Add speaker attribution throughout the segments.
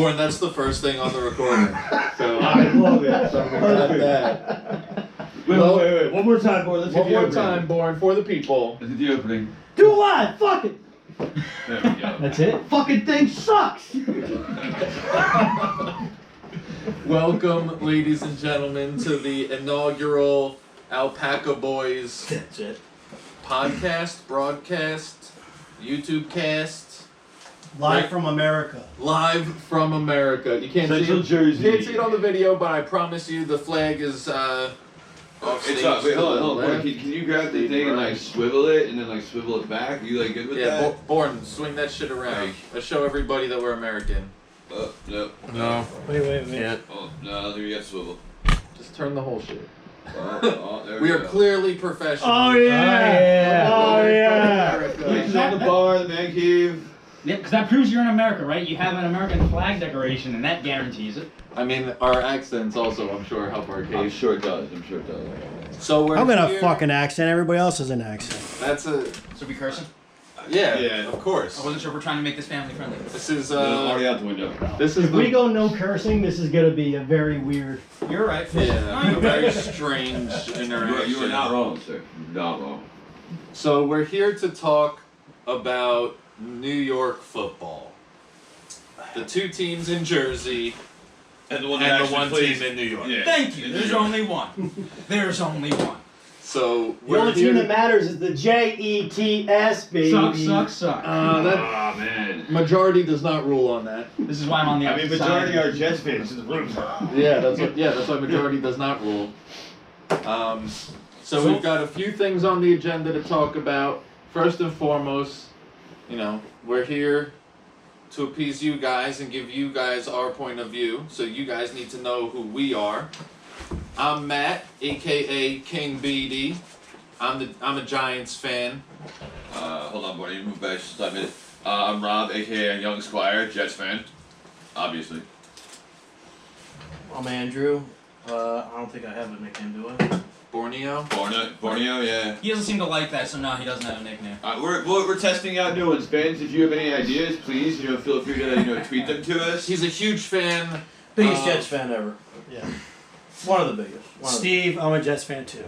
Speaker 1: Born, that's the first thing on the recording. So
Speaker 2: I love it.
Speaker 1: So we got that.
Speaker 2: Wait. One more time, Born. Let's
Speaker 1: One more time, Born, for the people.
Speaker 3: Let's do the opening.
Speaker 2: Do live. Fuck it.
Speaker 3: There we go.
Speaker 2: That's it. Fucking thing sucks.
Speaker 1: Welcome, ladies and gentlemen, to the inaugural Alpaca Boys
Speaker 2: That's it.
Speaker 1: podcast, broadcast, YouTube cast.
Speaker 4: Live from America.
Speaker 1: Live from America. You can't
Speaker 3: Central
Speaker 1: see
Speaker 3: Jersey.
Speaker 1: You can't see it on the video, but I promise you the flag is off
Speaker 3: It's
Speaker 1: stage
Speaker 3: up. Wait,
Speaker 1: to
Speaker 3: hold
Speaker 1: the
Speaker 3: on.
Speaker 1: left.
Speaker 3: Can you grab the thing and like swivel it and then like swivel it back? Are you like good with
Speaker 1: Yeah,
Speaker 3: that?
Speaker 1: Born, swing that shit around.
Speaker 3: Right.
Speaker 1: Let's show everybody that we're American.
Speaker 3: No.
Speaker 4: Wait.
Speaker 1: Yeah.
Speaker 3: Oh, no, you got swivel.
Speaker 1: Just turn the whole shit.
Speaker 3: There
Speaker 1: We are
Speaker 3: go.
Speaker 1: clearly professional.
Speaker 4: Oh yeah.
Speaker 2: Oh,
Speaker 4: yeah.
Speaker 3: Places on the bar, the man cave.
Speaker 5: Yeah, because that proves you're in America, right? You have an American flag decoration, and that guarantees it.
Speaker 1: I mean, our accents also, I'm sure, help our
Speaker 3: I'm
Speaker 1: case.
Speaker 3: sure it does.
Speaker 1: So we're
Speaker 4: I'm gonna
Speaker 1: here.
Speaker 4: fucking accent. Everybody else is an accent.
Speaker 1: That's a
Speaker 5: So we cursing?
Speaker 1: yeah,
Speaker 3: Yeah.
Speaker 1: of course.
Speaker 5: I wasn't sure if we're trying to make this family friendly.
Speaker 1: This is
Speaker 3: Already out the window.
Speaker 1: this is
Speaker 4: If we
Speaker 1: the
Speaker 4: go no cursing, this is gonna be a very weird.
Speaker 5: You're right.
Speaker 1: yeah, a very strange interaction.
Speaker 3: You are not wrong, sir. You're not wrong.
Speaker 1: So we're here to talk about New York football. The two teams in Jersey
Speaker 3: And the one
Speaker 1: and the one team in New York.
Speaker 3: Yeah.
Speaker 5: Thank you. There's only one. There's only one.
Speaker 1: So
Speaker 4: The
Speaker 1: we're
Speaker 4: only
Speaker 1: here
Speaker 4: team that matters is the Jets, baby.
Speaker 5: Suck.
Speaker 1: that
Speaker 3: Ah, man.
Speaker 1: majority does not rule on that.
Speaker 5: This is why I'm on the
Speaker 2: I mean,
Speaker 5: opposite
Speaker 2: majority
Speaker 5: side.
Speaker 2: are Jets fans in the room.
Speaker 1: Yeah, that's why majority does not rule. So we've got a few things on the agenda to talk about. First and foremost, we're here to appease you guys and give you guys our point of view. So you guys need to know who we are. I'm Matt, aka King BD. I'm a Giants fan.
Speaker 3: Hold on, buddy. Move back just a minute. I'm Rob, aka Young Squire, Jets fan. Obviously.
Speaker 6: I'm Andrew. I don't think I have a nickname, do I?
Speaker 1: Borneo.
Speaker 3: Borneo, yeah.
Speaker 5: He doesn't seem to like that, so no, he doesn't have a nickname.
Speaker 3: We're testing out new ones, fans. If you have any ideas, please, feel free to tweet them to us.
Speaker 1: He's a huge fan.
Speaker 6: Biggest Jets fan ever. Yeah. One of the biggest.
Speaker 4: Steve, I'm a Jets fan too.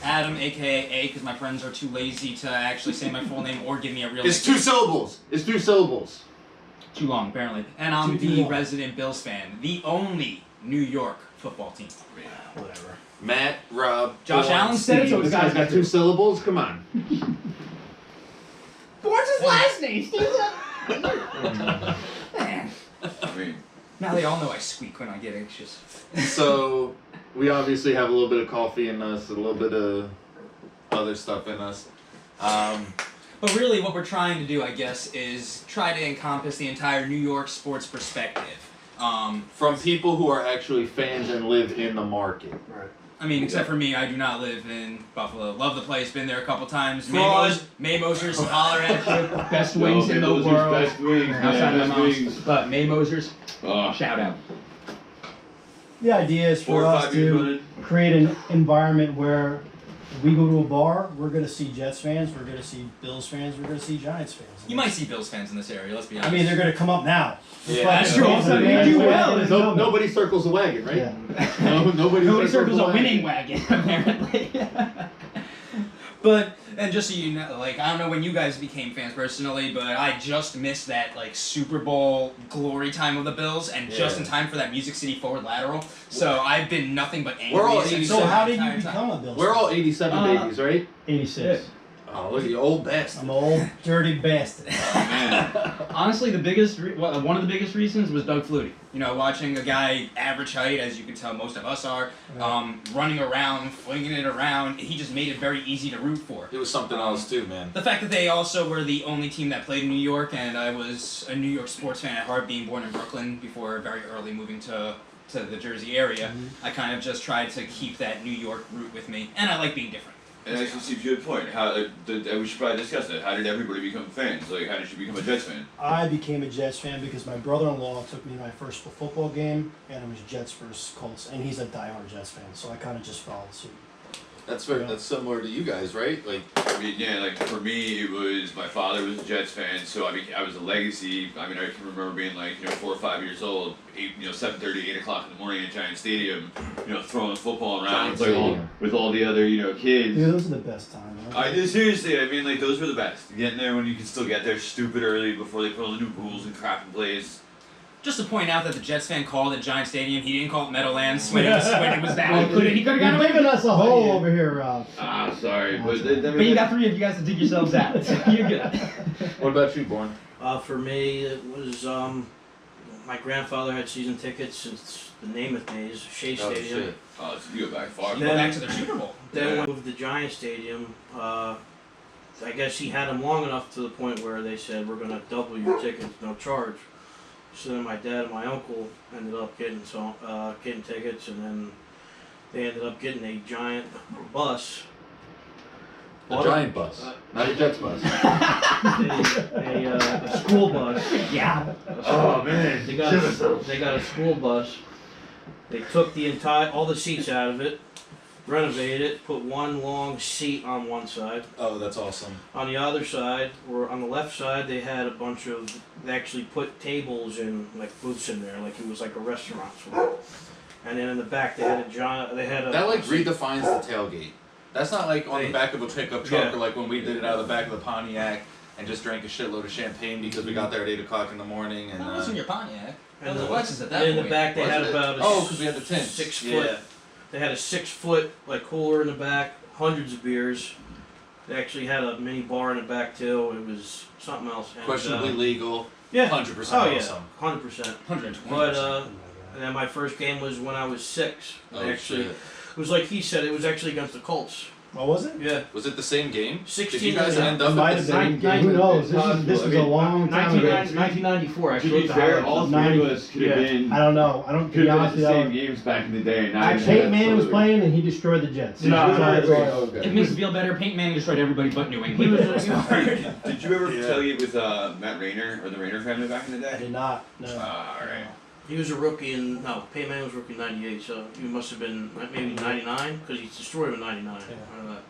Speaker 5: Adam, aka A, because my friends are too lazy to actually say my full name or give me a real
Speaker 1: It's
Speaker 5: nickname.
Speaker 1: 2 syllables. It's 2 syllables.
Speaker 5: Too long, apparently. And I'm
Speaker 4: Too
Speaker 5: the
Speaker 4: long.
Speaker 5: resident Bills fan. The only New York football team.
Speaker 4: Whatever.
Speaker 1: Matt, Rob,
Speaker 5: Josh
Speaker 1: Born,
Speaker 5: Allen said it, so
Speaker 1: Steve.
Speaker 5: it's
Speaker 1: This guy's
Speaker 5: gotta
Speaker 1: got
Speaker 5: be
Speaker 1: 2 syllables. Come on.
Speaker 5: What's his last name, Steve?
Speaker 3: I mean,
Speaker 5: Now they all know I squeak when I get anxious.
Speaker 1: So we obviously have a little bit of coffee in us, a little bit of other stuff in us.
Speaker 5: But really what we're trying to do, I guess, is try to encompass the entire New York sports perspective.
Speaker 1: From people who are actually fans and live in the market.
Speaker 6: Right.
Speaker 5: I mean, except for me, I do not live in Buffalo. Love the place, been there a couple times.
Speaker 1: Fraud.
Speaker 5: May Mosers, holler at you. Best wings in the
Speaker 3: those are
Speaker 5: world.
Speaker 3: Best wings,
Speaker 5: Outside
Speaker 3: man,
Speaker 5: of my
Speaker 3: best
Speaker 5: mom's.
Speaker 3: wings.
Speaker 5: But May Mosers,
Speaker 3: Oh,
Speaker 5: shout out.
Speaker 4: The idea is
Speaker 3: 4
Speaker 4: for
Speaker 3: or
Speaker 4: us
Speaker 3: 5 years
Speaker 4: to
Speaker 3: running.
Speaker 4: create an environment where we go to a bar, we're gonna see Jets fans, we're gonna see Bills fans, we're gonna see Giants fans.
Speaker 5: You might see Bills fans in this area, let's be honest.
Speaker 4: I mean, they're gonna come up now.
Speaker 1: Yeah,
Speaker 5: that's true.
Speaker 4: Bills
Speaker 5: So
Speaker 4: are
Speaker 5: you
Speaker 4: fans,
Speaker 5: do
Speaker 4: we're
Speaker 5: well.
Speaker 4: gonna
Speaker 1: No,
Speaker 4: know them.
Speaker 1: nobody circles the wagon, right?
Speaker 4: Yeah.
Speaker 1: No, nobody
Speaker 5: circles
Speaker 1: the
Speaker 5: a winning wagon, apparently. But, and just so you know, I don't know when you guys became fans personally, but I just missed that, Super Bowl glory time of the Bills, and just in time for that Music City forward lateral. So I've been nothing but angry.
Speaker 1: We're all
Speaker 5: since
Speaker 1: 87.
Speaker 4: So how
Speaker 5: the
Speaker 4: did you
Speaker 5: entire time.
Speaker 4: become a Bills
Speaker 1: We're
Speaker 4: fan?
Speaker 1: all 87 babies, right?
Speaker 4: 86.
Speaker 1: Oh, look at you, old bastard.
Speaker 4: I'm an old dirty bastard.
Speaker 5: Honestly, one of the biggest reasons was Doug Flutie. Watching a guy average height, as you can tell most of us are, running around, flinging it around, he just made it very easy to root for.
Speaker 1: It was something else too, man.
Speaker 5: The fact that they also were the only team that played in New York, and I was a New York sports fan at heart, being born in Brooklyn before very early moving to the Jersey area, I kind of just tried to keep that New York root with me, and I like being different.
Speaker 3: And actually, Steve, you have a point. We should probably discuss that. How did everybody become fans? How did you become a Jets fan?
Speaker 4: I became a Jets fan because my brother-in-law took me to my first football game, and it was Jets versus Colts, and he's a diehard Jets fan, so I kind of just followed suit.
Speaker 1: That's that's similar to you guys, right? Like,
Speaker 3: I mean, yeah, like for me, it was my father was a Jets fan, so I was a legacy. I mean, I can remember being like 4 or 5 years old, 7:30, 8 o'clock in the morning at Giant Stadium, throwing the football around with all the other kids.
Speaker 4: Yeah, those are the best times.
Speaker 3: Seriously, I mean, like those were the best. Getting there when you can still get there stupid early before they put all the new rules and crap in place.
Speaker 5: Just to point out that the Jets fan called it Giant Stadium. He didn't call it Meadowlands when it was that. He could have gotten away
Speaker 4: You're digging
Speaker 5: with it.
Speaker 4: us a hole over here, Rob.
Speaker 3: Sorry, but
Speaker 7: But you got 3 of you guys to dig yourselves out. You're good.
Speaker 1: what about you, Born?
Speaker 6: For me, it was my grandfather had season tickets since the Namath days, Shea
Speaker 1: Oh,
Speaker 6: Stadium.
Speaker 1: shit.
Speaker 3: so you go back far.
Speaker 5: You go back to the Super Bowl.
Speaker 6: Then when we moved to the Giant Stadium, I guess he had them long enough to the point where they said, we're going to double your tickets, no charge. So then my dad and my uncle ended up getting tickets, and then they ended up getting a giant bus.
Speaker 1: A giant bus, not a Jets bus.
Speaker 6: a school bus.
Speaker 7: Yeah.
Speaker 3: Oh man,
Speaker 6: They got a school bus. They took all the seats out of it, renovated it, put one long seat on one side.
Speaker 1: Oh, that's awesome.
Speaker 6: On the other side, or on the left side, they had they actually put tables and like booths in there, like it was like a restaurant. And then in the back, they had a giant.
Speaker 1: That like redefines the tailgate. That's not like on the back of a pickup truck or like when we did it out of the back of the Pontiac and just drank a shitload of champagne because we got there at 8 o'clock in the morning and.
Speaker 5: That wasn't your Pontiac. That
Speaker 6: And
Speaker 5: was a
Speaker 6: the-
Speaker 5: Lexus at that
Speaker 6: in
Speaker 5: point.
Speaker 6: the back, they
Speaker 1: Was
Speaker 6: had
Speaker 1: it?
Speaker 6: about
Speaker 1: because we had the tent.
Speaker 6: 6 foot.
Speaker 1: Yeah.
Speaker 6: They had a 6 foot like cooler in the back, hundreds of beers. They actually had a mini bar in the back too. It was something else. And,
Speaker 1: Questionably legal.
Speaker 6: yeah.
Speaker 1: 100%
Speaker 6: Oh yeah,
Speaker 1: awesome.
Speaker 6: 100%.
Speaker 5: 120.
Speaker 6: But and then my first game was when I was 6.
Speaker 1: Oh,
Speaker 6: Actually,
Speaker 1: shit.
Speaker 6: it was like he said. It was actually against the Colts.
Speaker 4: What was it?
Speaker 6: Yeah.
Speaker 1: Was it the same game?
Speaker 6: 16
Speaker 1: Did you guys end
Speaker 4: It
Speaker 1: up
Speaker 4: might
Speaker 1: at the
Speaker 4: have
Speaker 1: same
Speaker 4: been.
Speaker 1: game?
Speaker 4: Who knows?
Speaker 2: It's possible.
Speaker 4: This
Speaker 2: I
Speaker 4: was
Speaker 2: mean,
Speaker 4: a long time ago.
Speaker 6: 1994. I
Speaker 2: To
Speaker 6: showed
Speaker 2: be
Speaker 6: the
Speaker 2: fair,
Speaker 6: highlights.
Speaker 2: all 3 of us could have been.
Speaker 4: I don't know. I don't. To
Speaker 2: Could
Speaker 4: be
Speaker 2: have
Speaker 4: honest
Speaker 2: been
Speaker 4: with
Speaker 2: the same
Speaker 4: you,
Speaker 2: games back in the day.
Speaker 4: Peyton Manning was playing and he destroyed the Jets.
Speaker 2: No,
Speaker 4: That's all I saw.
Speaker 7: It makes me feel better. Peyton Manning destroyed everybody but New
Speaker 6: He
Speaker 7: England.
Speaker 6: was.
Speaker 3: Did you ever
Speaker 1: Yeah.
Speaker 3: tell you with Matt Rayner or the Rayner family back in the
Speaker 4: I
Speaker 3: day?
Speaker 4: did not. No.
Speaker 3: Alright.
Speaker 6: He was a rookie in Peyton Manning was a rookie in '98, so he must have been maybe '99 because he destroyed him in '99. I know that.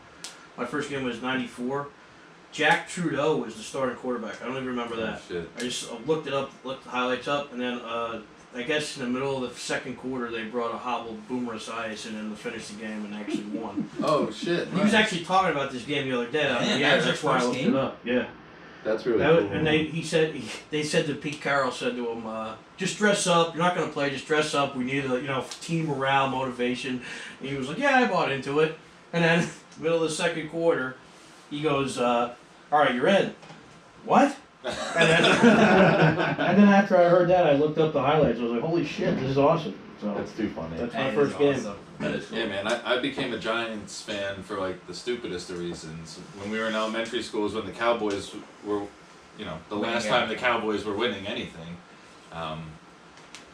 Speaker 6: My first game was '94. Jack Trudeau was the starting quarterback. I don't even remember that.
Speaker 1: Oh, shit.
Speaker 6: I just looked it up, looked the highlights up, and then I guess in the middle of the second quarter they brought a hobbled Boomer Esiason in to finish the game and actually won.
Speaker 1: Oh, shit.
Speaker 6: He was actually talking about this game the other day.
Speaker 5: Man,
Speaker 6: Yeah,
Speaker 5: that was
Speaker 6: that's
Speaker 5: your
Speaker 6: why I
Speaker 5: first
Speaker 6: looked
Speaker 5: game?
Speaker 6: it up. Yeah.
Speaker 1: That's really
Speaker 6: That was,
Speaker 1: cool.
Speaker 6: and they said to Pete Carroll said to him, just dress up. You're not gonna play. Just dress up. We need team morale, motivation. And he was like, yeah, I bought into it. And then middle of the second quarter, he goes, all right, you're in. What? And then, and then after I heard that, I looked up the highlights. I was like, holy shit, this is awesome. So
Speaker 1: That's too funny.
Speaker 6: that's
Speaker 5: That
Speaker 6: my
Speaker 5: is
Speaker 6: first game.
Speaker 5: awesome.
Speaker 3: That is cool.
Speaker 1: Yeah, man, I became a Giants fan for like the stupidest of reasons. When we were in elementary schools, when the Cowboys were, the
Speaker 5: Winning
Speaker 1: last time the
Speaker 5: everything.
Speaker 1: Cowboys were winning anything.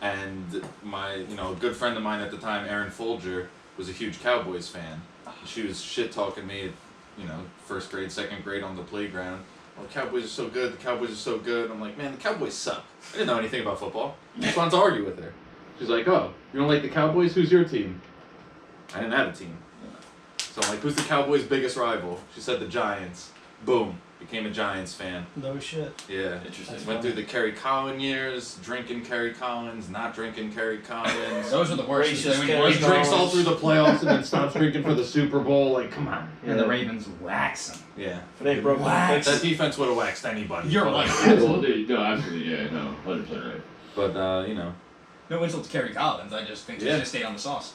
Speaker 1: And my, a good friend of mine at the time, Erin Folger, was a huge Cowboys fan. She was shit talking me at, first grade, second grade on the playground. Oh, the Cowboys are so good, the Cowboys are so good. I'm like, man, the Cowboys suck. I didn't know anything about football. I just wanted to argue with her. She's like, oh, you don't like the Cowboys? Who's your team? I didn't have a team. So I'm like, who's the Cowboys' biggest rival? She said the Giants. Boom. Became a Giants fan.
Speaker 4: No shit.
Speaker 1: Yeah.
Speaker 3: Interesting.
Speaker 1: Went through the Kerry Collins years, drinking Kerry Collins, not drinking Kerry Collins.
Speaker 5: Those were the worst.
Speaker 6: Racist
Speaker 5: When
Speaker 6: Kerry
Speaker 1: He
Speaker 5: you
Speaker 1: drinks all through the playoffs and then stops drinking for the Super Bowl. Like, come on.
Speaker 5: and the Ravens wax them.
Speaker 1: Yeah.
Speaker 6: If it ain't broken,
Speaker 5: Wax.
Speaker 6: fix
Speaker 1: That
Speaker 6: it.
Speaker 1: defense would have waxed anybody.
Speaker 5: You're
Speaker 1: But,
Speaker 5: right.
Speaker 2: Well, no, absolutely, yeah, no, 100% right.
Speaker 1: But,
Speaker 5: No insult to Kerry Collins. I just think he
Speaker 1: Yeah.
Speaker 5: should have stayed on the sauce.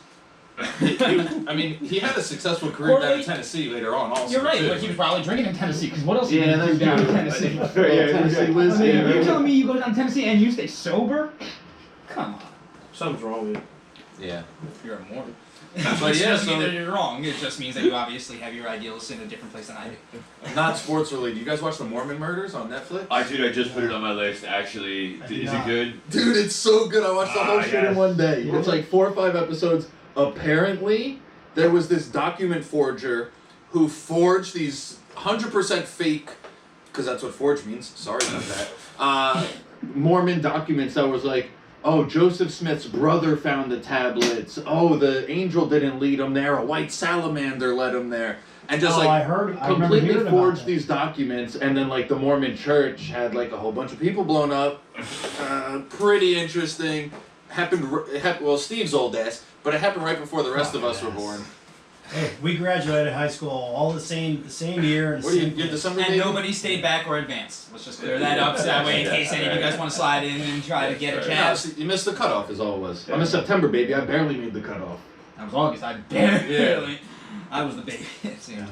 Speaker 1: he had a successful career down in Tennessee later on also.
Speaker 7: You're right,
Speaker 1: too.
Speaker 7: but he was probably drinking in Tennessee, because what else
Speaker 1: Yeah,
Speaker 7: are you
Speaker 1: that's
Speaker 7: do down in
Speaker 1: true.
Speaker 7: Tennessee?
Speaker 2: Yeah,
Speaker 1: Tennessee whiskey.
Speaker 7: I mean,
Speaker 1: Yeah,
Speaker 7: you're telling me you go down to Tennessee and you stay sober? Come on.
Speaker 6: Something's wrong with you.
Speaker 1: Yeah.
Speaker 5: You're a Mormon.
Speaker 1: But
Speaker 5: It
Speaker 1: yeah,
Speaker 5: doesn't mean
Speaker 1: so
Speaker 5: that you're wrong. It just means that you obviously have your ideals in a different place than I do.
Speaker 1: not sports related. You guys watch the Mormon Murders on Netflix?
Speaker 3: I just put it on my list. Actually,
Speaker 4: I did
Speaker 3: is
Speaker 4: not.
Speaker 3: it good?
Speaker 1: Dude, it's so good. I watched the whole shit in
Speaker 2: yes.
Speaker 1: one day. It's like 4 or 5 episodes. Apparently, there was this document forger who forged these 100% fake, because that's what forge means. Sorry about that. Mormon documents that was like, oh, Joseph Smith's brother found the tablets. Oh, the angel didn't lead him there. A white salamander led him there. And just
Speaker 4: I remember
Speaker 1: completely
Speaker 4: hearing about
Speaker 1: forged
Speaker 4: that.
Speaker 1: these documents, and then like the Mormon Church had like a whole bunch of people blown up. Pretty interesting. Well, Steve's old ass, but it happened right before the rest of us were born.
Speaker 4: Hey, we graduated high school all the same year. And
Speaker 1: What do you get December?
Speaker 5: And
Speaker 1: baby?
Speaker 5: nobody stayed back or advanced. Let's just clear that up so that way in case any of you guys want to slide in and try to get a
Speaker 1: No,
Speaker 5: chance.
Speaker 1: see, you missed the cutoff, is all it was. I'm a September baby. I barely made the cutoff.
Speaker 5: That was August. I barely. I was the baby.
Speaker 4: Yeah.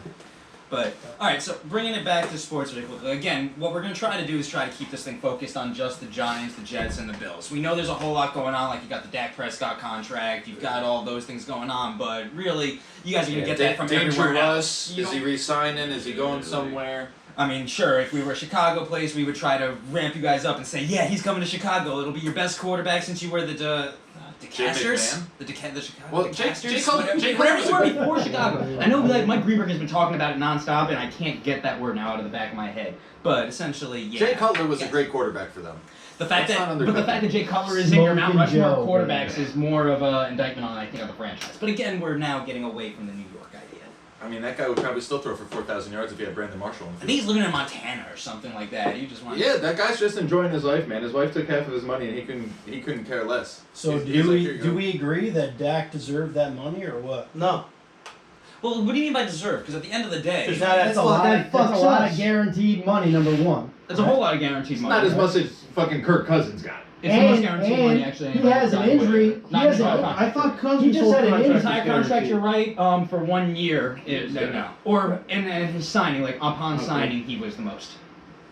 Speaker 5: But, alright, so bringing it back to sports really quickly. Again, what we're going to try to do is try to keep this thing focused on just the Giants, the Jets, and the Bills. We know there's a whole lot going on, like you got the Dak Prescott contract, you've got all those things going on, but really, you guys are going to get that from everywhere else.
Speaker 1: Is he re-signing? Is he going somewhere?
Speaker 5: I mean, sure, if we were a Chicago place, we would try to ramp you guys up and say, yeah, he's coming to Chicago. It'll be your best quarterback since you were the Decasters? The Chicago
Speaker 1: Well,
Speaker 5: Decasters?
Speaker 1: Whatever
Speaker 5: you were before Chicago. I know like Mike Greenberg has been talking about it nonstop, and I can't get that word now out of the back of my head. But essentially, yeah.
Speaker 1: Jay Cutler was
Speaker 5: Yes.
Speaker 1: a great quarterback for them.
Speaker 5: The fact
Speaker 1: Let's not
Speaker 5: that,
Speaker 1: undercut
Speaker 5: but the fact
Speaker 1: that.
Speaker 5: that Jay Cutler is in your Mount
Speaker 4: Smoking
Speaker 5: Rushmore
Speaker 4: Joe,
Speaker 5: quarterbacks
Speaker 4: baby.
Speaker 5: is more of an indictment on, I think, of the franchise. But again, we're now getting away from the New York idea.
Speaker 1: I mean, that guy would probably still throw for 4,000 yards if he had Brandon Marshall.
Speaker 5: I think he's living in Montana or something like that. You just want
Speaker 1: Yeah, that guy's just enjoying his life, man. His wife took half of his money, and he couldn't care less.
Speaker 4: So
Speaker 1: He's like, "Here you
Speaker 4: do
Speaker 1: go."
Speaker 4: we agree that Dak deserved that money or what?
Speaker 6: No.
Speaker 5: Well, what do you mean by deserve? Because at the end of the day,
Speaker 6: There's not
Speaker 7: That's a lot. That's a lot of guaranteed money. Number one.
Speaker 5: there's a whole lot of guaranteed
Speaker 1: It's
Speaker 5: money.
Speaker 1: not as much as fucking Kirk Cousins got.
Speaker 5: It's the most guaranteed money, actually.
Speaker 7: he has an injury. He
Speaker 5: Not
Speaker 7: has
Speaker 5: in
Speaker 7: a,
Speaker 5: the contract.
Speaker 7: I thought Cousins he just had an injury.
Speaker 5: Entire contract, you're right, for 1 year.
Speaker 2: Yeah.
Speaker 5: No. Or in his signing, like upon signing, he was the most.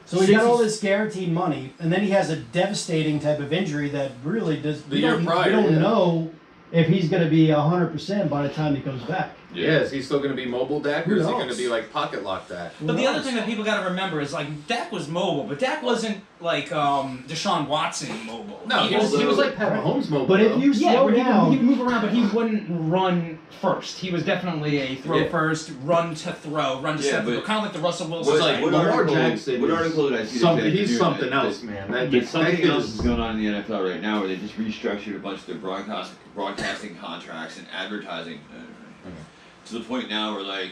Speaker 4: So he got all this guaranteed money, and then he has a devastating type of injury that really does.
Speaker 1: The year prior,
Speaker 7: We don't
Speaker 1: yeah.
Speaker 7: know if he's going to be 100% by the time he comes back.
Speaker 1: Yeah, is he still going to be mobile Dak, or
Speaker 4: Who
Speaker 1: is he going to
Speaker 4: knows?
Speaker 1: be like pocket lock Dak?
Speaker 5: But the other thing that people got to remember is like Dak was mobile, but Dak wasn't like Deshaun Watson mobile.
Speaker 1: No, he was like Pat Mahomes mobile.
Speaker 7: But if
Speaker 1: though.
Speaker 7: you
Speaker 5: Yeah,
Speaker 7: slow
Speaker 5: where
Speaker 7: down,
Speaker 5: he would move around, but he wouldn't run first. He was definitely a throw
Speaker 1: Yeah.
Speaker 5: first, run to throw, run to
Speaker 2: Yeah,
Speaker 5: set,
Speaker 2: but-
Speaker 5: kind of like the Russell Wilson.
Speaker 1: It's like
Speaker 2: What
Speaker 1: Lamar
Speaker 2: article-
Speaker 1: Jackson.
Speaker 2: what
Speaker 1: is
Speaker 2: article did I see
Speaker 1: something,
Speaker 2: this
Speaker 1: he's
Speaker 2: afternoon
Speaker 1: something
Speaker 2: that-
Speaker 1: else, man.
Speaker 2: But
Speaker 1: That
Speaker 2: something
Speaker 1: kid
Speaker 2: else
Speaker 1: is-
Speaker 2: is going on in the NFL right now where they just restructured a bunch of their broadcasting contracts and advertising to the point now where like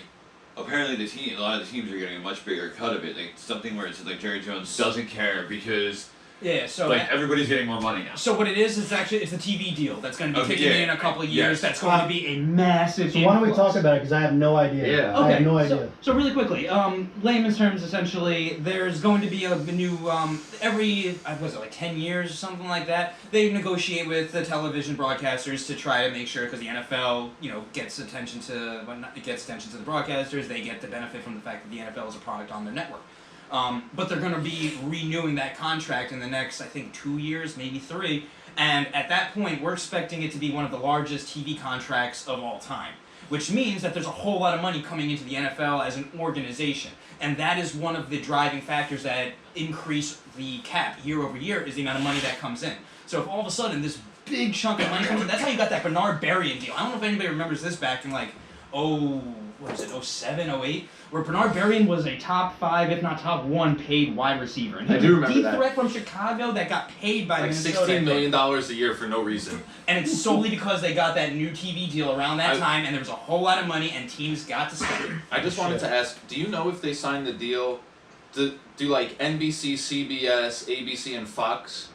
Speaker 2: apparently a lot of the teams are getting a much bigger cut of it. Like something where it's like Jerry Jones doesn't care because
Speaker 5: Yeah, so
Speaker 3: like everybody's getting more money now.
Speaker 5: so what it is actually it's the TV deal that's going to be
Speaker 3: Okay,
Speaker 5: kicking
Speaker 3: yeah.
Speaker 5: in a couple of years.
Speaker 3: Yes.
Speaker 5: That's going to be a massive.
Speaker 7: so why don't we
Speaker 5: influx.
Speaker 7: talk about it? Because I have no idea.
Speaker 1: Yeah.
Speaker 7: I
Speaker 5: Okay,
Speaker 7: have no idea.
Speaker 5: So really quickly, layman's terms, essentially, there's going to be a new every was it like 10 years or something like that. They negotiate with the television broadcasters to try to make sure because the NFL, gets attention to it gets attention to the broadcasters. They get the benefit from the fact that the NFL is a product on their network. But they're going to be renewing that contract in the next, I think, 2 years, maybe 3. And at that point, we're expecting it to be one of the largest TV contracts of all time, which means that there's a whole lot of money coming into the NFL as an organization. And that is one of the driving factors that increase the cap year over year is the amount of money that comes in. So if all of a sudden this big chunk of money comes in, that's how you got that Bernard Berrien deal. I don't know if anybody remembers this back in like, 07, 08, where Bernard Berrien was a top 5, if not top 1 paid wide receiver. And he
Speaker 1: I
Speaker 5: was
Speaker 1: do
Speaker 5: a
Speaker 1: remember
Speaker 5: deep
Speaker 1: that.
Speaker 5: threat from Chicago that got paid by
Speaker 1: like
Speaker 5: Minnesota.
Speaker 1: $16 million a year for no reason.
Speaker 5: And it's solely because they got that new TV deal around that
Speaker 1: I-
Speaker 5: time, and there was a whole lot of money, and teams got to spend it.
Speaker 1: I just wanted to ask, do you know if they signed the deal? Do like NBC, CBS, ABC, and Fox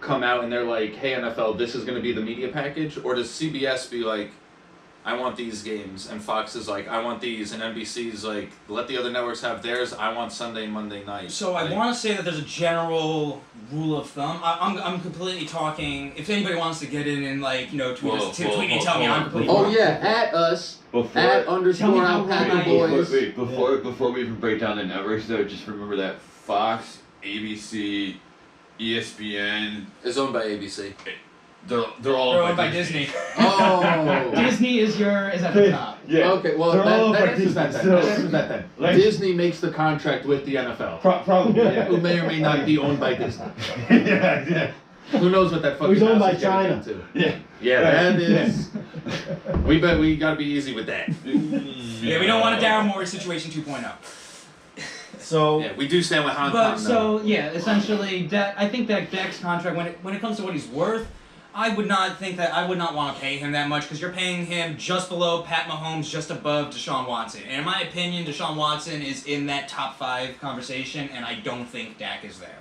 Speaker 1: come out and they're like, hey NFL, this is going to be the media package? Or does CBS be like, I want these games, and Fox is like, I want these, and NBC's like, let the other networks have theirs, I want Sunday and Monday night.
Speaker 5: So I
Speaker 1: Like,
Speaker 5: want to say that there's a general rule of thumb. I'm completely talking. If anybody wants to get in and like tweet us, tweet me and tell me I'm completely
Speaker 1: Oh
Speaker 5: wrong.
Speaker 1: yeah, at us,
Speaker 2: Before,
Speaker 1: at
Speaker 5: Tell me
Speaker 1: underscore
Speaker 5: how
Speaker 1: Alpaca
Speaker 5: right I am.
Speaker 1: Boys.
Speaker 2: before we even break down the networks though, just remember that Fox, ABC, ESPN,
Speaker 1: Is owned by ABC.
Speaker 2: they're all
Speaker 5: They're owned by Disney.
Speaker 1: Oh.
Speaker 5: Disney is at the top.
Speaker 2: Yeah.
Speaker 1: Okay, well,
Speaker 7: They're all
Speaker 1: that
Speaker 7: over
Speaker 1: answers that
Speaker 7: Disney,
Speaker 1: then.
Speaker 7: so-
Speaker 1: That answers that then.
Speaker 7: Like-
Speaker 1: Disney makes the contract with the NFL,
Speaker 7: Probably. Yeah.
Speaker 1: who may or may not be owned by Disney.
Speaker 7: yeah.
Speaker 1: Who knows what that fucking
Speaker 7: Who's owned
Speaker 1: house
Speaker 7: by
Speaker 1: is getting
Speaker 7: China.
Speaker 1: into.
Speaker 2: Yeah.
Speaker 1: Yeah, that is. We gotta be easy with that.
Speaker 5: Yeah, we don't want a Daryl Morey situation 2.0.
Speaker 4: So
Speaker 1: Yeah, we do stand with Hong
Speaker 5: But
Speaker 1: Kong.
Speaker 5: so yeah, essentially, I think that Dak's contract, when it comes to what he's worth, I would not think that I would not want to pay him that much because you're paying him just below Pat Mahomes, just above Deshaun Watson. And in my opinion, Deshaun Watson is in that top 5 conversation, and I don't think Dak is there.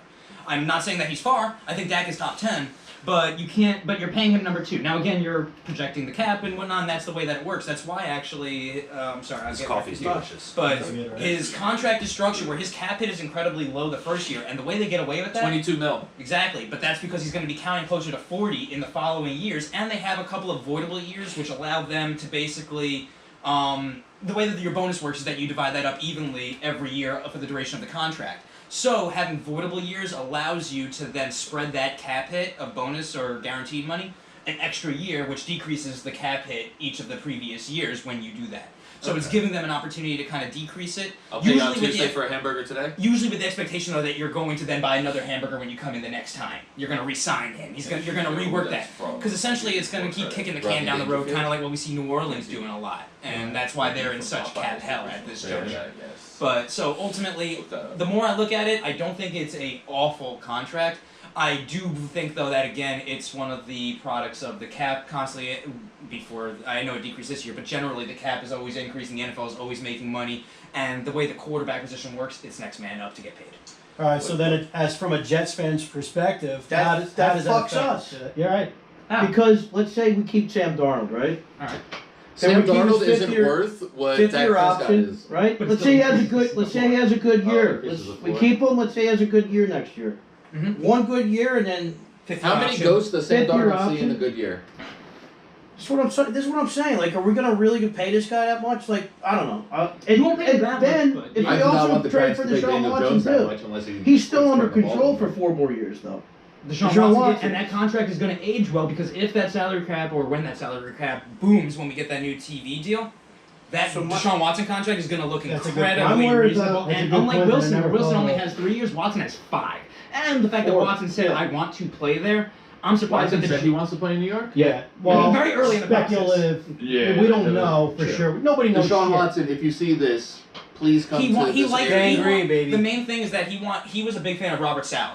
Speaker 5: I'm not saying that he's far. I think Dak is top 10, but you can't. But you're paying him number 2. Now again, you're projecting the cap and whatnot. And that's the way that it works. That's why actually. I'm sorry. I'll
Speaker 1: This
Speaker 5: get
Speaker 1: coffee's
Speaker 5: back to you.
Speaker 1: delicious.
Speaker 5: But
Speaker 4: That's good, right?
Speaker 5: his contract is structured where his cap hit is incredibly low the first year, and the way they get away with that.
Speaker 1: 22 mil.
Speaker 5: Exactly, but that's because he's going to be counting closer to 40 in the following years, and they have a couple of voidable years, which allow them to basically. The way that your bonus works is that you divide that up evenly every year for the duration of the contract. So having voidable years allows you to then spread that cap hit of bonus or guaranteed money an extra year, which decreases the cap hit each of the previous years when you do that. So it's giving them an opportunity to kind of decrease it.
Speaker 1: I'll pay you on
Speaker 5: Usually with
Speaker 1: Tuesday
Speaker 5: the-
Speaker 1: for a hamburger today.
Speaker 5: Usually with the expectation though that you're going to then buy another hamburger when you come in the next time. You're going to re-sign him. You're going to rework that. Because essentially it's going to keep kicking the can down the road, kind of like what we see New Orleans doing a lot. And that's why they're in such cap hell at this juncture. But so ultimately, the more I look at it, I don't think it's a awful contract. I do think though that again, it's one of the products of the cap constantly. Before I know it decreased this year, but generally the cap is always increasing. The NFL is always making money, and the way the quarterback position works, it's next man up to get paid.
Speaker 4: All right, so then as from a Jets fan's perspective,
Speaker 6: That-
Speaker 4: how does
Speaker 6: that
Speaker 4: that
Speaker 6: fucks
Speaker 4: affect
Speaker 6: us.
Speaker 4: Yeah, right.
Speaker 6: Because let's say we keep Sam Darnold, right?
Speaker 5: Alright.
Speaker 6: Then
Speaker 1: Sam
Speaker 6: we keep his
Speaker 1: Darnold
Speaker 6: fifth
Speaker 1: isn't
Speaker 6: year-
Speaker 1: worth what
Speaker 6: Fifth
Speaker 1: Dak
Speaker 6: year
Speaker 1: Prescott
Speaker 6: option,
Speaker 1: is.
Speaker 6: right?
Speaker 5: But
Speaker 6: Let's
Speaker 5: still
Speaker 6: say he has a
Speaker 5: increases
Speaker 6: good.
Speaker 5: the
Speaker 6: Let's say he has a good year.
Speaker 1: increases the
Speaker 6: We
Speaker 1: floor.
Speaker 6: keep him. Let's say he has a good year next year.
Speaker 5: Mhm.
Speaker 6: One good year, and then
Speaker 1: How many
Speaker 5: option.
Speaker 1: ghosts does Sam
Speaker 6: Fifth year
Speaker 1: Darnold see in a
Speaker 6: option.
Speaker 1: good year?
Speaker 6: this is what I'm saying. This is what I'm saying. Like, are we gonna really pay this guy that much? Like, I don't know.
Speaker 7: You won't pay him that much,
Speaker 6: then
Speaker 7: but-
Speaker 6: if
Speaker 1: I
Speaker 6: we
Speaker 1: do not
Speaker 6: also
Speaker 1: want the
Speaker 6: trade
Speaker 1: Giants
Speaker 6: for
Speaker 1: to pay
Speaker 6: Deshaun
Speaker 1: Daniel
Speaker 6: Watson
Speaker 1: Jones that
Speaker 6: too,
Speaker 1: much unless
Speaker 6: he's still under
Speaker 1: spread the ball
Speaker 6: control
Speaker 1: over.
Speaker 6: for 4 more years, though.
Speaker 5: Deshaun
Speaker 6: Deshaun
Speaker 5: Watson,
Speaker 6: Watson.
Speaker 5: and that contract is going to age well because if that salary cap or when that salary cap booms when we get that new TV deal, that
Speaker 6: So
Speaker 5: Deshaun Watson contract is going to look
Speaker 4: That's a good
Speaker 5: incredibly
Speaker 4: point. I'm worried
Speaker 5: reasonable.
Speaker 4: about- that's a
Speaker 5: And
Speaker 4: good
Speaker 5: unlike
Speaker 4: point that I
Speaker 5: Wilson, where
Speaker 4: never
Speaker 5: Wilson
Speaker 4: thought
Speaker 5: only
Speaker 4: of.
Speaker 5: has 3 years, Watson has 5. And the fact that
Speaker 6: 4.
Speaker 5: Watson said, "I want to play there," I'm surprised
Speaker 1: Watson
Speaker 5: that
Speaker 1: said he wants to play in New York?
Speaker 4: Yeah. Well,
Speaker 5: very early in the process.
Speaker 4: speculative.
Speaker 3: Yeah,
Speaker 4: we don't
Speaker 3: that-
Speaker 4: know for sure. Nobody knows.
Speaker 1: Deshaun
Speaker 4: shit.
Speaker 1: Watson, if you see this, please come to
Speaker 5: he
Speaker 1: this
Speaker 5: liked
Speaker 1: area.
Speaker 6: Gang green, baby.
Speaker 5: The main thing is that he was a big fan of Robert Saleh.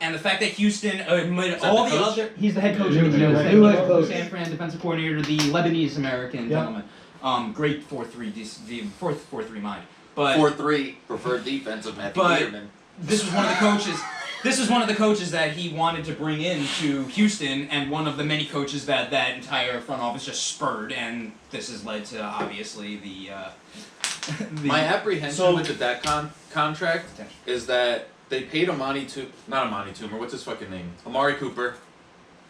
Speaker 5: And the fact that Houston amid
Speaker 1: that
Speaker 5: all
Speaker 1: the
Speaker 5: the
Speaker 1: coach?
Speaker 5: other he's the head coach
Speaker 4: New
Speaker 5: of the
Speaker 4: head
Speaker 5: Jets,
Speaker 4: coach.
Speaker 6: Head coach.
Speaker 5: San Fran defensive coordinator, the Lebanese American
Speaker 4: Yep.
Speaker 5: gentleman. Great 4-3 mind. But
Speaker 1: 4-3 preferred defensive Matthew
Speaker 5: But-
Speaker 1: Peterman.
Speaker 5: this was one of the coaches. This was one of the coaches that he wanted to bring in to Houston, and one of the many coaches that entire front office just spurred, and this has led to obviously the.
Speaker 1: My apprehension
Speaker 4: So-
Speaker 1: with the Dak contract is that they paid not Amani Toomer, what's his fucking name? Amari Cooper.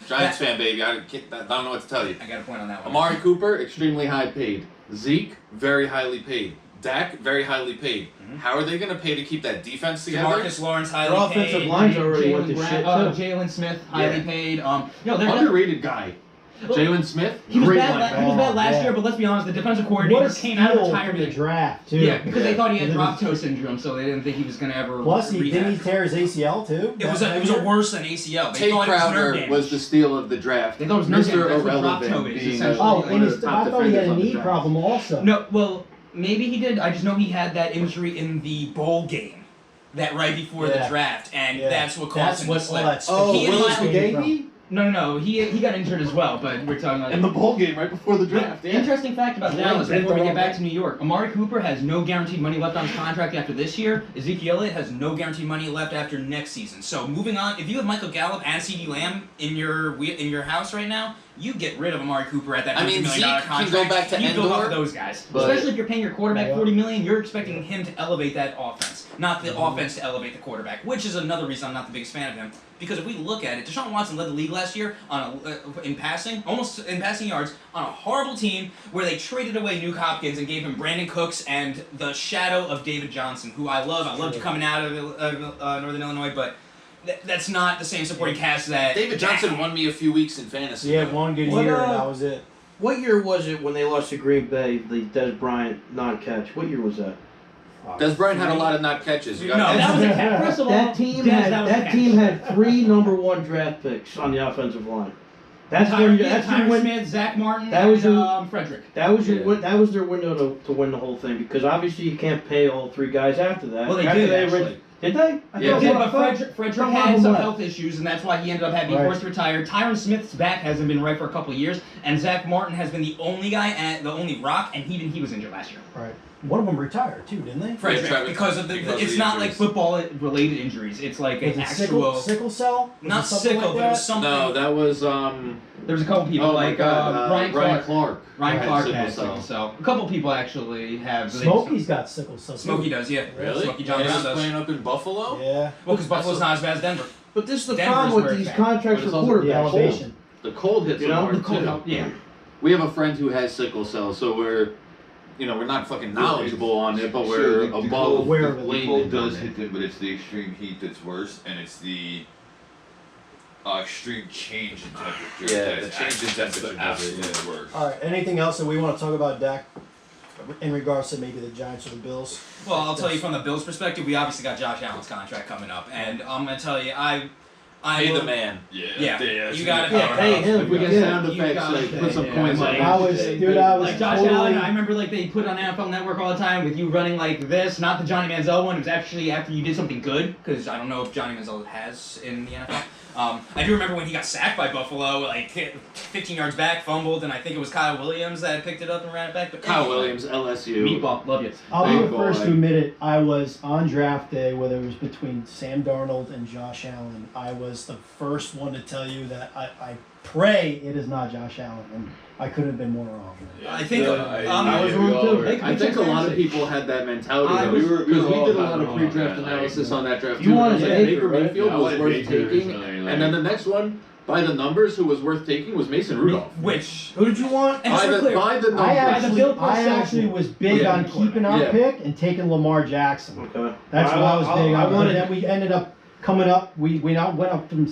Speaker 1: Giants fan, baby. I don't know what to tell you.
Speaker 5: I got a point on that one.
Speaker 1: Amari Cooper, extremely high paid. Zeke, very highly paid. Dak, very highly paid. How are they going to pay to keep that defense together?
Speaker 5: Marcus Lawrence highly
Speaker 6: Their
Speaker 5: paid.
Speaker 6: offensive lines already went to
Speaker 5: Jalen
Speaker 6: shit,
Speaker 5: Brown-
Speaker 6: too.
Speaker 5: Jalen Smith highly
Speaker 1: Yeah.
Speaker 5: paid. They're
Speaker 1: Underrated guy. Jalen Smith,
Speaker 5: He was
Speaker 1: great
Speaker 5: bad.
Speaker 1: linebacker.
Speaker 5: He was bad last
Speaker 4: Yeah.
Speaker 5: year, but let's be honest, the defensive
Speaker 4: What
Speaker 5: coordinator
Speaker 4: a
Speaker 5: came out of
Speaker 4: steal from the
Speaker 5: retirement.
Speaker 4: draft too.
Speaker 5: Yeah, because they
Speaker 1: Yeah.
Speaker 5: thought he had
Speaker 4: And then
Speaker 5: drop toe syndrome, so they didn't think he was going to ever.
Speaker 4: Plus, didn't he
Speaker 5: rehab.
Speaker 4: tear his ACL too?
Speaker 5: It was a worse than ACL. They
Speaker 1: Tate
Speaker 5: thought it was nerve
Speaker 1: Crowder
Speaker 5: damage.
Speaker 1: was the steal of the draft.
Speaker 5: They thought it was nerve
Speaker 1: Mr.
Speaker 5: damage. That's what drop toe
Speaker 1: Irrelevant
Speaker 5: is,
Speaker 1: being
Speaker 5: essentially.
Speaker 4: Oh,
Speaker 1: one
Speaker 4: and
Speaker 1: of the top
Speaker 4: I thought he had
Speaker 1: defenders
Speaker 4: a
Speaker 1: on the
Speaker 4: knee
Speaker 1: draft.
Speaker 4: problem also.
Speaker 5: No, well, maybe he did. I just know he had that injury in the bowl game, that right before the
Speaker 4: Yeah.
Speaker 5: draft, and
Speaker 4: Yeah.
Speaker 5: that's what caused
Speaker 4: That's
Speaker 5: him
Speaker 4: what
Speaker 5: to slip.
Speaker 4: all that
Speaker 1: Oh,
Speaker 5: He and
Speaker 1: Willis
Speaker 5: Miles
Speaker 4: came from.
Speaker 1: McGahee?
Speaker 5: No, he got injured as well, but we're talking like.
Speaker 1: In the bowl game right before the draft. Yeah.
Speaker 5: Interesting fact about
Speaker 4: Yeah,
Speaker 5: Dallas
Speaker 4: been
Speaker 5: before we
Speaker 4: through
Speaker 5: get
Speaker 4: all
Speaker 5: back to New York. Amari Cooper has no guaranteed money left on his contract after this year. Ezekiel Elliott has no guaranteed money left after next season. So moving on, if you have Michael Gallup and CeeDee Lamb in your house right now, you get rid of Amari Cooper at that $100 million
Speaker 1: Zeke can
Speaker 5: contract.
Speaker 1: go back to
Speaker 5: you build off
Speaker 1: Endor,
Speaker 5: of those guys,
Speaker 1: but-
Speaker 5: especially if you're paying your quarterback
Speaker 4: Yeah.
Speaker 5: $40 million. You're expecting him to elevate that offense, not the offense to elevate the quarterback, which is another reason I'm not the biggest fan of him. Because if we look at it, Deshaun Watson led the league last year on in passing yards, on a horrible team where they traded away Nuke Hopkins and gave him Brandon Cooks and the shadow of David Johnson, who I love. I loved coming out of Northern Illinois, but that's not the same supporting cast that
Speaker 1: David Johnson won me a few weeks in fantasy.
Speaker 4: He had one good
Speaker 6: What,
Speaker 4: year, and that was it.
Speaker 6: What year was it when they lost to Green Bay? The Des Bryant non-catch. What year was that?
Speaker 1: Des Bryant had a lot of not catches. You got
Speaker 5: No, that was a cap. First of all,
Speaker 6: That team
Speaker 5: Des,
Speaker 6: had
Speaker 5: that was a catch.
Speaker 6: team had 3 number 1 draft picks on the offensive line. That's
Speaker 5: Tyron
Speaker 6: their
Speaker 5: Smith, Smith, Zach Martin,
Speaker 6: That was
Speaker 5: and
Speaker 6: your-
Speaker 5: Frederick.
Speaker 6: that was
Speaker 1: Yeah.
Speaker 6: that was their window to win the whole thing, because obviously you can't pay all 3 guys after that.
Speaker 5: Well, they
Speaker 6: after
Speaker 5: did,
Speaker 6: they
Speaker 5: actually.
Speaker 6: Did they?
Speaker 1: Yeah.
Speaker 5: Yeah, but Frederick
Speaker 6: Some
Speaker 5: had
Speaker 6: of them
Speaker 5: some
Speaker 6: left.
Speaker 5: health issues, and that's why he ended up having
Speaker 4: Right.
Speaker 5: forced to retire. Tyron Smith's back hasn't been right for a couple of years, and Zach Martin has been the only guy at the only rock, and even he was injured last year.
Speaker 4: Right. One of them retired too, didn't they?
Speaker 5: Frederick,
Speaker 1: Travis-
Speaker 5: because of the
Speaker 1: because of
Speaker 5: it's
Speaker 1: the
Speaker 5: not like
Speaker 1: injuries.
Speaker 5: football related injuries. It's like
Speaker 4: Was
Speaker 5: an
Speaker 4: it
Speaker 5: actual
Speaker 4: sickle cell? Was
Speaker 5: not
Speaker 4: it something
Speaker 5: sickle,
Speaker 4: like
Speaker 5: but it was
Speaker 4: that?
Speaker 5: something.
Speaker 1: No, that was
Speaker 5: There was a couple people
Speaker 1: oh my
Speaker 5: like
Speaker 1: God,
Speaker 5: Ryan Clark. Ryan
Speaker 1: had
Speaker 5: Clark
Speaker 1: sickle
Speaker 5: had
Speaker 1: cell.
Speaker 5: sickle cell. A couple people actually have.
Speaker 4: Smokey's got sickle cell. too.
Speaker 5: Smokey does, yeah.
Speaker 1: Really?
Speaker 5: Smokey John
Speaker 1: And
Speaker 5: Brown
Speaker 1: he's
Speaker 5: does.
Speaker 1: playing up in Buffalo.
Speaker 4: Yeah.
Speaker 5: Well, because Buffalo's not as bad as Denver.
Speaker 6: But this is the
Speaker 5: Denver's
Speaker 6: problem with
Speaker 5: where
Speaker 6: these
Speaker 5: it's at.
Speaker 6: contracts
Speaker 1: But
Speaker 6: for
Speaker 1: it's also
Speaker 4: The
Speaker 6: quarterbacks.
Speaker 4: elevation.
Speaker 1: The cold hits
Speaker 6: You
Speaker 1: him
Speaker 6: know,
Speaker 1: hard
Speaker 5: The cold
Speaker 1: too.
Speaker 5: help, yeah.
Speaker 1: We have a friend who has sickle cell, so we're not fucking knowledgeable on it, but we're
Speaker 2: the
Speaker 1: above
Speaker 2: cold,
Speaker 4: aware of it.
Speaker 2: the
Speaker 1: layman
Speaker 2: cold
Speaker 1: on
Speaker 2: does
Speaker 1: it.
Speaker 2: hit them, but it's the extreme heat that's worse, and it's the extreme change in temperature.
Speaker 1: Yeah,
Speaker 2: that's
Speaker 1: the change in
Speaker 2: actually- that's
Speaker 1: temperature
Speaker 2: the
Speaker 1: does it,
Speaker 2: absolute worst.
Speaker 4: All right. Anything else that we want to talk about, Dak, in regards to maybe the Giants or the Bills?
Speaker 5: Well, I'll tell you from the Bills' perspective, we obviously got Josh Allen's contract coming up, and I'm gonna tell you, I
Speaker 1: Pay the man.
Speaker 5: Yeah, you gotta
Speaker 6: Yeah, pay him.
Speaker 1: If we get
Speaker 6: Yeah.
Speaker 1: sound
Speaker 5: You
Speaker 1: effects,
Speaker 5: gotta
Speaker 1: like
Speaker 5: pay,
Speaker 1: put some
Speaker 5: yeah.
Speaker 1: coins
Speaker 5: Like,
Speaker 1: on
Speaker 4: I
Speaker 1: it.
Speaker 4: was
Speaker 5: Like Josh
Speaker 4: totally,
Speaker 5: Allen, I remember like they put on NFL Network all the time with you running like this, not the Johnny Manziel one. It was actually after you did something good, because I don't know if Johnny Manziel has in the NFL. I do remember when he got sacked by Buffalo, like 15 yards back, fumbled, and I think it was Kyle Williams that picked it up and ran it back. But
Speaker 1: Kyle Williams, LSU.
Speaker 5: Meatball, love you.
Speaker 4: I'll be
Speaker 1: Big
Speaker 4: the first
Speaker 1: boy.
Speaker 4: to admit it. I was on draft day, whether it was between Sam Darnold and Josh Allen. I was the first one to tell you that I pray it is not Josh Allen, and I couldn't have been more wrong.
Speaker 5: I think
Speaker 6: I was wrong too.
Speaker 1: I think a lot of people had that mentality.
Speaker 5: I
Speaker 1: though.
Speaker 5: was-
Speaker 1: Because
Speaker 2: we were
Speaker 1: we
Speaker 2: all
Speaker 1: did a
Speaker 2: kind
Speaker 1: lot
Speaker 2: of
Speaker 1: of pre-draft
Speaker 2: on that,
Speaker 1: analysis
Speaker 2: like-
Speaker 1: on that draft
Speaker 6: You
Speaker 1: too.
Speaker 6: wanted
Speaker 1: It was
Speaker 6: Baker,
Speaker 1: Baker
Speaker 6: right?
Speaker 1: Mayfield
Speaker 2: Yeah, I
Speaker 1: was
Speaker 2: wanted
Speaker 1: worth
Speaker 2: Baker or
Speaker 1: taking,
Speaker 2: something, like-
Speaker 1: and then the next one, by the numbers, who was worth taking was Mason Rudolph.
Speaker 5: Which
Speaker 6: Who did you want?
Speaker 5: and just
Speaker 1: By
Speaker 5: for
Speaker 1: the,
Speaker 5: clear,
Speaker 1: by the numbers.
Speaker 4: I actually was big
Speaker 1: Yeah.
Speaker 4: on keeping our
Speaker 1: Yeah.
Speaker 4: pick and taking Lamar Jackson.
Speaker 6: Okay.
Speaker 4: That's what I was big
Speaker 6: I
Speaker 4: on.
Speaker 6: wanted
Speaker 4: And then we ended up coming up. We now went up from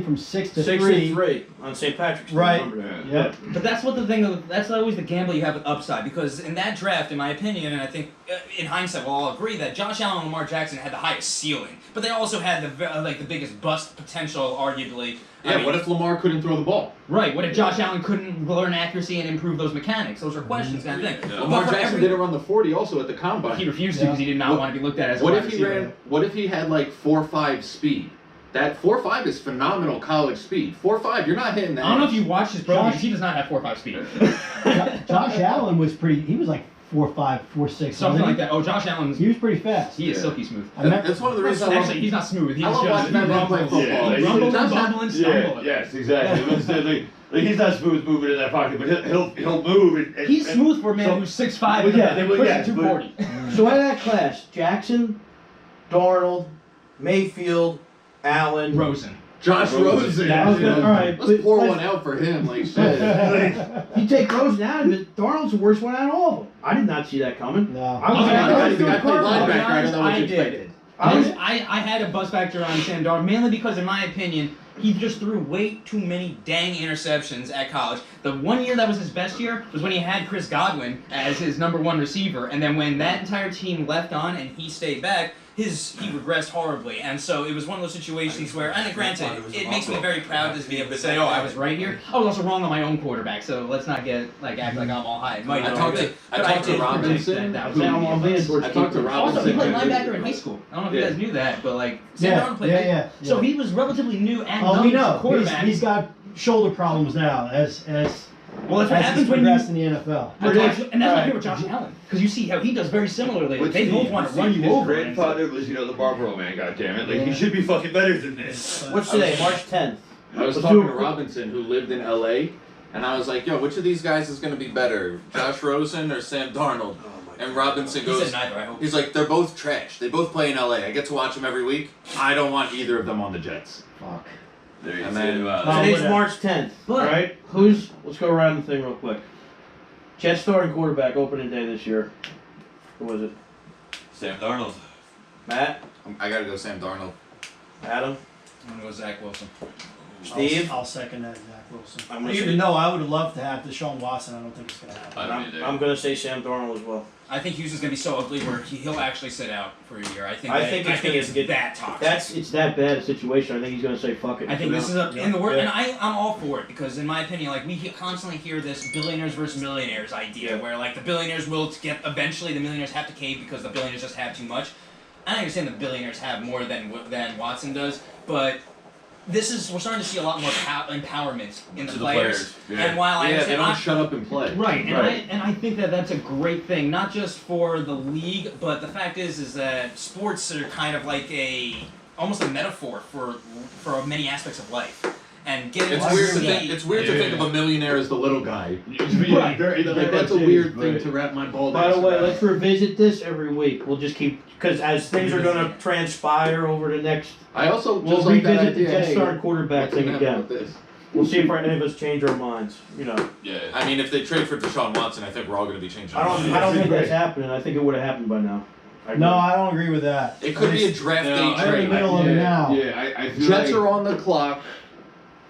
Speaker 4: from 6 to
Speaker 6: 6
Speaker 4: 3.
Speaker 6: and 3 on St. Patrick's Day.
Speaker 4: Right.
Speaker 6: remember?
Speaker 2: Yeah.
Speaker 4: Yep.
Speaker 5: But that's what the thing. That's always the gamble you have with upside, because in that draft, in my opinion, and I think in hindsight we'll all agree that Josh Allen and Lamar Jackson had the highest ceiling, but they also had the biggest bust potential, arguably.
Speaker 1: Yeah,
Speaker 5: I mean,
Speaker 1: what if Lamar couldn't throw the ball?
Speaker 5: Right. What if Josh Allen couldn't learn accuracy and improve those mechanics? Those are questions, kind of thing.
Speaker 2: Yeah.
Speaker 5: But
Speaker 1: Lamar
Speaker 5: for
Speaker 1: Jackson
Speaker 5: every-
Speaker 1: didn't run the 40 also at the combine.
Speaker 5: He refused to because he did not
Speaker 1: What-
Speaker 5: want to be looked at as a
Speaker 1: What
Speaker 5: wide
Speaker 1: if he
Speaker 5: receiver.
Speaker 1: ran? What if he had like 4.5 speed? That 4.5 is phenomenal college speed. 4.5, you're not hitting that.
Speaker 5: I don't know if you watched his pro
Speaker 4: Josh-
Speaker 5: games. He does not have 4.5 speed.
Speaker 4: Josh Allen was pretty. He was like 4.5, 4.6.
Speaker 5: Something
Speaker 4: wasn't
Speaker 5: like that. Oh, Josh Allen's.
Speaker 4: He was pretty fast.
Speaker 5: He is
Speaker 2: Yeah.
Speaker 5: silky smooth.
Speaker 4: I met-
Speaker 1: That's one of the reasons I love.
Speaker 5: Actually, he's not smooth. He's
Speaker 1: I love
Speaker 5: just
Speaker 1: watching that man play
Speaker 5: rumbles.
Speaker 1: football.
Speaker 5: He
Speaker 3: Yeah,
Speaker 5: rumbles and
Speaker 1: Josh-
Speaker 5: bumble and stumble.
Speaker 3: Yes, exactly. Like, he's not smooth moving in that pocket, but he'll move. And,
Speaker 5: He's
Speaker 3: and-
Speaker 5: smooth for a man
Speaker 3: so-
Speaker 5: who's 6'5",
Speaker 3: Well, yeah,
Speaker 5: and
Speaker 3: well,
Speaker 5: pushing
Speaker 3: yeah, but-
Speaker 5: 240.
Speaker 6: So out of that class, Jackson, Darnold, Mayfield, Allen,
Speaker 5: Rosen.
Speaker 1: Josh Rosen.
Speaker 4: Yeah, I was gonna- all right,
Speaker 1: Let's pour
Speaker 4: let's-
Speaker 1: one out for him, like shit.
Speaker 6: You take Rosen out of it, Darnold's the worst one out of all of them. I did not see that coming.
Speaker 4: No.
Speaker 6: I was
Speaker 5: Okay,
Speaker 6: I
Speaker 1: I
Speaker 6: was
Speaker 1: played
Speaker 6: doing Cardinals.
Speaker 1: linebacker. I
Speaker 5: I'll be
Speaker 1: don't know
Speaker 5: honest,
Speaker 1: what
Speaker 5: I
Speaker 1: you
Speaker 5: did.
Speaker 1: expected.
Speaker 5: I had a buzz factor on Sam Darnold, mainly because, in my opinion, he just threw way too many dang interceptions at college. The one year that was his best year was when he had Chris Godwin as his #1 receiver, and then when that entire team left on and he stayed back, he regressed horribly. And so it was one of those situations where, and granted, it makes me very proud to be able to say, oh, I was right here. I was also wrong on my own quarterback, so let's not act like I'm all high and mighty.
Speaker 1: I talked to
Speaker 5: But I did
Speaker 1: Robinson.
Speaker 5: predict
Speaker 1: who-
Speaker 5: that.
Speaker 6: I'm leaning towards
Speaker 1: I talked to
Speaker 6: keepers.
Speaker 1: Robinson.
Speaker 5: Also, he played
Speaker 1: who-
Speaker 5: linebacker in high school. I don't know if you
Speaker 1: Yeah.
Speaker 5: guys knew that, but like Sam
Speaker 4: Yeah,
Speaker 5: Darnold played.
Speaker 4: yeah.
Speaker 5: So he was relatively new and
Speaker 4: Oh,
Speaker 5: young
Speaker 4: we
Speaker 5: as a
Speaker 4: know.
Speaker 5: quarterback.
Speaker 4: He's got shoulder problems now as
Speaker 5: well, that's what
Speaker 4: as
Speaker 5: happens
Speaker 4: he's
Speaker 5: when you.
Speaker 4: progressed in the NFL.
Speaker 5: And that's my
Speaker 4: Alright.
Speaker 5: favorite Josh Allen, because you see how he does very similarly.
Speaker 2: What's
Speaker 5: They both want to run you
Speaker 2: his
Speaker 5: over.
Speaker 2: grandfather was, the Marlboro man, goddammit. Like,
Speaker 4: Yeah.
Speaker 2: he should be fucking better than this.
Speaker 6: What's today? March 10th.
Speaker 1: I was
Speaker 6: Let's
Speaker 1: talking
Speaker 6: do
Speaker 1: to
Speaker 6: a quick-
Speaker 1: Robinson, who lived in LA, and I was like, yo, which of these guys is going to be better, Josh Rosen or Sam Darnold? And Robinson
Speaker 5: He
Speaker 1: goes,
Speaker 5: said neither. I hope.
Speaker 1: he's like, they're both trash. They both play in LA. I get to watch them every week. I don't want either of them on the Jets.
Speaker 4: Fuck.
Speaker 2: There you
Speaker 1: And
Speaker 2: see
Speaker 1: then-
Speaker 2: about
Speaker 4: Oh,
Speaker 2: it.
Speaker 6: Today's
Speaker 4: whatever.
Speaker 6: March 10th.
Speaker 5: But-
Speaker 6: Alright? Let's go around the thing real quick. Jets starting quarterback opening day this year. Who was it?
Speaker 2: Sam Darnold.
Speaker 6: Matt?
Speaker 1: I got to go Sam Darnold.
Speaker 6: Adam?
Speaker 5: I'm gonna go Zach Wilson.
Speaker 6: Steve?
Speaker 4: I'll second that, Zach Wilson.
Speaker 6: I'm gonna
Speaker 4: Even
Speaker 6: say-
Speaker 4: though I would have loved to have Deshaun Watson, I don't think it's gonna happen.
Speaker 2: I don't either.
Speaker 6: I'm going to say Sam Darnold as well.
Speaker 5: I think Houston's gonna be so ugly where he'll actually sit out for a year. I think
Speaker 6: it's gonna get-
Speaker 5: that toxic.
Speaker 6: It's that bad a situation. I think he's going to say fuck it.
Speaker 5: I think this is in the word,
Speaker 6: Yeah.
Speaker 5: and I'm all for it because in my opinion, like we constantly hear this billionaires versus millionaires idea,
Speaker 6: Yeah.
Speaker 5: where like the billionaires will get eventually the millionaires have to cave because the billionaires just have too much. I understand the billionaires have more than Watson does, but we're starting to see a lot more empowerment in the players.
Speaker 3: Yeah.
Speaker 5: And while I
Speaker 1: Yeah, they
Speaker 5: understand,
Speaker 1: don't shut up and play.
Speaker 5: right, and I think that that's a great thing, not just for the league, but the fact is that sports are kind of like almost a metaphor for many aspects of life. And getting
Speaker 1: It's
Speaker 5: to
Speaker 1: weird to
Speaker 5: see-
Speaker 1: think. It's weird to think of a millionaire as the little guy.
Speaker 5: Right.
Speaker 1: Like, that's a weird thing to wrap my ball.
Speaker 6: By the way, let's revisit this every week. We'll just keep, because as things are going to transpire over the next,
Speaker 1: I also
Speaker 6: we'll
Speaker 1: just like that
Speaker 6: revisit the
Speaker 1: idea.
Speaker 6: Jets
Speaker 1: Hey,
Speaker 6: starting quarterback
Speaker 1: what's
Speaker 6: thing
Speaker 1: gonna happen
Speaker 6: again.
Speaker 1: with this?
Speaker 6: We'll see if any of us change our minds. You know,
Speaker 3: Yeah.
Speaker 1: I mean, if they trade for Deshaun Watson, I think we're all going to be changing.
Speaker 6: I
Speaker 1: our
Speaker 6: don't
Speaker 1: minds.
Speaker 6: think that's happening. I think it would have happened by now.
Speaker 4: No, I don't agree with that.
Speaker 1: It could be a draft
Speaker 3: No,
Speaker 1: day
Speaker 3: I
Speaker 4: We're in
Speaker 1: trade.
Speaker 4: the middle of it now.
Speaker 3: Yeah, I feel
Speaker 1: Jets
Speaker 3: like
Speaker 1: are on the clock.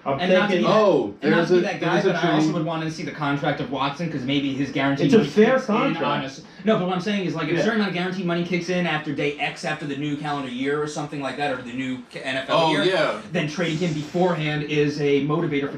Speaker 6: I'm
Speaker 5: And not to
Speaker 6: thinking,
Speaker 5: be
Speaker 1: Oh,
Speaker 5: And not
Speaker 1: there's
Speaker 5: to
Speaker 1: a
Speaker 5: be that guy,
Speaker 1: there's a
Speaker 5: but I also
Speaker 1: trade.
Speaker 5: would want to see the contract of Watson because maybe his guaranteed
Speaker 6: It's a
Speaker 5: money
Speaker 6: fair
Speaker 5: kicks in
Speaker 6: contract.
Speaker 5: on no, but what I'm saying is like if a
Speaker 6: Yeah.
Speaker 5: certain amount of guaranteed money kicks in after day X after the new calendar year or something like that or the new NFL
Speaker 1: Oh
Speaker 5: year,
Speaker 1: yeah.
Speaker 5: then trading him beforehand is a motivator for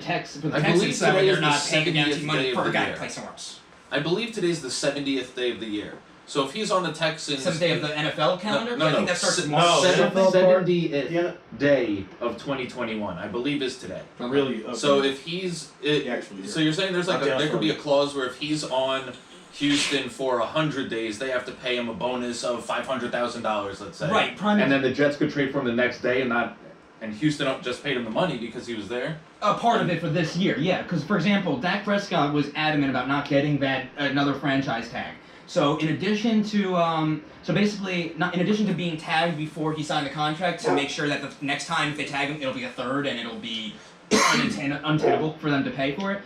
Speaker 5: the
Speaker 1: I believe
Speaker 5: Texans so
Speaker 1: today
Speaker 5: they're
Speaker 1: is
Speaker 5: not
Speaker 1: the
Speaker 5: paying
Speaker 1: 70th
Speaker 5: guaranteed
Speaker 1: day
Speaker 5: money
Speaker 1: of
Speaker 5: for
Speaker 1: the
Speaker 5: a guy
Speaker 1: year.
Speaker 5: to play somewhere else.
Speaker 1: I believe today's the 70th day of the year. So if he's on the Texans,
Speaker 5: 7th day of the NFL calendar?
Speaker 1: No,
Speaker 5: I think that starts in March.
Speaker 6: No,
Speaker 1: seventh-
Speaker 6: NFL part?
Speaker 1: 70th
Speaker 6: Yeah.
Speaker 1: day of 2021, I believe, is today.
Speaker 6: really. Okay.
Speaker 1: So if he's,
Speaker 6: Actually,
Speaker 1: so you're saying there's like
Speaker 6: Not the
Speaker 1: there could be a
Speaker 6: outside.
Speaker 1: clause where if he's on Houston for 100 days, they have to pay him a bonus of $500,000, let's say.
Speaker 5: Right, prime
Speaker 1: And then the Jets could trade for him the next day, and Houston just paid him the money because he was there.
Speaker 5: a part of it for this year, yeah. Because for example, Dak Prescott was adamant about not getting that another franchise tag. So in addition to in addition to being tagged before he signed the contract to make sure that the next time if they tag him, it'll be a third and it'll be untenable for them to pay for it.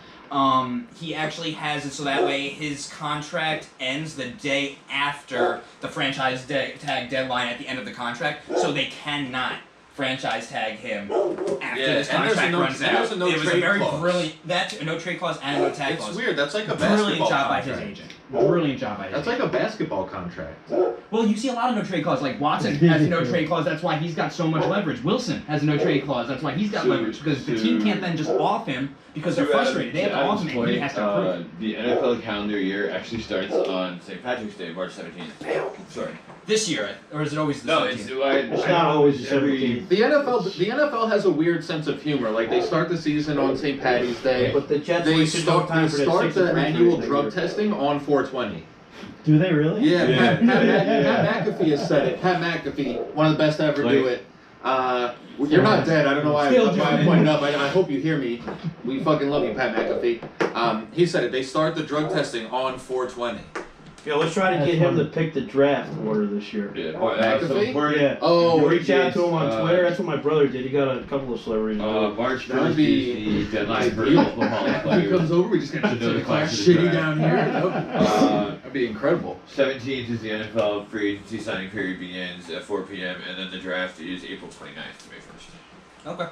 Speaker 5: He actually has it so that way his contract ends the day after the franchise tag deadline at the end of the contract, so they cannot franchise tag him after
Speaker 1: Yeah,
Speaker 5: this
Speaker 1: and there's a
Speaker 5: contract
Speaker 1: no-
Speaker 5: runs
Speaker 1: and
Speaker 5: out.
Speaker 1: there's a no
Speaker 5: it was a
Speaker 1: trade
Speaker 5: very
Speaker 1: clause.
Speaker 5: brilliant a no trade clause and a no tag
Speaker 1: It's
Speaker 5: clause.
Speaker 1: weird. That's like a basketball
Speaker 5: Brilliant job by his
Speaker 1: contract.
Speaker 5: agent. Brilliant job by his
Speaker 1: That's
Speaker 5: agent.
Speaker 1: like a basketball contract.
Speaker 5: Well, you see a lot of no trade clause. Like Watson has a no trade clause. That's why he's got so much leverage. Wilson has a no trade clause. That's why he's got leverage because the team can't then just off him because they're frustrated. They have to off him and he has to approve.
Speaker 3: The NFL calendar year actually starts on St. Patrick's Day, March 17th. Sorry.
Speaker 5: This year, or is it always the
Speaker 3: No,
Speaker 5: 17th?
Speaker 6: It's not always the
Speaker 3: every.
Speaker 6: 17th.
Speaker 1: The NFL has a weird sense of humor. Like they start the season on St. Patty's Day.
Speaker 6: But the Jets
Speaker 1: They
Speaker 6: wasted no
Speaker 1: start
Speaker 6: time for that
Speaker 1: the
Speaker 6: 63
Speaker 1: annual
Speaker 6: trade
Speaker 1: drug
Speaker 6: that year.
Speaker 1: testing on 420.
Speaker 4: Do they really?
Speaker 1: Yeah,
Speaker 3: Yeah.
Speaker 1: Pat McAfee has said it. Pat McAfee, one of the best to ever do it. You're not dead. I don't know why I pointed up. I hope you hear me. We fucking love you, Pat McAfee. He said it. They start the drug testing on 420.
Speaker 6: Yeah, let's try to
Speaker 4: That's
Speaker 6: get him
Speaker 4: funny.
Speaker 6: to pick the draft order this year.
Speaker 3: Yeah,
Speaker 1: McAfee?
Speaker 6: Yeah.
Speaker 1: Oh,
Speaker 6: Reach out to him on
Speaker 3: uh,
Speaker 6: Twitter. That's what my brother did. He got a couple of celebrities.
Speaker 3: March
Speaker 1: That would
Speaker 3: 1st
Speaker 1: be
Speaker 3: is the deadline for
Speaker 1: ideal.
Speaker 3: football
Speaker 1: He
Speaker 3: players.
Speaker 1: comes over, we just get
Speaker 3: To know the class of the
Speaker 1: shitty
Speaker 3: draft.
Speaker 1: down here. That'd be incredible.
Speaker 3: 17th is the NFL free agency signing period begins at 4 p.m. and then the draft is April 29th to May 1st.
Speaker 5: Okay.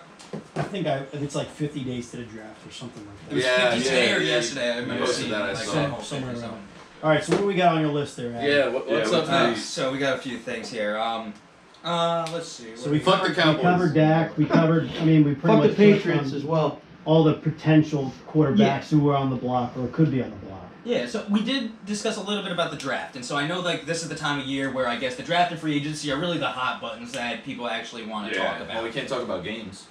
Speaker 4: I think it's like 50 days to the draft or something like
Speaker 5: It was
Speaker 1: Yeah,
Speaker 5: 50 today
Speaker 1: yeah,
Speaker 5: or
Speaker 1: yeah.
Speaker 5: yesterday. I remember
Speaker 1: Most of
Speaker 5: seeing
Speaker 1: that I
Speaker 5: like
Speaker 1: saw.
Speaker 5: that whole
Speaker 4: Somewhere
Speaker 5: thing, so.
Speaker 4: around. All right, so what do we got on your list there, Adam?
Speaker 1: Yeah, what's up next?
Speaker 5: So we got a few things here. Let's see.
Speaker 4: So we
Speaker 1: Fuck the
Speaker 4: covered,
Speaker 1: Cowboys.
Speaker 4: we covered Dak. We covered. I mean, we pretty
Speaker 6: Fuck the
Speaker 4: much touched
Speaker 6: Patriots
Speaker 4: on
Speaker 6: as well.
Speaker 4: all the potential quarterbacks who were on the block or could be on the block.
Speaker 5: Yeah, so we did discuss a little bit about the draft, and so I know like this is the time of year where I guess the draft and free agency are really the hot buttons that people actually want to talk
Speaker 1: Well,
Speaker 5: about.
Speaker 1: we can't talk about games.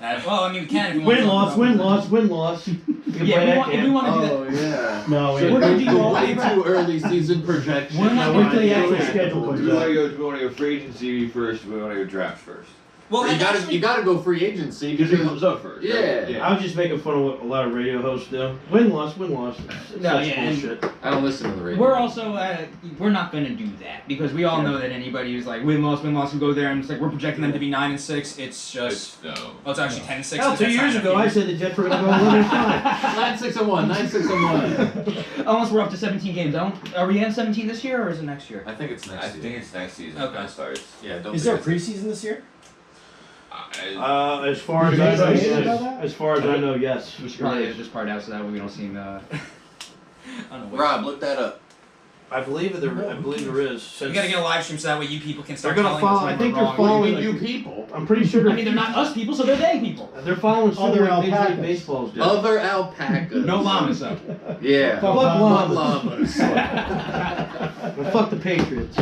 Speaker 5: Well, I mean, we can if we want
Speaker 6: Win
Speaker 5: to
Speaker 6: loss,
Speaker 5: talk
Speaker 6: win
Speaker 5: about-
Speaker 6: loss, win loss.
Speaker 5: Yeah, if we want to do that.
Speaker 1: Oh yeah.
Speaker 4: No,
Speaker 1: So
Speaker 5: we're gonna do all
Speaker 1: way
Speaker 5: that.
Speaker 1: too early season projection.
Speaker 5: We're not
Speaker 4: Wait till the
Speaker 1: Yeah,
Speaker 4: actual
Speaker 1: yeah.
Speaker 4: schedule
Speaker 3: Do
Speaker 4: comes
Speaker 3: we want
Speaker 4: out.
Speaker 3: to go free agency first? Or do we want to go draft first?
Speaker 5: Well,
Speaker 1: you gotta
Speaker 5: actually-
Speaker 1: you gotta go free agency
Speaker 3: Because it
Speaker 1: because
Speaker 3: comes up first.
Speaker 1: Yeah.
Speaker 3: Right?
Speaker 6: I was just making fun of what a lot of radio hosts do. Win loss, win loss. It's
Speaker 5: No,
Speaker 6: such
Speaker 5: yeah, and-
Speaker 6: bullshit.
Speaker 1: I don't listen to the radio.
Speaker 5: We're also we're not going to do that because we all know that anybody who's like win loss, and go there and it's like we're projecting them to be 9-6. It's just
Speaker 3: No.
Speaker 5: well, it's actually 10-6.
Speaker 6: Hell, 2 years ago I said the Jets were going to go 11-5.
Speaker 1: 9-6-1, 9-6-1.
Speaker 5: Unless we're up to 17 games. Are we at 17 this year or is it next year?
Speaker 1: I think it's next
Speaker 3: I
Speaker 1: year.
Speaker 3: think it's next season.
Speaker 5: Okay.
Speaker 3: When it starts.
Speaker 1: Yeah, don't
Speaker 4: Is
Speaker 1: think
Speaker 4: there a
Speaker 1: it's-
Speaker 4: preseason this year?
Speaker 6: As far as
Speaker 4: You
Speaker 6: I
Speaker 4: guys
Speaker 6: know,
Speaker 4: know anything
Speaker 6: yes.
Speaker 4: about that?
Speaker 6: As far as I know, yes.
Speaker 5: We should probably edit this part out so that way we don't seem unaware.
Speaker 1: Rob, look that up.
Speaker 6: I believe there is.
Speaker 5: We gotta get a live stream so that way you people can start
Speaker 6: They're gonna
Speaker 5: telling us
Speaker 6: follow-
Speaker 5: when
Speaker 6: I think
Speaker 5: we're
Speaker 6: they're
Speaker 5: wrong.
Speaker 6: following-
Speaker 1: What do you mean, you people?
Speaker 6: I'm pretty sure
Speaker 5: I mean, they're not us people, so they're they people.
Speaker 6: they're following
Speaker 4: Other
Speaker 6: similar Major League
Speaker 4: alpacas.
Speaker 6: Baseball's do.
Speaker 1: Other alpacas.
Speaker 5: No llamas though.
Speaker 1: Yeah.
Speaker 4: Fuck
Speaker 6: Fuck
Speaker 1: Llamas.
Speaker 6: Well, fuck the Patriots.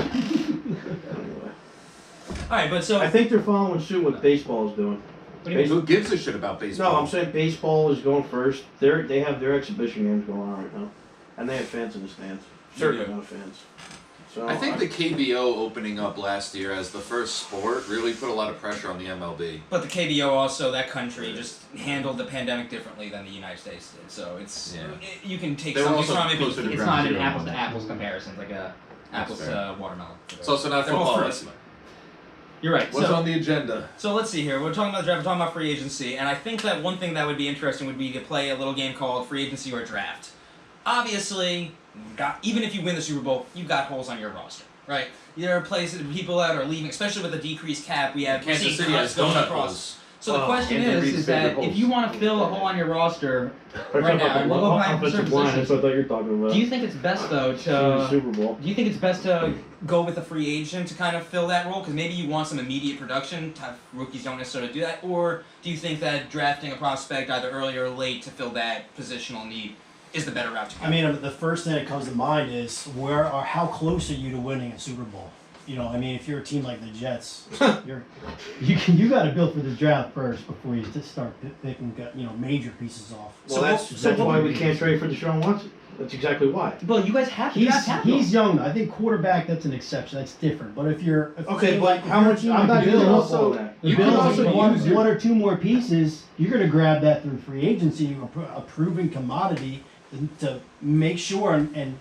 Speaker 5: right, but so
Speaker 6: I think they're following suit what baseball is doing.
Speaker 5: what do you mean?
Speaker 1: Who gives a shit about baseball?
Speaker 6: No, I'm saying baseball is going first. They have their exhibition games going on right now, and they have fans in the stands. Certain amount of fans. So
Speaker 1: I think the KBO opening up last year as the first sport really put a lot of pressure on the MLB.
Speaker 5: But the KBO also, that country just handled the pandemic differently than the United States did. So it's you can take
Speaker 1: They were
Speaker 5: some.
Speaker 1: also
Speaker 5: Maybe
Speaker 1: closer to
Speaker 7: It's
Speaker 1: ground
Speaker 7: not an
Speaker 1: zero.
Speaker 7: apples to apples comparison. It's like a apples
Speaker 1: fair.
Speaker 7: to watermelon.
Speaker 1: It's also not
Speaker 5: They're all
Speaker 1: football.
Speaker 5: fruits.
Speaker 7: You're right.
Speaker 1: What's
Speaker 7: So,
Speaker 1: on the agenda?
Speaker 5: So let's see here. We're talking about the draft. We're talking about free agency, and I think that one thing that would be interesting would be to play a little game called free agency or draft. Obviously, even if you win the Super Bowl, you've got holes on your roster, right? There are places, people that are leaving, especially with the decreased cap. We have
Speaker 1: Kansas
Speaker 5: seeing
Speaker 1: City
Speaker 5: cuts
Speaker 1: has
Speaker 5: going
Speaker 1: donut
Speaker 5: across.
Speaker 1: holes.
Speaker 5: So the question
Speaker 7: is
Speaker 5: is,
Speaker 7: that if you want to fill a hole on your roster right now, and we'll go behind for certain
Speaker 6: offensive line. That's
Speaker 7: positions,
Speaker 6: what I thought you were talking about.
Speaker 7: do you think it's best though
Speaker 6: In the
Speaker 7: to
Speaker 6: Super Bowl.
Speaker 5: do you think it's best to go with a free agent to kind of fill that role? Because maybe you want some immediate production. Rookies don't necessarily do that. Or do you think that drafting a prospect either early or late to fill that positional need is the better route to go?
Speaker 4: I mean, the first thing that comes to mind is how close are you to winning a Super Bowl? You know, I mean, if you're a team like the Jets, you got to build for the draft first before you just start picking major pieces off.
Speaker 6: Well, that's why we can't trade for Deshaun Watson. That's exactly why.
Speaker 7: well, you guys have to draft capital.
Speaker 4: He's young. I think quarterback, that's an exception. That's different. But if you're
Speaker 6: Okay, but how much? I'm not
Speaker 4: Bills,
Speaker 6: giving up on that.
Speaker 4: the
Speaker 1: You can
Speaker 4: Bills
Speaker 1: also
Speaker 4: want
Speaker 1: use your-
Speaker 4: one or two more pieces, you're going to grab that through free agency, a proven commodity, to make sure and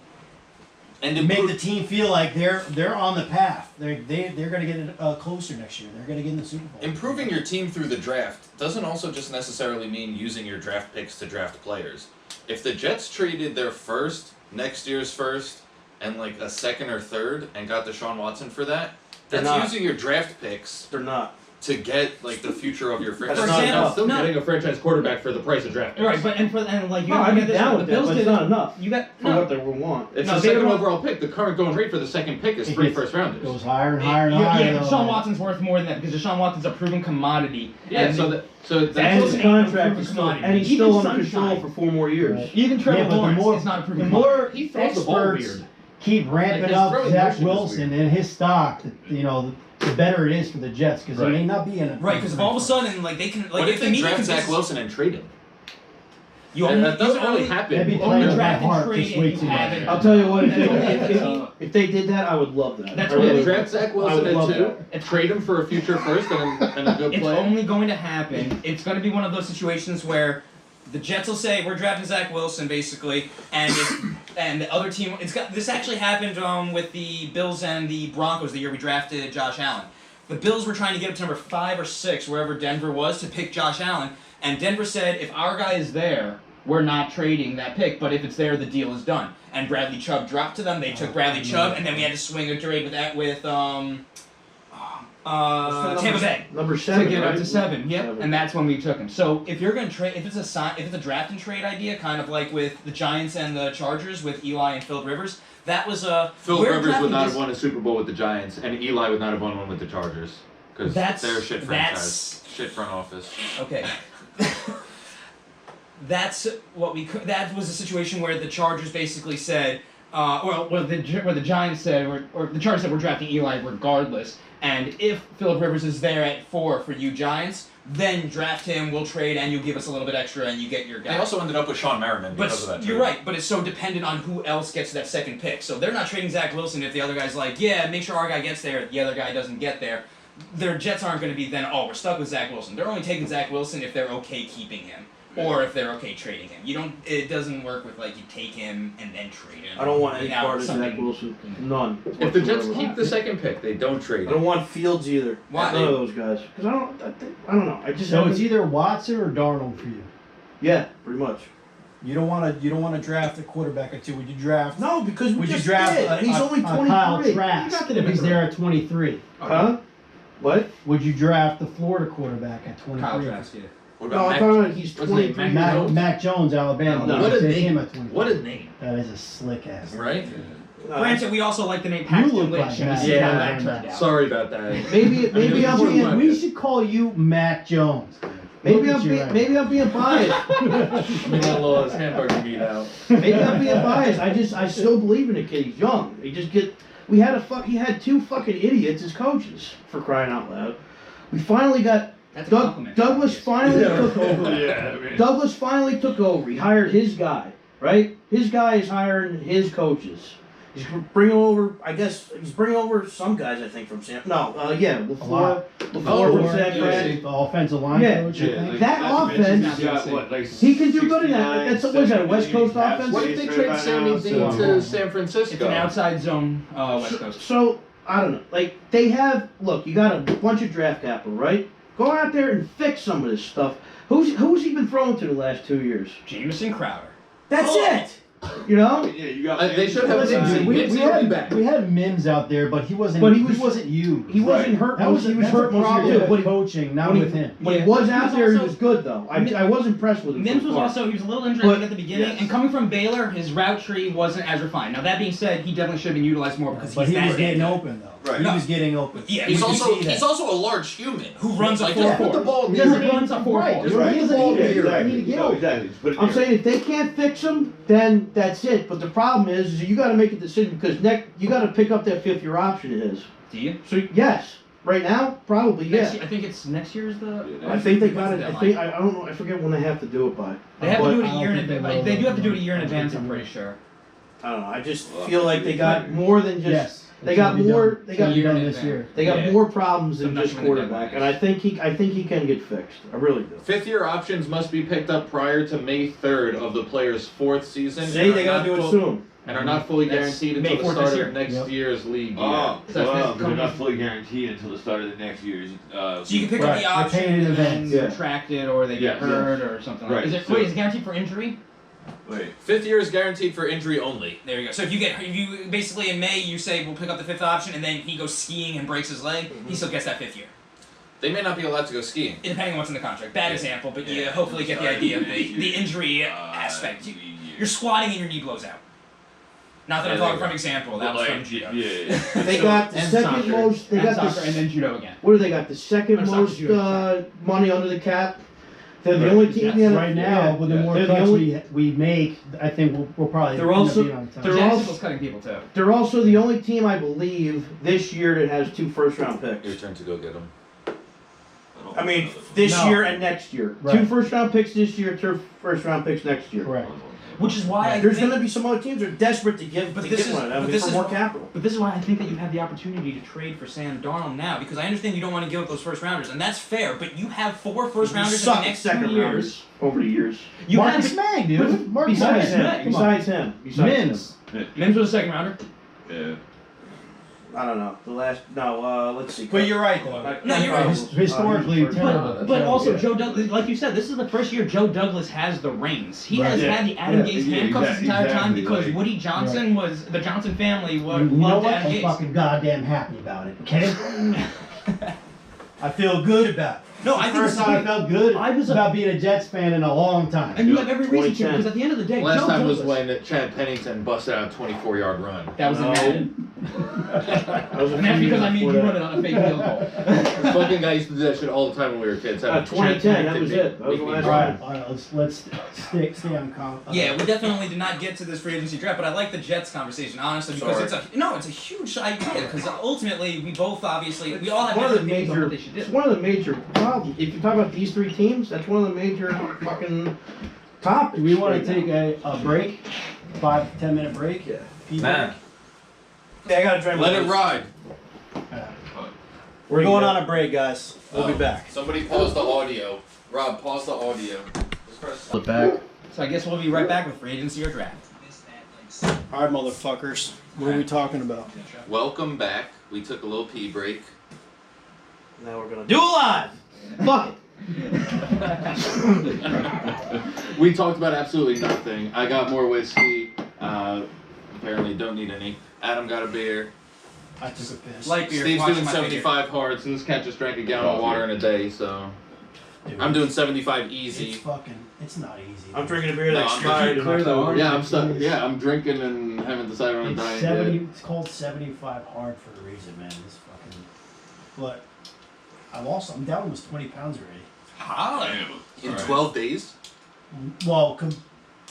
Speaker 1: And
Speaker 4: make the team feel like they're on the path. They're going to get it closer next year. They're going to get in the Super Bowl.
Speaker 1: improving your team through the draft doesn't also just necessarily mean using your draft picks to draft players. If the Jets traded their first, next year's first, and like a second or third, and got Deshaun Watson for that,
Speaker 6: They're
Speaker 1: that's
Speaker 6: not.
Speaker 1: using your draft picks
Speaker 6: They're not.
Speaker 1: to get like the future of your franchise.
Speaker 6: That's not enough.
Speaker 8: Still
Speaker 7: No.
Speaker 8: getting a franchise quarterback for the price of draft picks.
Speaker 7: Right, but like you
Speaker 6: No,
Speaker 7: got
Speaker 6: I'd
Speaker 7: to
Speaker 6: be
Speaker 7: get this.
Speaker 6: down
Speaker 7: The
Speaker 6: with that,
Speaker 7: Bills
Speaker 6: but it's
Speaker 7: did
Speaker 6: not enough
Speaker 7: You got
Speaker 6: for what they want.
Speaker 8: It's
Speaker 7: No,
Speaker 8: the
Speaker 7: they
Speaker 8: second
Speaker 7: don't-
Speaker 8: overall pick. The current going rate for the second pick is
Speaker 4: It
Speaker 8: 3
Speaker 4: gets-
Speaker 8: first rounders.
Speaker 4: Goes higher and higher and
Speaker 7: Yeah,
Speaker 4: higher.
Speaker 7: yeah,
Speaker 4: though,
Speaker 7: Deshaun
Speaker 4: man.
Speaker 7: Watson's worth more than that because Deshaun Watson's a proven commodity.
Speaker 8: Yeah,
Speaker 7: And
Speaker 8: so
Speaker 6: And
Speaker 7: That's
Speaker 6: his
Speaker 7: an
Speaker 6: contract
Speaker 7: proven
Speaker 6: is still,
Speaker 7: commodity.
Speaker 6: and he's
Speaker 7: Even
Speaker 6: still under
Speaker 7: Sunshine.
Speaker 6: control for 4 more years.
Speaker 4: Right.
Speaker 7: even Trevor
Speaker 4: Yeah, but
Speaker 7: Lawrence is not a
Speaker 4: the
Speaker 7: proven
Speaker 4: more
Speaker 8: he throws the ball
Speaker 4: experts
Speaker 8: weird.
Speaker 4: keep ramping
Speaker 8: Like, his
Speaker 4: up
Speaker 8: throwing
Speaker 4: Zach
Speaker 8: motion is
Speaker 4: Wilson
Speaker 8: weird.
Speaker 4: and his stock, the better it is for the Jets because
Speaker 8: Right.
Speaker 4: they may not be in a
Speaker 5: Right, because if all of a sudden, like they can, like
Speaker 1: What if
Speaker 5: the
Speaker 1: they
Speaker 5: media
Speaker 1: draft
Speaker 5: can
Speaker 1: Zach
Speaker 5: just-
Speaker 1: Wilson and trade him?
Speaker 5: you
Speaker 1: And
Speaker 5: only,
Speaker 1: that doesn't
Speaker 5: you
Speaker 1: really
Speaker 5: only,
Speaker 1: happen.
Speaker 4: They'd be
Speaker 7: only
Speaker 4: playing with my
Speaker 7: draft and
Speaker 4: heart
Speaker 7: trade
Speaker 4: just
Speaker 7: if
Speaker 4: way
Speaker 7: you
Speaker 4: too
Speaker 7: have
Speaker 4: much.
Speaker 7: it.
Speaker 6: I'll tell you what,
Speaker 7: Uh,
Speaker 6: if they did that, I would love that.
Speaker 7: That's
Speaker 6: I
Speaker 7: what
Speaker 6: really
Speaker 7: it is.
Speaker 8: Draft Zach
Speaker 6: I
Speaker 8: Wilson
Speaker 6: would love
Speaker 8: at 2,
Speaker 6: that.
Speaker 8: trade him for a future first and a good
Speaker 7: It's
Speaker 8: player.
Speaker 7: only going to happen.
Speaker 5: it's going to be one of those situations where the Jets will say we're drafting Zach Wilson basically, and and the other team. This actually happened with the Bills and the Broncos the year we drafted Josh Allen. The Bills were trying to get up to number 5 or 6 wherever Denver was to pick Josh Allen, and Denver said if our guy is there, we're not trading that pick. But if it's there, the deal is done. And Bradley Chubb dropped to them. They took Bradley Chubb, and then we had to swing a trade with Tampa Bay.
Speaker 6: Number 7,
Speaker 7: to get
Speaker 6: right?
Speaker 7: up to 7. Yep,
Speaker 6: 7.
Speaker 7: and that's when we took him. So
Speaker 5: If you're gonna trade, if it's a draft and trade idea, kind of like with the Giants and the Chargers with Eli and Philip Rivers, that was a
Speaker 1: Phil
Speaker 5: we're
Speaker 1: Rivers
Speaker 5: drafting
Speaker 1: would not
Speaker 5: this-
Speaker 1: have won a Super Bowl with the Giants, and Eli would not have won one with the Chargers because
Speaker 5: That's-
Speaker 1: they're a shit
Speaker 5: that's-
Speaker 1: franchise, shit front office.
Speaker 5: Okay. That's what we could. That was a situation where the Chargers basically said,
Speaker 7: where the Giants said, or the Chargers said we're drafting Eli regardless,
Speaker 5: and if Philip Rivers is there at 4 for you Giants, then draft him. We'll trade, and you give us a little bit extra, and you get your guy.
Speaker 1: They also ended up with Sean Merriman because of that.
Speaker 5: But you're
Speaker 1: trade.
Speaker 5: right. But it's so dependent on who else gets that second pick. So they're not trading Zach Wilson if the other guy's like, yeah, make sure our guy gets there. The other guy doesn't get there. Their Jets aren't going to be then. Oh, we're stuck with Zach Wilson. They're only taking Zach Wilson if they're okay keeping him, or if they're okay trading him. You don't. It doesn't work with like you take him and then trade him.
Speaker 6: I don't want any
Speaker 5: Now
Speaker 6: part of Zach
Speaker 5: something-
Speaker 6: Wilson. None.
Speaker 8: If the Jets
Speaker 6: whatsoever.
Speaker 8: keep the second pick, they don't trade
Speaker 6: I don't
Speaker 8: him.
Speaker 6: want Fields either.
Speaker 5: Why?
Speaker 6: None of those guys. Because I don't know. I just
Speaker 4: So
Speaker 6: haven't-
Speaker 4: it's either Watson or Darnold for you.
Speaker 6: Yeah, pretty much.
Speaker 4: You don't want to draft a quarterback or 2. Would you draft?
Speaker 6: No, because we
Speaker 4: Would you
Speaker 6: just
Speaker 4: draft
Speaker 6: did. He's only 23.
Speaker 4: Kyle
Speaker 6: You
Speaker 4: Trask
Speaker 6: got the
Speaker 4: if he's
Speaker 6: difference.
Speaker 4: there at 23?
Speaker 6: Huh? What?
Speaker 4: Would you draft the Florida quarterback at 23?
Speaker 7: Kyle Trask, yeah.
Speaker 1: What
Speaker 6: No,
Speaker 1: about
Speaker 6: I'm
Speaker 1: Mac?
Speaker 6: talking about he's
Speaker 8: What's his name,
Speaker 6: 23.
Speaker 4: Mac Jones, Alabama.
Speaker 6: No.
Speaker 4: Would
Speaker 8: What
Speaker 4: you
Speaker 8: a
Speaker 4: take him
Speaker 8: name!
Speaker 4: at 23?
Speaker 8: What a name!
Speaker 4: That is a slick ass.
Speaker 8: Right?
Speaker 5: Granted, we also like the name
Speaker 4: You
Speaker 5: Paxton
Speaker 4: look
Speaker 5: Lynch,
Speaker 4: like
Speaker 5: and we
Speaker 4: that.
Speaker 5: see how
Speaker 8: Yeah.
Speaker 5: that turned out.
Speaker 8: Sorry about that.
Speaker 6: Maybe I'm being
Speaker 4: We should call you Mac Jones. Look at you right
Speaker 6: maybe I'm being biased.
Speaker 8: Middle-in-law's hamburger meat out.
Speaker 6: Maybe I'm being biased. I still believe in the kid. He's young. He just get he had 2 fucking idiots as coaches, for crying out loud. We finally got
Speaker 5: That's a compliment.
Speaker 6: Douglas finally took over.
Speaker 3: Yeah, I mean.
Speaker 6: Douglas finally took over. He hired his guy, right? His guy is hiring his coaches. He's bringing over, I guess, he's bringing over some guys, I think, from San. No, LaFleur from San Fran.
Speaker 4: The offensive line
Speaker 6: Yeah.
Speaker 4: coach, I think.
Speaker 6: That offense, he can do good in that. That's what is that? A West Coast offense?
Speaker 1: What if they trade Sammy D to San Francisco?
Speaker 5: It's an outside zone West Coast.
Speaker 6: So I don't know. Like they have. Look, you got a bunch of draft capital, right? Go out there and fix some of this stuff. Who's he been throwing to the last 2 years?
Speaker 5: Jameson Crowder.
Speaker 6: That's it. You know.
Speaker 3: Yeah, you got.
Speaker 1: They should have
Speaker 4: Listen,
Speaker 1: Mims.
Speaker 4: we
Speaker 1: Mims will be
Speaker 4: had
Speaker 1: back.
Speaker 4: we had Mims out there, but he wasn't.
Speaker 6: But
Speaker 4: he
Speaker 6: he
Speaker 4: wasn't you.
Speaker 6: He wasn't hurt.
Speaker 4: That was
Speaker 6: He was
Speaker 4: that's
Speaker 6: hurt
Speaker 4: the
Speaker 6: most of the
Speaker 4: problem
Speaker 6: year
Speaker 4: with
Speaker 6: too. But
Speaker 4: coaching, not
Speaker 6: when he-
Speaker 4: with him.
Speaker 6: when he
Speaker 5: Yeah.
Speaker 6: was
Speaker 5: He
Speaker 6: out
Speaker 5: was
Speaker 6: there, he
Speaker 5: also-
Speaker 6: was good though. I was impressed with him.
Speaker 5: Mims
Speaker 6: so
Speaker 5: was
Speaker 6: far.
Speaker 5: also, he was a little injured
Speaker 6: But-
Speaker 5: at the beginning,
Speaker 3: yes.
Speaker 5: and coming from Baylor, his route tree wasn't as refined. Now that being said, he definitely should have been utilized more because
Speaker 4: But
Speaker 5: he's
Speaker 4: he was
Speaker 5: that
Speaker 4: getting
Speaker 5: good.
Speaker 4: open though.
Speaker 3: Right.
Speaker 4: He was getting open.
Speaker 5: Yeah,
Speaker 1: He's
Speaker 5: you
Speaker 1: also
Speaker 5: see that.
Speaker 1: he's also a large human
Speaker 5: Who runs a
Speaker 1: like,
Speaker 5: 4-4.
Speaker 1: just put the ball
Speaker 4: He
Speaker 1: near
Speaker 4: doesn't
Speaker 1: him.
Speaker 5: runs a 4-4.
Speaker 4: Right. He doesn't need it.
Speaker 3: Exactly.
Speaker 4: He need to get
Speaker 3: No,
Speaker 4: open.
Speaker 3: exactly. Just put it
Speaker 6: I'm
Speaker 3: near
Speaker 6: saying if they can't fix him, then that's it. But the problem is you got to make a decision because you got to pick up that 5th-year option of his.
Speaker 5: Do you?
Speaker 6: So yes, right now probably
Speaker 5: Next
Speaker 6: yeah.
Speaker 5: year, I think it's next year's the.
Speaker 6: I think they
Speaker 5: When's
Speaker 6: got
Speaker 5: the
Speaker 6: it. I
Speaker 5: deadline?
Speaker 6: think I don't know. I forget when they have to do it by.
Speaker 5: They have to do it
Speaker 4: I
Speaker 5: a
Speaker 4: don't
Speaker 5: year in
Speaker 4: think they
Speaker 5: advance.
Speaker 4: will.
Speaker 5: They do have to do it a year in advance. I'm pretty sure.
Speaker 6: I don't know. I just
Speaker 3: Well,
Speaker 6: feel like they got more than just.
Speaker 4: Yes.
Speaker 6: They
Speaker 4: It
Speaker 6: got
Speaker 4: should be
Speaker 6: more.
Speaker 4: done.
Speaker 6: They
Speaker 4: It
Speaker 6: got.
Speaker 4: should be done
Speaker 5: in
Speaker 4: this
Speaker 5: advance.
Speaker 4: year.
Speaker 6: They got
Speaker 5: Yeah.
Speaker 6: more problems
Speaker 5: So
Speaker 6: than
Speaker 5: nothing
Speaker 6: just
Speaker 5: when the deadline
Speaker 6: quarterback,
Speaker 5: is.
Speaker 6: and I think he can get fixed. I really do.
Speaker 1: 5th-year options must be picked up prior to May 3rd of the player's 4th season.
Speaker 6: Say they got to do it soon.
Speaker 1: And are not fully
Speaker 5: That's
Speaker 1: guaranteed
Speaker 5: May
Speaker 1: until the
Speaker 5: 4th this
Speaker 1: start
Speaker 5: year.
Speaker 1: of next
Speaker 4: Yep.
Speaker 1: year's league year.
Speaker 3: Oh,
Speaker 5: So if
Speaker 3: well,
Speaker 5: this
Speaker 3: they're not
Speaker 5: comes-
Speaker 3: fully guaranteed until the start of the next year's.
Speaker 5: So you can pick up
Speaker 4: Right.
Speaker 5: the option
Speaker 4: They're paying in
Speaker 5: and then
Speaker 4: advance.
Speaker 6: Yeah.
Speaker 5: retract it, or they get
Speaker 1: Yeah.
Speaker 5: hurt, or something like
Speaker 3: Right,
Speaker 5: that. Is it,
Speaker 3: so-
Speaker 5: wait, is it guaranteed for injury?
Speaker 3: Wait.
Speaker 1: 5th year is guaranteed for injury only.
Speaker 5: There you go. So if you basically in May you say we'll pick up the 5th option, and then he goes skiing and breaks his leg, he still gets that 5th year.
Speaker 1: They may not be allowed to go skiing.
Speaker 5: Depending on what's in the contract. Bad example, but you
Speaker 3: Yeah.
Speaker 5: hopefully get the
Speaker 3: Sorry,
Speaker 5: idea of
Speaker 3: next
Speaker 5: the
Speaker 3: year.
Speaker 5: injury aspect.
Speaker 3: League year.
Speaker 5: You're squatting and your knee blows out. Not that I'm
Speaker 1: Yeah,
Speaker 5: talking
Speaker 1: there
Speaker 5: from example. That
Speaker 3: But
Speaker 5: was
Speaker 3: like,
Speaker 5: from judo.
Speaker 3: yeah.
Speaker 6: They got the
Speaker 1: and
Speaker 6: second
Speaker 1: soccer.
Speaker 6: most. They
Speaker 5: And
Speaker 6: got
Speaker 5: soccer,
Speaker 6: the.
Speaker 5: and then judo again.
Speaker 6: What do they got? The second
Speaker 5: Or soccer,
Speaker 6: most
Speaker 5: judo,
Speaker 6: money under the cap. They're the
Speaker 3: Right.
Speaker 6: only team in the
Speaker 4: Right now, with the more
Speaker 6: They're the
Speaker 4: cuts
Speaker 6: only-
Speaker 4: we make, I think we'll probably
Speaker 6: They're
Speaker 4: end up
Speaker 6: also-
Speaker 4: being on top.
Speaker 6: they're
Speaker 5: Jacksonville's
Speaker 6: also-
Speaker 5: cutting people too.
Speaker 6: They're also the only team, I believe, this year that has 2 first-round
Speaker 1: Your
Speaker 6: picks.
Speaker 1: turn to go get them.
Speaker 6: I mean, this
Speaker 4: No.
Speaker 6: year and next year.
Speaker 4: Right.
Speaker 6: 2 first-round picks this year, 2 first-round picks next year.
Speaker 4: Correct.
Speaker 5: Which is why I
Speaker 6: There's
Speaker 5: think,
Speaker 6: going to be some other teams that are desperate to give,
Speaker 5: But
Speaker 6: to
Speaker 5: this
Speaker 6: get
Speaker 5: is-
Speaker 6: one of them
Speaker 5: but this
Speaker 6: for
Speaker 5: is
Speaker 6: more
Speaker 5: why-
Speaker 6: capital.
Speaker 5: but this is why I think that you have the opportunity to trade for Sam Darnold now, because I understand you don't want to give up those first rounders, and that's fair. But you have 4 first rounders in
Speaker 6: Suck
Speaker 5: the
Speaker 6: at
Speaker 5: next 2
Speaker 6: second
Speaker 5: years.
Speaker 6: rounders over the years.
Speaker 5: You
Speaker 4: Marcus
Speaker 5: have
Speaker 4: May, dude. Marcus
Speaker 6: Besides
Speaker 4: May.
Speaker 6: him.
Speaker 4: Come on.
Speaker 6: Besides him.
Speaker 4: Mims.
Speaker 5: Mims was a second rounder.
Speaker 3: Yeah.
Speaker 6: I don't know. Let's see.
Speaker 4: But you're right, though.
Speaker 5: No, you're right.
Speaker 4: Historically, terrible.
Speaker 5: But also
Speaker 6: Yeah.
Speaker 5: Joe Douglas, like you said, this is the first year Joe Douglas has the reins. He
Speaker 4: Right.
Speaker 5: has
Speaker 3: Yeah.
Speaker 5: had the Adam
Speaker 4: Yeah.
Speaker 5: Gase
Speaker 3: Yeah,
Speaker 5: handcuffs this entire time
Speaker 3: exactly,
Speaker 5: because
Speaker 3: like-
Speaker 5: Woody Johnson was the Johnson family
Speaker 4: You
Speaker 5: was
Speaker 4: know
Speaker 5: loved
Speaker 4: what?
Speaker 5: Adam
Speaker 4: I'm
Speaker 5: Gase.
Speaker 4: fucking goddamn happy about it, okay? I feel good about it.
Speaker 5: No, I
Speaker 4: It's
Speaker 5: think
Speaker 4: the
Speaker 5: this
Speaker 4: first
Speaker 5: is
Speaker 4: time I
Speaker 5: great.
Speaker 4: felt good
Speaker 5: I was a-
Speaker 4: about being a Jets fan in a long time.
Speaker 5: And you have every reason to,
Speaker 6: 2010.
Speaker 5: because at the end of the day,
Speaker 1: Last
Speaker 5: Joe
Speaker 1: time was
Speaker 5: Douglas,
Speaker 1: when Chad Pennington busted out a 24-yard run.
Speaker 5: that was
Speaker 6: No.
Speaker 5: in Madden.
Speaker 6: That was a
Speaker 5: And that's
Speaker 6: few
Speaker 5: because I
Speaker 6: years
Speaker 5: made you
Speaker 6: before
Speaker 5: run
Speaker 6: that.
Speaker 5: it on a fake field goal.
Speaker 1: This fucking guy used to do that shit all the time when we were kids. Have
Speaker 6: 2010,
Speaker 1: Chad
Speaker 6: that was
Speaker 1: Pennington
Speaker 6: it. That was
Speaker 1: make
Speaker 6: the
Speaker 1: me
Speaker 6: last
Speaker 1: run.
Speaker 6: time.
Speaker 4: Alright, let's stay on
Speaker 5: Yeah, we definitely did not get to this free agency draft, but I like the Jets conversation honestly because it's a huge idea because ultimately we both obviously we all have
Speaker 6: One of the
Speaker 5: different opinions on
Speaker 6: major,
Speaker 5: what they should
Speaker 6: it's
Speaker 5: do.
Speaker 6: one of the major problems. If you talk about these 3 teams, that's one of the major fucking topics.
Speaker 4: Do we want
Speaker 6: right
Speaker 4: to take a break? 5-10 minute break?
Speaker 6: Yeah.
Speaker 1: Nah.
Speaker 6: Yeah, I gotta drink.
Speaker 1: Let it ride.
Speaker 6: We're going on a break, guys. We'll be
Speaker 1: Oh.
Speaker 6: back.
Speaker 1: Somebody pause the audio. Rob, pause the audio. Just press stop.
Speaker 6: back.
Speaker 5: So I guess we'll be right back with free agency or draft.
Speaker 6: All right, motherfuckers. What are we talking about?
Speaker 1: Welcome back. We took a little pee break.
Speaker 6: Now we're gonna do it live. Fuck it.
Speaker 1: We talked about absolutely nothing. I got more whiskey. Apparently don't need any. Adam got a beer.
Speaker 4: I took a piss.
Speaker 5: Light beer.
Speaker 1: Steve's
Speaker 5: washing
Speaker 1: doing
Speaker 5: my
Speaker 1: 75 hard, so this cat just drank a gallon of water in a day, so
Speaker 4: Dude,
Speaker 1: I'm doing 75
Speaker 4: It's
Speaker 1: easy.
Speaker 4: fucking. It's not easy.
Speaker 6: I'm drinking a beer that
Speaker 1: No, I'm
Speaker 6: expired in
Speaker 8: clear though,
Speaker 6: October.
Speaker 8: aren't
Speaker 1: Yeah, I'm stuck. Yeah, I'm drinking and haven't decided on a
Speaker 4: It's
Speaker 1: diet
Speaker 4: 70.
Speaker 1: yet.
Speaker 4: It's called 75 hard for a reason, man. This fucking. But I lost. I'm down almost 20 pounds already.
Speaker 5: How?
Speaker 1: In 12 days?
Speaker 4: Well,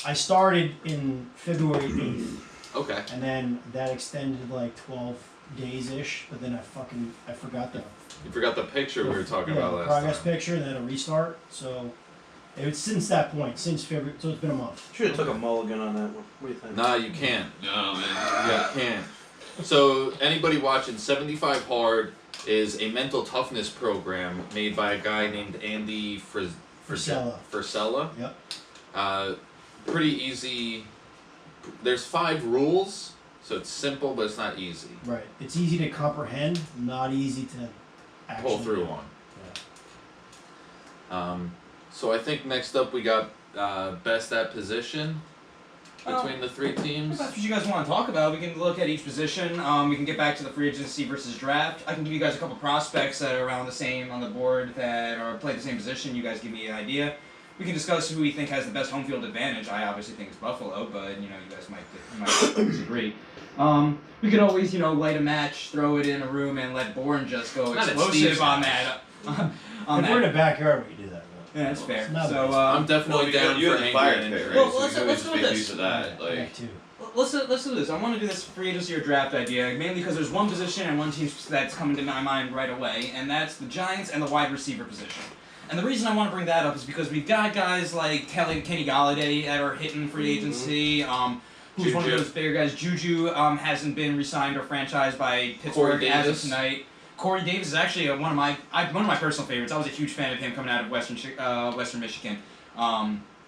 Speaker 4: I started in February 8th,
Speaker 1: Okay.
Speaker 4: and then that extended like 12 days ish. But then I forgot the
Speaker 1: You forgot the picture we were talking about
Speaker 4: the
Speaker 1: last
Speaker 4: progress
Speaker 1: time.
Speaker 4: picture, and then a restart. So it's since that point, since February. So it's been a month.
Speaker 6: Should have took a mulligan on that one. What do you think?
Speaker 1: Nah, you can't.
Speaker 2: No, man.
Speaker 1: Yeah, you can't. So anybody watching 75 Hard is a mental toughness program made by a guy named Andy Frisella.
Speaker 4: Yep.
Speaker 1: Pretty easy. There's 5 rules, so it's simple, but it's not easy.
Speaker 4: Right. It's easy to comprehend, not easy to actually
Speaker 1: Pull through
Speaker 4: do.
Speaker 1: on. So I think next up we got best at position between the 3 teams.
Speaker 5: If that's what you guys want to talk about, we can look at each position. We can get back to the free agency versus draft. I can give you guys a couple prospects that are around the same on the board that are play the same position. You guys give me an idea. We can discuss who we think has the best home field advantage. I obviously think it's Buffalo, but you guys might disagree. We could always light a match, throw it in a room, and let Bourne just go
Speaker 1: Not at
Speaker 5: explosive
Speaker 1: Steve's
Speaker 5: on
Speaker 1: house.
Speaker 5: that.
Speaker 4: If we're in the backyard, we can do that.
Speaker 5: Yeah, that's fair.
Speaker 4: It's not
Speaker 5: So
Speaker 1: I'm definitely down
Speaker 2: you
Speaker 1: for
Speaker 2: have the fire
Speaker 1: angry
Speaker 2: pit,
Speaker 1: injury.
Speaker 2: right?
Speaker 5: Well,
Speaker 2: So
Speaker 5: let's-
Speaker 2: you can
Speaker 5: let's
Speaker 2: always
Speaker 5: go
Speaker 2: make
Speaker 5: with
Speaker 2: use
Speaker 5: this.
Speaker 2: of that. Like,
Speaker 4: That too.
Speaker 5: let's do this. I want to do this free agency or draft idea, mainly because there's one position and one team that's coming to my mind right away, and that's the Giants and the wide receiver position. And the reason I want to bring that up is because we've got guys like Kenny Galladay that are hitting free agency. Who's one of
Speaker 1: Juju.
Speaker 5: those bigger guys? Juju hasn't been re-signed or franchised by Pittsburgh as of tonight. Corey Davis is actually one of my personal favorites. I was a huge fan of him coming out of Western Michigan.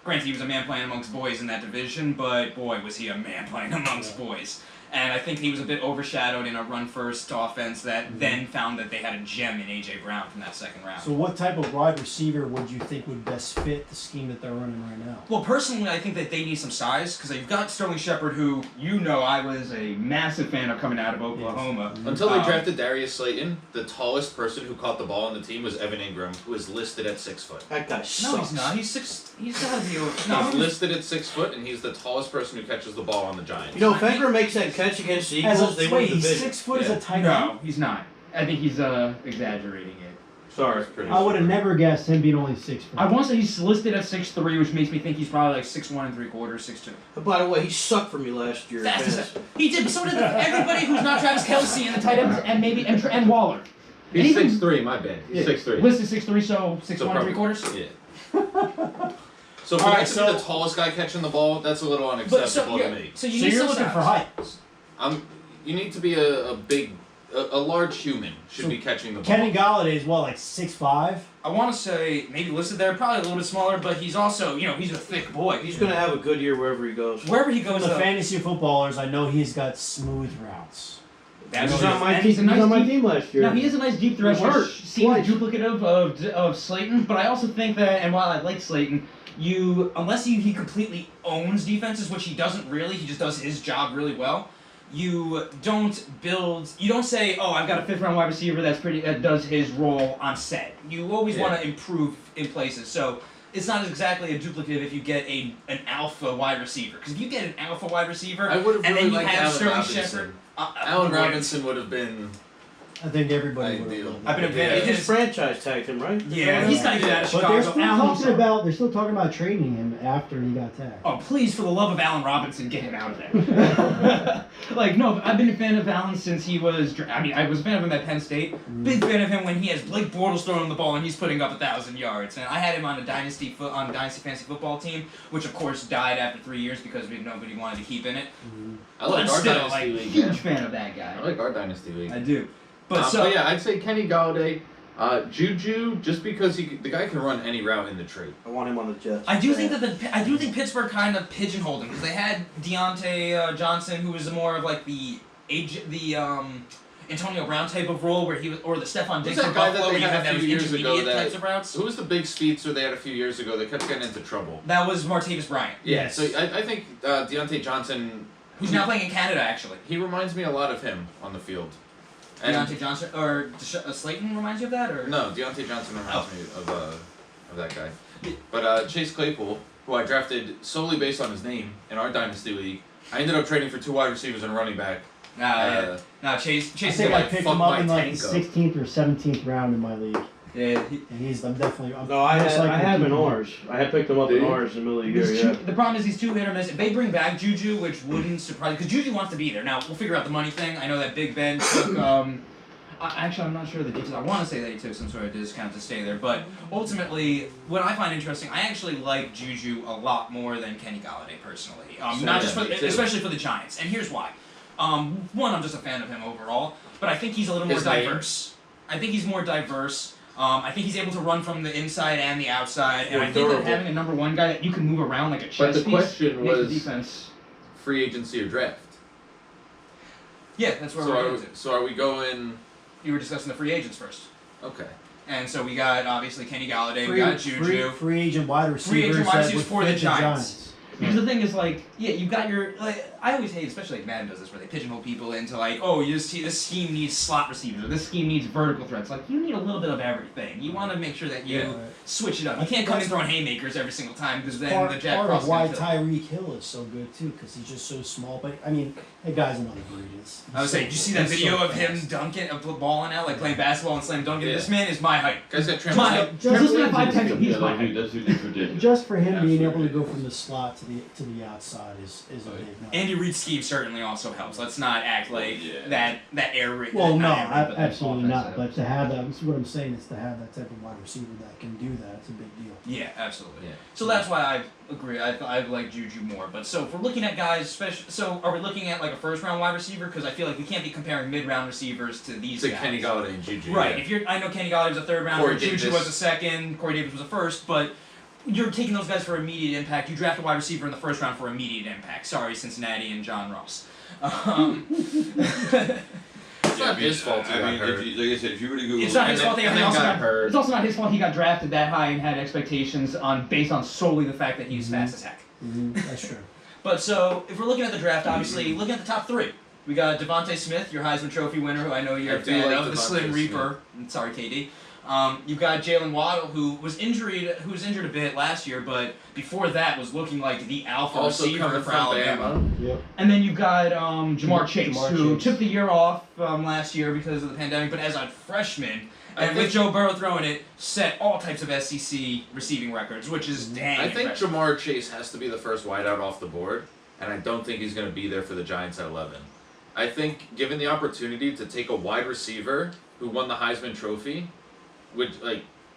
Speaker 5: Granted, he was a man playing amongst boys in that division, but boy, was he a man playing amongst boys. And I think he was a bit overshadowed in a run-first offense that then found that they had a gem in A.J. Brown from that second round.
Speaker 4: So what type of wide receiver would you think would best fit the scheme that they're running right now?
Speaker 5: Well, personally, I think that they need some size because you've got Sterling Shepard, who I was a massive fan of coming out of Oklahoma.
Speaker 1: Until they drafted Darius Slayton, the tallest person who caught the ball on the team was Evan Ingram, who is listed at 6 foot.
Speaker 6: That guy sucks.
Speaker 5: No, he's not. He's six. He's got to be over.
Speaker 1: He's
Speaker 5: No,
Speaker 1: listed at 6 foot, and he's the tallest person who catches the ball on the Giants.
Speaker 6: You know, if Edgar makes that catch against the Eagles, they win the
Speaker 4: he's
Speaker 6: division.
Speaker 4: 6 foot as a tight end.
Speaker 5: no, he's not. I think he's exaggerating it.
Speaker 6: Sorry.
Speaker 4: I would have never guessed him being only 6 foot.
Speaker 5: I want to say he's listed at 6'3", which makes me think he's probably like 6'1 3/4, 6'2".
Speaker 6: By the way, he sucked for me last year.
Speaker 5: He did, but so did everybody who's not Travis Kelce and the tight ends, and maybe and Waller.
Speaker 8: He's
Speaker 5: And even-
Speaker 8: 6'3", my bad. He's 6'3".
Speaker 5: Listed 6'3", so 6'1
Speaker 1: probably-
Speaker 5: 3/4.
Speaker 1: Yeah. So for
Speaker 5: All
Speaker 1: that
Speaker 5: right,
Speaker 1: to
Speaker 5: so-
Speaker 1: be the tallest guy catching the ball, that's a little
Speaker 5: But
Speaker 1: unacceptable to me.
Speaker 5: so you
Speaker 4: So
Speaker 5: need
Speaker 4: you're
Speaker 5: some
Speaker 4: looking
Speaker 5: size.
Speaker 4: for height.
Speaker 1: You need to be a large human should
Speaker 4: So
Speaker 1: be catching the ball.
Speaker 4: Kenny Galladay is what, like 6'5"?
Speaker 5: I want to say maybe listed there, probably a little bit smaller, but he's also, he's a thick boy.
Speaker 6: He's going to have a good year wherever he goes.
Speaker 5: Wherever he
Speaker 4: From
Speaker 5: goes,
Speaker 4: the fantasy footballers, I know he's got smooth routes.
Speaker 5: that's
Speaker 6: He's
Speaker 5: true.
Speaker 6: on my
Speaker 5: And
Speaker 6: team.
Speaker 5: he's a nice
Speaker 6: on my
Speaker 5: deep-
Speaker 6: team last year.
Speaker 5: Now he is a nice deep threat,
Speaker 6: He was hurt
Speaker 5: which seems
Speaker 6: twice.
Speaker 5: duplicative of Slayton. But I also think that, and while I like Slayton, unless he completely owns defenses, which he doesn't really, he just does his job really well. You don't say, oh, I've got a 5th round wide receiver that does his role on set. You always want to improve in places. So it's not exactly a duplicative if you get an alpha wide receiver. Because if you get an alpha wide receiver,
Speaker 1: I would have
Speaker 5: and
Speaker 1: really
Speaker 5: then you
Speaker 1: liked
Speaker 5: have
Speaker 1: Allen
Speaker 5: Sterling
Speaker 1: Robinson.
Speaker 5: Shepard.
Speaker 1: Allen Robinson would have been.
Speaker 4: I think everybody would
Speaker 1: Ideal.
Speaker 4: have.
Speaker 5: I've been a
Speaker 6: They
Speaker 5: fan.
Speaker 6: just franchise tagged him, right?
Speaker 5: Yeah, he's not even out of
Speaker 4: But
Speaker 5: Chicago.
Speaker 4: they're still talking about trading him after he got tagged.
Speaker 5: Oh, please, for the love of Allen Robinson, get him out of there. No, I've been a fan of Allen since he was. I was a fan of him at Penn State. Big fan of him when he has Blake Bortles throwing him the ball and he's putting up 1,000 yards. And I had him on a dynasty fantasy football team, which of course died after 3 years because nobody wanted to keep in it.
Speaker 1: I like
Speaker 5: But
Speaker 1: our
Speaker 5: still,
Speaker 1: dynasty league.
Speaker 5: huge
Speaker 1: Yeah.
Speaker 5: fan of that guy.
Speaker 1: I like our dynasty league.
Speaker 5: I do. But
Speaker 1: yeah, I'd say Kenny Galladay, Juju, just because the guy can run any route in the tree.
Speaker 6: I want him on the Jets.
Speaker 5: I do think that Pittsburgh kind of pigeonholed him because they had Deontay Johnson, who was more of like the Antonio Brown type of role, where he was, or the Stephon Diggs
Speaker 1: Who's
Speaker 5: from
Speaker 1: that guy that
Speaker 5: Buffalo,
Speaker 1: they
Speaker 5: where you
Speaker 1: had
Speaker 5: had
Speaker 1: a
Speaker 5: those
Speaker 1: few years ago
Speaker 5: intermediate
Speaker 1: that-
Speaker 5: types of routes.
Speaker 1: Who was the big speedster they had a few years ago that kept getting into trouble?
Speaker 5: That was Martavis Bryant,
Speaker 1: Yeah, so I think Deontay Johnson,
Speaker 5: who's now playing in Canada actually.
Speaker 1: he reminds me a lot of him on the field. And
Speaker 5: Deontay Johnson or Slayton reminds you of that, or
Speaker 1: no, Deontay Johnson reminds me of that guy. But Chase Claypool, who I drafted solely based on his name in our dynasty league, I ended up trading for 2 wide receivers and a running back.
Speaker 5: Chase
Speaker 4: I
Speaker 5: is
Speaker 4: think
Speaker 5: like
Speaker 4: I picked
Speaker 1: fuck
Speaker 4: him up
Speaker 1: my
Speaker 4: in like the
Speaker 1: tank up.
Speaker 4: 16th or 17th round in my league.
Speaker 5: Yeah,
Speaker 4: I'm definitely.
Speaker 6: No, I
Speaker 4: most
Speaker 6: had
Speaker 4: likely
Speaker 6: him in
Speaker 4: keeping him.
Speaker 6: ours. I had picked him up
Speaker 1: Did
Speaker 6: in
Speaker 1: you?
Speaker 6: ours in the middle of the year. Yeah.
Speaker 5: The problem is he's too hit or miss. If they bring back Juju, which wouldn't surprise, because Juju wants to be there. Now we'll figure out the money thing. I know that Big Ben took. Actually, I'm not sure of the details. I want to say that he took some sort of discount to stay there, but ultimately, what I find interesting, I actually like Juju a lot more than Kenny Galladay personally. Not just for,
Speaker 1: me too.
Speaker 5: especially for the Giants, and here's why. One, I'm just a fan of him overall, but I think he's a little more
Speaker 1: His name?
Speaker 5: diverse. I think he's more diverse. I think he's able to run from the inside and the outside, and
Speaker 1: More
Speaker 5: I think
Speaker 1: durable.
Speaker 5: that having a number one guy that you can move around like a chess
Speaker 1: But the
Speaker 5: piece
Speaker 1: question
Speaker 5: makes
Speaker 1: was
Speaker 5: the defense.
Speaker 1: free agency or draft.
Speaker 5: Yeah, that's where
Speaker 1: So
Speaker 5: we're
Speaker 1: are,
Speaker 5: going to.
Speaker 1: so are we going?
Speaker 5: You were discussing the free agents first.
Speaker 1: Okay.
Speaker 5: And so we got obviously Kenny Galladay, we got Juju.
Speaker 4: Free agent wide receivers.
Speaker 5: Free agent wide
Speaker 4: that
Speaker 5: receivers
Speaker 4: would
Speaker 5: for the
Speaker 4: fit
Speaker 5: Giants. Because the thing is, like, yeah, you got your, like, I always hate, especially like Madden does this, where they pigeonhole people into like, oh, this scheme needs slot receivers, or this scheme needs vertical threats. Like, you need a little bit of everything. You want to make sure that you
Speaker 1: Yeah.
Speaker 5: switch it up.
Speaker 4: I
Speaker 5: You
Speaker 4: think
Speaker 5: can't come in
Speaker 4: that's
Speaker 5: throwing haymakers every single time, because then
Speaker 4: Part,
Speaker 5: the Jack
Speaker 4: part
Speaker 5: Cross
Speaker 4: of why
Speaker 5: is gonna kill.
Speaker 4: Tyreek Hill is so good too, because he's just so small. But I mean, that guy's another breed.
Speaker 5: I was saying, did you see that video of him dunking, balling out, like playing basketball and slam dunking?
Speaker 1: Yeah.
Speaker 5: This man is my height.
Speaker 1: Guys got
Speaker 5: My
Speaker 1: trimmed.
Speaker 4: Just,
Speaker 7: Listen to 5'10", he's
Speaker 2: Yeah,
Speaker 7: my height.
Speaker 2: that's ridiculous.
Speaker 4: just for him being able to
Speaker 2: Absolutely.
Speaker 4: go from the slot to the outside is a big no.
Speaker 5: Andy Reid's scheme certainly also helps. Let's not act like
Speaker 2: Yeah.
Speaker 5: that air raid.
Speaker 4: Well, no,
Speaker 5: not air raid, but that
Speaker 4: absolutely
Speaker 5: offense
Speaker 4: not.
Speaker 5: that-
Speaker 4: But to have that, what I'm saying is to have that type of wide receiver that can do that, it's a big deal.
Speaker 5: Yeah, absolutely.
Speaker 1: Yeah.
Speaker 5: So that's why I agree. I like Juju more. But so if we're looking at guys, so are we looking at like a first round wide receiver? Because I feel like we can't be comparing mid round receivers to these
Speaker 1: To
Speaker 5: guys.
Speaker 1: Kenny Galladay and Juju.
Speaker 5: Right.
Speaker 1: Yeah.
Speaker 5: If you're, I know Kenny Galladay was a third rounder,
Speaker 1: Corey
Speaker 5: Juju
Speaker 1: Davis.
Speaker 5: was a second, Corey Davis was a first, but you're taking those guys for immediate impact. You draft a wide receiver in the first round for immediate impact. Sorry, Cincinnati and John Ross.
Speaker 1: It's not his fault he got
Speaker 2: I mean,
Speaker 1: hurt.
Speaker 2: if you, like I said, if you were to Google,
Speaker 5: It's not his fault. They
Speaker 1: And then
Speaker 5: also
Speaker 1: got
Speaker 5: got
Speaker 1: hurt.
Speaker 7: It's also not his fault he got drafted that high and had expectations based on
Speaker 5: solely the fact that he's
Speaker 4: Mhm.
Speaker 5: fast as heck.
Speaker 4: That's true.
Speaker 5: But so, if we're looking at the draft, obviously, looking at the top three, we got Devontae Smith, your Heisman Trophy winner, who I know you're
Speaker 1: I
Speaker 5: a
Speaker 1: do
Speaker 5: fan
Speaker 1: like
Speaker 5: of, the
Speaker 1: Devontae
Speaker 5: Slim Reaper. Sorry, KD. You've got Jalen Waddle, who was injured a bit last year, but before that was looking like the alpha
Speaker 1: Also
Speaker 5: receiver
Speaker 1: coming
Speaker 5: for
Speaker 1: from
Speaker 5: Alabama.
Speaker 1: Bama.
Speaker 4: Yep.
Speaker 5: And then you've got Jamar Chase,
Speaker 4: Jamar
Speaker 5: who
Speaker 4: Chase.
Speaker 5: took the year off last year because of the pandemic, but as a freshman, and with Joe Burrow throwing it, set all types of SEC receiving records, which is dang
Speaker 1: I think
Speaker 5: impressive.
Speaker 1: Jamar Chase has to be the first wideout off the board, and I don't think he's going to be there for the Giants at 11. I think given the opportunity to take a wide receiver who won the Heisman Trophy,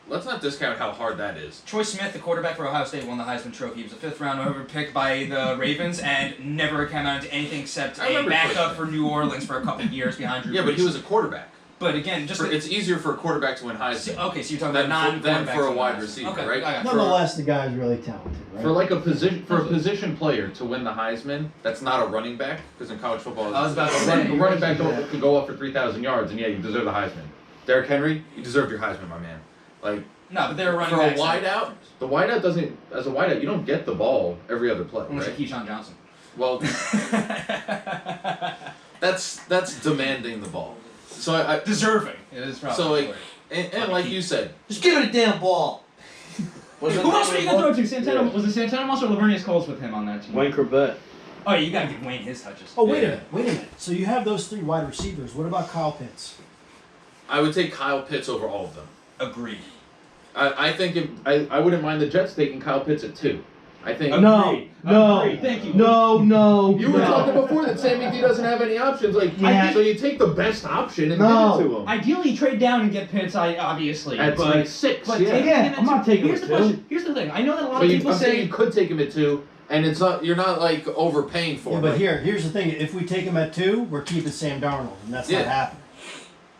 Speaker 1: let's not discount how hard that is.
Speaker 5: Troy Smith, the quarterback for Ohio State, won the Heisman Trophy. He was a fifth-round overall pick by the Ravens and never came out into anything except
Speaker 1: I
Speaker 5: a
Speaker 1: remember
Speaker 5: backup
Speaker 1: Troy
Speaker 5: for New Orleans for a couple of years behind Drew
Speaker 1: Yeah, but
Speaker 5: Brees.
Speaker 1: he was a quarterback.
Speaker 5: But again, just
Speaker 1: It's easier for a quarterback to win Heisman
Speaker 5: okay. So you're talking
Speaker 1: than
Speaker 5: about
Speaker 1: than for a
Speaker 5: non-quarterbacks
Speaker 1: wide
Speaker 5: on the
Speaker 1: receiver,
Speaker 5: Heisman. Okay,
Speaker 1: right?
Speaker 5: I got you.
Speaker 4: Nonetheless, the guy's really talented, right?
Speaker 1: For like a position player to win the Heisman, that's not a running back because in college football,
Speaker 5: I was about to
Speaker 1: a
Speaker 5: say.
Speaker 1: running back can go up for 3,000 yards, and yeah, you deserve the Heisman. Derrick Henry, you deserved your Heisman, my man. Like
Speaker 5: No, but they're running
Speaker 1: for a
Speaker 5: backs.
Speaker 1: wideout, the wideout doesn't. As a wideout, you don't get the ball every other play,
Speaker 5: Unless
Speaker 1: right?
Speaker 5: you're Keyshawn Johnson.
Speaker 1: Well, that's demanding the ball. So I
Speaker 5: Deserving. It is probably.
Speaker 1: So, like,
Speaker 5: the word.
Speaker 1: and like you said,
Speaker 6: Just give it a damn ball. Was
Speaker 7: Who else were you gonna throw to? Santana was it Santana Moss or Lavernius Coles with him on that team?
Speaker 6: Wayne Corbett.
Speaker 5: Oh, yeah, you gotta give Wayne his touches.
Speaker 4: Oh, wait
Speaker 1: Yeah.
Speaker 4: a minute. So you have those three wide receivers. What about Kyle Pitts?
Speaker 1: I would take Kyle Pitts over all of them.
Speaker 5: Agreed.
Speaker 1: I think I wouldn't mind the Jets taking Kyle Pitts at 2. I think.
Speaker 7: No,
Speaker 5: Thank you.
Speaker 7: no.
Speaker 1: You were talking before that Sammy D doesn't have any options. Like,
Speaker 7: Yeah.
Speaker 1: so you take the best option and
Speaker 7: No.
Speaker 1: give it to him.
Speaker 7: Ideally, trade down and get Pitts. Obviously,
Speaker 1: At
Speaker 7: but
Speaker 1: like 6,
Speaker 7: but
Speaker 1: yeah.
Speaker 7: taking him at
Speaker 6: I'm not
Speaker 7: two-
Speaker 6: taking
Speaker 7: Here's
Speaker 6: him
Speaker 7: the
Speaker 6: at two.
Speaker 7: question. Here's the thing. I know that a lot
Speaker 1: But
Speaker 7: of people
Speaker 1: I'm saying
Speaker 7: say
Speaker 1: you could take him at 2, and it's not. You're not like overpaying for
Speaker 4: Yeah,
Speaker 1: him.
Speaker 4: but
Speaker 1: Like,
Speaker 4: here's the thing. If we take him at 2, we're keeping Sam Darnold, and that's not
Speaker 1: Yeah.
Speaker 4: happening.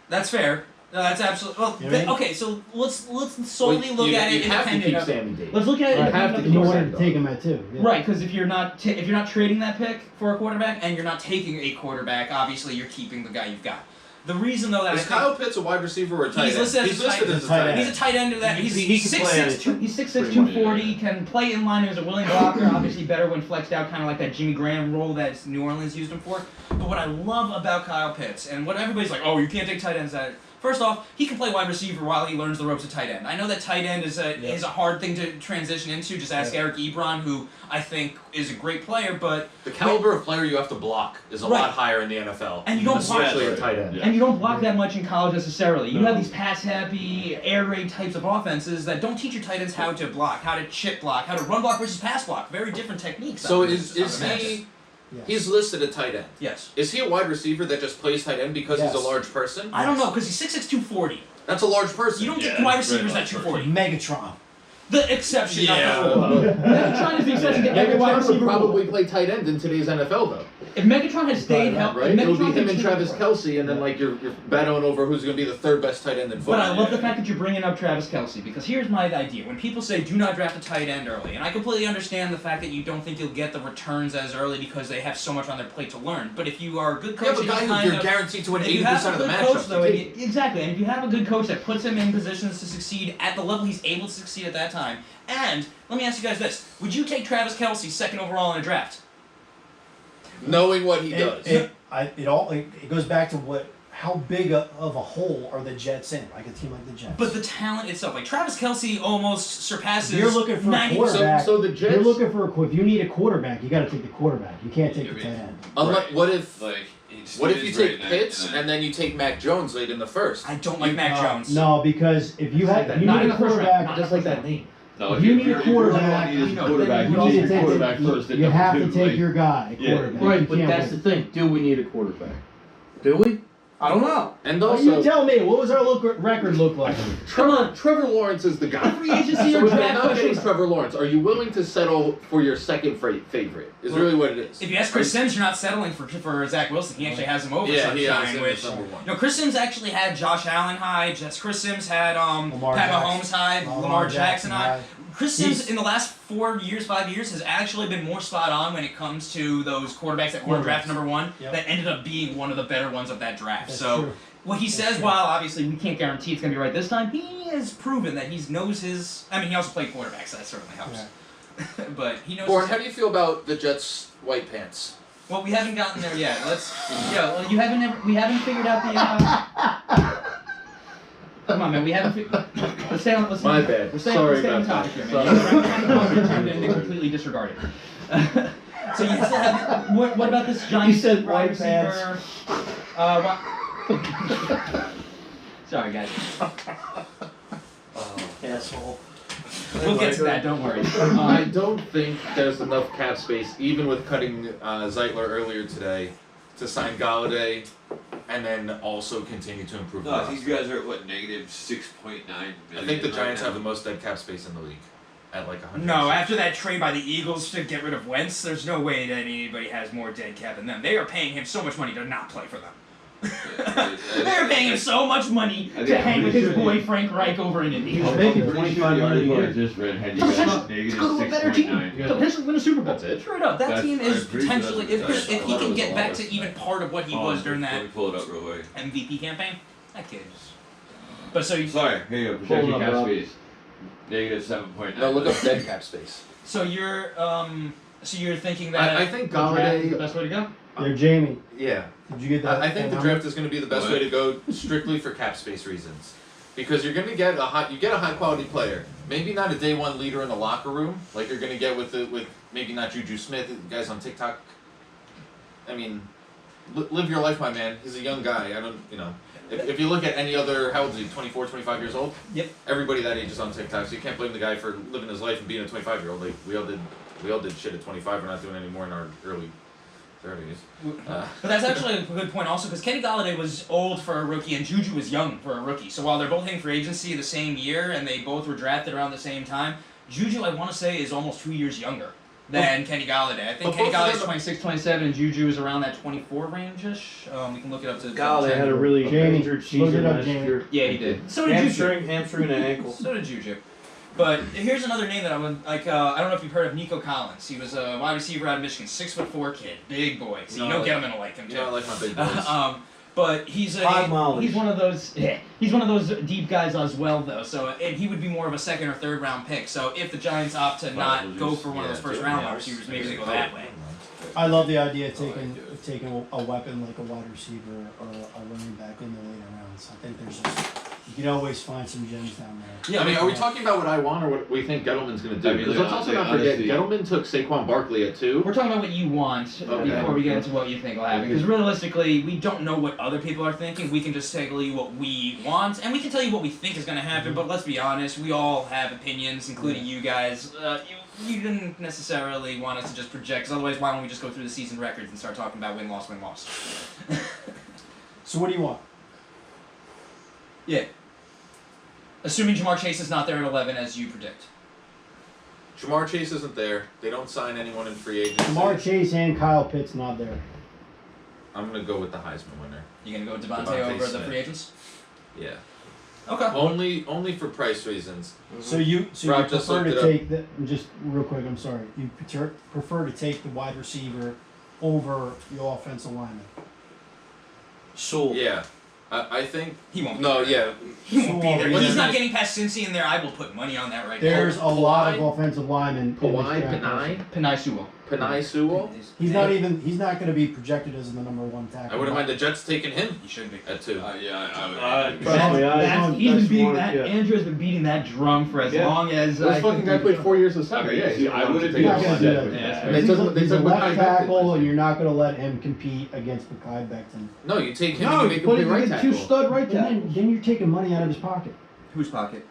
Speaker 5: That's fair. No, that's absolutely. Well,
Speaker 4: You know what I mean?
Speaker 5: okay, so let's solely look
Speaker 1: you,
Speaker 5: at it
Speaker 1: you have to
Speaker 5: independent
Speaker 1: keep
Speaker 5: of.
Speaker 1: Sammy D.
Speaker 7: let's look at it.
Speaker 1: You have
Speaker 7: independent
Speaker 1: to
Speaker 7: of
Speaker 4: In
Speaker 7: the
Speaker 1: keep
Speaker 4: order
Speaker 1: Sam
Speaker 4: to
Speaker 1: Darnold.
Speaker 4: take him at 2. Yeah.
Speaker 5: Right, because if you're not trading that pick for a quarterback and you're not taking a quarterback, obviously you're keeping the guy you've got. The reason though that
Speaker 1: Is
Speaker 5: I think
Speaker 1: Kyle Pitts a wide receiver or a tight
Speaker 5: He's
Speaker 1: end?
Speaker 5: listed as
Speaker 1: He's
Speaker 5: a tight
Speaker 1: listed as a
Speaker 4: tight
Speaker 1: tight
Speaker 4: end.
Speaker 5: he's a tight end of that. He's
Speaker 6: He can play
Speaker 5: 6'6".
Speaker 6: on it.
Speaker 7: He's 6'6",
Speaker 2: Pretty much,
Speaker 7: 240,
Speaker 2: yeah.
Speaker 7: can play in line as a willing blocker, obviously better when flexed out, kind of like that Jimmy Graham role that New Orleans used him for.
Speaker 5: But what I love about Kyle Pitts and what everybody's like, oh, you can't take tight ends that First off, he can play wide receiver while he learns the ropes of tight end. I know that tight end is a hard thing to transition into. Just ask Eric Ebron, who I think is a great player, but
Speaker 1: The caliber of player you have to block is a lot higher in the NFL.
Speaker 5: And you don't block,
Speaker 1: especially a tight end.
Speaker 5: and you don't block that much in college necessarily. You have these pass-happy, air raid types of offenses that don't teach your tight ends how to block, how to chip block, how to run block versus pass block. Very different techniques.
Speaker 1: So is he?
Speaker 4: Yes.
Speaker 1: He's listed at tight end.
Speaker 5: Yes.
Speaker 1: Is he a wide receiver that just plays tight end because he's
Speaker 4: Yes.
Speaker 1: a large person?
Speaker 5: I don't know, because he's 6'6", 240.
Speaker 1: That's a large person.
Speaker 5: You don't get wide receivers at 240.
Speaker 4: Megatron.
Speaker 5: The exception, not
Speaker 1: Yeah.
Speaker 5: the rule.
Speaker 7: Megatron is the exception to every wide
Speaker 1: Megatron would
Speaker 7: receiver.
Speaker 1: probably play tight end in today's NFL though.
Speaker 7: If Megatron had stayed healthy,
Speaker 1: Right? It'll be him and Travis Kelce, and then like you're battling over who's going to be the third best tight end in football.
Speaker 5: But I love the fact that you're bringing up Travis Kelce, because here's my idea. When people say do not draft a tight end early, and I completely understand the fact that you don't think you'll get the returns as early because they have so much on their plate to learn. But if you are a good coach,
Speaker 1: You have a guy
Speaker 5: and
Speaker 1: who you're guaranteed to win 80% of the matchups.
Speaker 5: Exactly, and if you have a good coach that puts him in positions to succeed at the level he's able to succeed at that time, and let me ask you guys this: would you take Travis Kelce second overall in a draft?
Speaker 1: Knowing what he does.
Speaker 4: It goes back to how big of a hole are the Jets in, like a team like the Jets.
Speaker 5: But the talent itself, like Travis Kelce, almost surpasses.
Speaker 4: If you're looking for a
Speaker 5: 90%.
Speaker 4: quarterback.
Speaker 1: So the Jets.
Speaker 4: You're looking for if you need a quarterback, you got to take the quarterback. You can't take the tight end.
Speaker 1: What if?
Speaker 3: Like,
Speaker 1: What if you take Pitts and then you take Mac Jones late in the first?
Speaker 5: I don't like Mac Jones.
Speaker 4: No, because if you
Speaker 7: Like
Speaker 4: have
Speaker 7: that.
Speaker 4: you
Speaker 7: Not
Speaker 4: need
Speaker 7: in
Speaker 4: a
Speaker 7: the first round.
Speaker 4: quarterback,
Speaker 7: Just like that name.
Speaker 3: No,
Speaker 4: if you need a quarterback,
Speaker 3: you need a quarterback.
Speaker 4: you
Speaker 3: You
Speaker 4: need
Speaker 3: need
Speaker 4: to
Speaker 3: a
Speaker 4: take
Speaker 3: quarterback
Speaker 4: the,
Speaker 3: first.
Speaker 4: you have to take your guy,
Speaker 3: Yeah.
Speaker 4: quarterback.
Speaker 7: Right,
Speaker 4: You
Speaker 7: but
Speaker 4: can't
Speaker 7: that's
Speaker 4: wait.
Speaker 7: the thing. Do we need a quarterback? Do we? I don't know.
Speaker 1: And
Speaker 4: Oh, you
Speaker 1: also,
Speaker 4: tell me, what was our record look like?
Speaker 1: Trevor Lawrence is the guy.
Speaker 7: Free agency
Speaker 1: So
Speaker 7: or
Speaker 1: if you're
Speaker 7: draft
Speaker 1: not getting
Speaker 7: questions.
Speaker 1: Trevor Lawrence, are you willing to settle for your second favorite? Is really what it is.
Speaker 5: If you ask Chris Sims, you're not settling for Zach Wilson. He actually has him over
Speaker 1: Yeah, he has
Speaker 5: sunshine,
Speaker 1: him
Speaker 5: which
Speaker 1: as number one.
Speaker 5: no, Chris Sims actually had Josh Allen high. Chris Sims had Pat Mahomes high, Lamar Jackson high. Chris Sims in the last 5 years has actually been more spot on when it comes to those quarterbacks that were drafted number one.
Speaker 4: Yep.
Speaker 5: That ended up being one of the better ones of that draft.
Speaker 4: That's
Speaker 5: so.
Speaker 4: true.
Speaker 5: What he says, while obviously we can't guarantee it's going to be right this time, he has proven that he knows his. I mean, he also played quarterback, so that certainly helps.
Speaker 4: Yeah.
Speaker 5: But he knows.
Speaker 1: Born, how do you feel about the Jets' white pants?
Speaker 5: Well, we haven't gotten there yet. Well, we haven't figured out the. Come on, man. We haven't. Let's stay on. Let's
Speaker 1: My
Speaker 5: stay,
Speaker 1: bad.
Speaker 5: Let's stay,
Speaker 1: Sorry
Speaker 5: let's stay on
Speaker 1: about
Speaker 5: topic
Speaker 1: that.
Speaker 5: here, man. And completely disregard it. So you still have. What about this Giants
Speaker 4: You said
Speaker 5: wide
Speaker 4: white pants.
Speaker 5: receiver? Sorry, guys.
Speaker 4: Asshole.
Speaker 5: We'll get to that. Don't worry.
Speaker 1: I don't think there's enough cap space, even with cutting Zeitler earlier today, to sign Galladay and then also continue to improve the
Speaker 3: No, I think
Speaker 1: roster.
Speaker 3: you guys are at what, -6.9 million.
Speaker 1: I think the
Speaker 3: right
Speaker 1: Giants
Speaker 3: now?
Speaker 1: have the most dead cap space in the league, at like 100.
Speaker 5: No, after that trade by the Eagles to get rid of Wentz, there's no way that anybody has more dead cap than them. They are paying him so much money to not play for them. They're paying him so much money to hang with his boy Frank Reich over in Indy.
Speaker 4: He's making
Speaker 3: I'm pretty sure
Speaker 4: 25
Speaker 3: the
Speaker 4: million a
Speaker 3: article I
Speaker 4: year.
Speaker 3: just read had you guys
Speaker 5: Let's go to a better team.
Speaker 3: -6.9.
Speaker 5: To potentially win a Super Bowl.
Speaker 1: That's it.
Speaker 5: Straight up, that
Speaker 3: That's-
Speaker 5: team is
Speaker 3: I'm pretty sure
Speaker 5: potentially,
Speaker 3: that's-
Speaker 5: if he
Speaker 3: I thought it
Speaker 5: can
Speaker 3: was
Speaker 5: get
Speaker 3: a
Speaker 5: back
Speaker 3: lot.
Speaker 5: to even part of what he was during
Speaker 3: Let
Speaker 5: that
Speaker 3: me pull it up real quick.
Speaker 5: MVP campaign, that kid is. But so you,
Speaker 3: Sorry, here you go. Projected
Speaker 7: Hold on,
Speaker 3: cap
Speaker 7: Rob.
Speaker 3: space. -7.9.
Speaker 1: No, look up dead cap space.
Speaker 5: so you're thinking that
Speaker 1: I think
Speaker 5: the draft is
Speaker 1: Galladay.
Speaker 5: the best way to go.
Speaker 4: There, Jamie.
Speaker 1: Yeah.
Speaker 4: Did you get that?
Speaker 1: I think the
Speaker 4: that
Speaker 1: draft is going to be the best
Speaker 3: What?
Speaker 1: way to go, strictly for cap space reasons, because you're going to get a high quality player. Maybe not a day one leader in the locker room, like you're going to get with maybe not Juju Smith, guys on TikTok. I mean, live your life, my man. He's a young guy. If you look at any other, how old is he? 24, 25 years old.
Speaker 5: Yep.
Speaker 1: Everybody that age is on TikTok, so you can't blame the guy for living his life and being a 25-year-old. Like we all did shit at 25. We're not doing any more in our early 30s.
Speaker 5: But that's actually a good point also, because Kenny Galladay was old for a rookie and Juju was young for a rookie. So while they're both hitting free agency the same year and they both were drafted around the same time, Juju, I want to say, is almost 2 years younger than Kenny Galladay. I think
Speaker 1: But
Speaker 5: Kenny
Speaker 1: both of
Speaker 5: Galladay's
Speaker 1: them-
Speaker 5: 26, 27, and Juju is around that 24 range-ish. We can look it up to...
Speaker 6: Galladay had a really
Speaker 4: Jamie,
Speaker 6: injured
Speaker 4: look
Speaker 6: season
Speaker 4: it up,
Speaker 6: last
Speaker 4: Jamie.
Speaker 6: year.
Speaker 5: Yeah, he did. So did Juju.
Speaker 6: Hamstring and ankle.
Speaker 5: So did Juju. But here's another name that I would like. I don't know if you've heard of Nico Collins. He was a wide receiver out of Michigan, 6'4" kid, big boy. So you know Gettleman will like him too.
Speaker 1: You know, I like my big boys.
Speaker 5: But he's
Speaker 6: High-mileage.
Speaker 5: one of those deep guys as well though. So and he would be more of a second or third round pick. So if the Giants opt to not go for one of those first round wide receivers, maybe they go that way.
Speaker 4: I love the idea of taking have taken a weapon like a wide receiver or a running back in the later rounds. I think you can always find some gems down there.
Speaker 1: Yeah, I mean, are we talking about what I want or what we think Gettleman's going to do?
Speaker 3: I mean,
Speaker 1: Because let's also not forget,
Speaker 3: honestly-
Speaker 1: Gettleman took Saquon Barkley at 2.
Speaker 5: We're talking about what you want
Speaker 1: Okay.
Speaker 5: before we get into what you think will happen. Because realistically, we don't know what other people are thinking. We can just tell you what we want, and we can tell you what we think is going to happen. But let's be honest, we all have opinions, including you guys. You didn't necessarily want us to just project, because otherwise, why don't we just go through the season records and start talking about win-loss, win-loss?
Speaker 4: So what do you want?
Speaker 5: Yeah. Assuming Jamar Chase is not there at 11, as you predict.
Speaker 1: Jamar Chase isn't there. They don't sign anyone in free agency.
Speaker 4: Jamar Chase and Kyle Pitts not there.
Speaker 1: I'm going to go with the Heisman winner.
Speaker 5: You gonna go with Devontae
Speaker 1: Devontae
Speaker 5: over the
Speaker 1: Smith.
Speaker 5: free agents?
Speaker 1: Yeah.
Speaker 5: Okay.
Speaker 1: Only for price reasons.
Speaker 4: So you
Speaker 1: Rob
Speaker 4: prefer
Speaker 1: just looked
Speaker 4: to
Speaker 1: it up.
Speaker 4: take the just real quick. I'm sorry. You prefer to take the wide receiver over your offensive lineman.
Speaker 6: Sold.
Speaker 1: Yeah. I think...
Speaker 5: He won't be
Speaker 1: No,
Speaker 5: there.
Speaker 1: yeah.
Speaker 5: He won't be there.
Speaker 4: Well,
Speaker 5: When he's
Speaker 1: he's
Speaker 5: not
Speaker 1: not-
Speaker 5: getting past Cincy in there, I will put money on that right
Speaker 4: There's
Speaker 5: now.
Speaker 4: a lot of offensive linemen. in this
Speaker 1: Kawhi,
Speaker 4: draft.
Speaker 1: Panay,
Speaker 5: Panay Sewell.
Speaker 1: Panay Sewell.
Speaker 4: He's not even. He's not going to be projected as the number 1 tackle.
Speaker 1: I wouldn't mind the Jets taking him
Speaker 5: He should be.
Speaker 1: at 2.
Speaker 3: Yeah, I would.
Speaker 9: He's been beating
Speaker 10: one,
Speaker 9: that.
Speaker 10: yeah.
Speaker 9: Andrew has been beating that drum for as
Speaker 10: Yeah.
Speaker 9: long as.
Speaker 10: This
Speaker 9: I
Speaker 10: fucking
Speaker 9: think
Speaker 10: guy
Speaker 9: we-
Speaker 10: played 4 years of soccer.
Speaker 3: Okay,
Speaker 10: Yeah,
Speaker 3: see, I would've
Speaker 4: You're not
Speaker 3: Yeah,
Speaker 4: going to do that.
Speaker 9: yeah.
Speaker 1: And they took-
Speaker 4: He's a
Speaker 1: Mekhi
Speaker 4: left
Speaker 1: Becton
Speaker 4: tackle,
Speaker 1: last
Speaker 4: and
Speaker 1: year.
Speaker 4: you're not going to let him compete against Mekhi Becton.
Speaker 1: No, you take him
Speaker 10: No,
Speaker 1: and you
Speaker 10: you
Speaker 1: make
Speaker 10: put
Speaker 1: him
Speaker 10: it
Speaker 1: play right
Speaker 10: in 2
Speaker 1: tackle.
Speaker 10: stud right
Speaker 4: And
Speaker 10: tackles.
Speaker 4: then you're taking money out of his pocket.
Speaker 5: Whose pocket?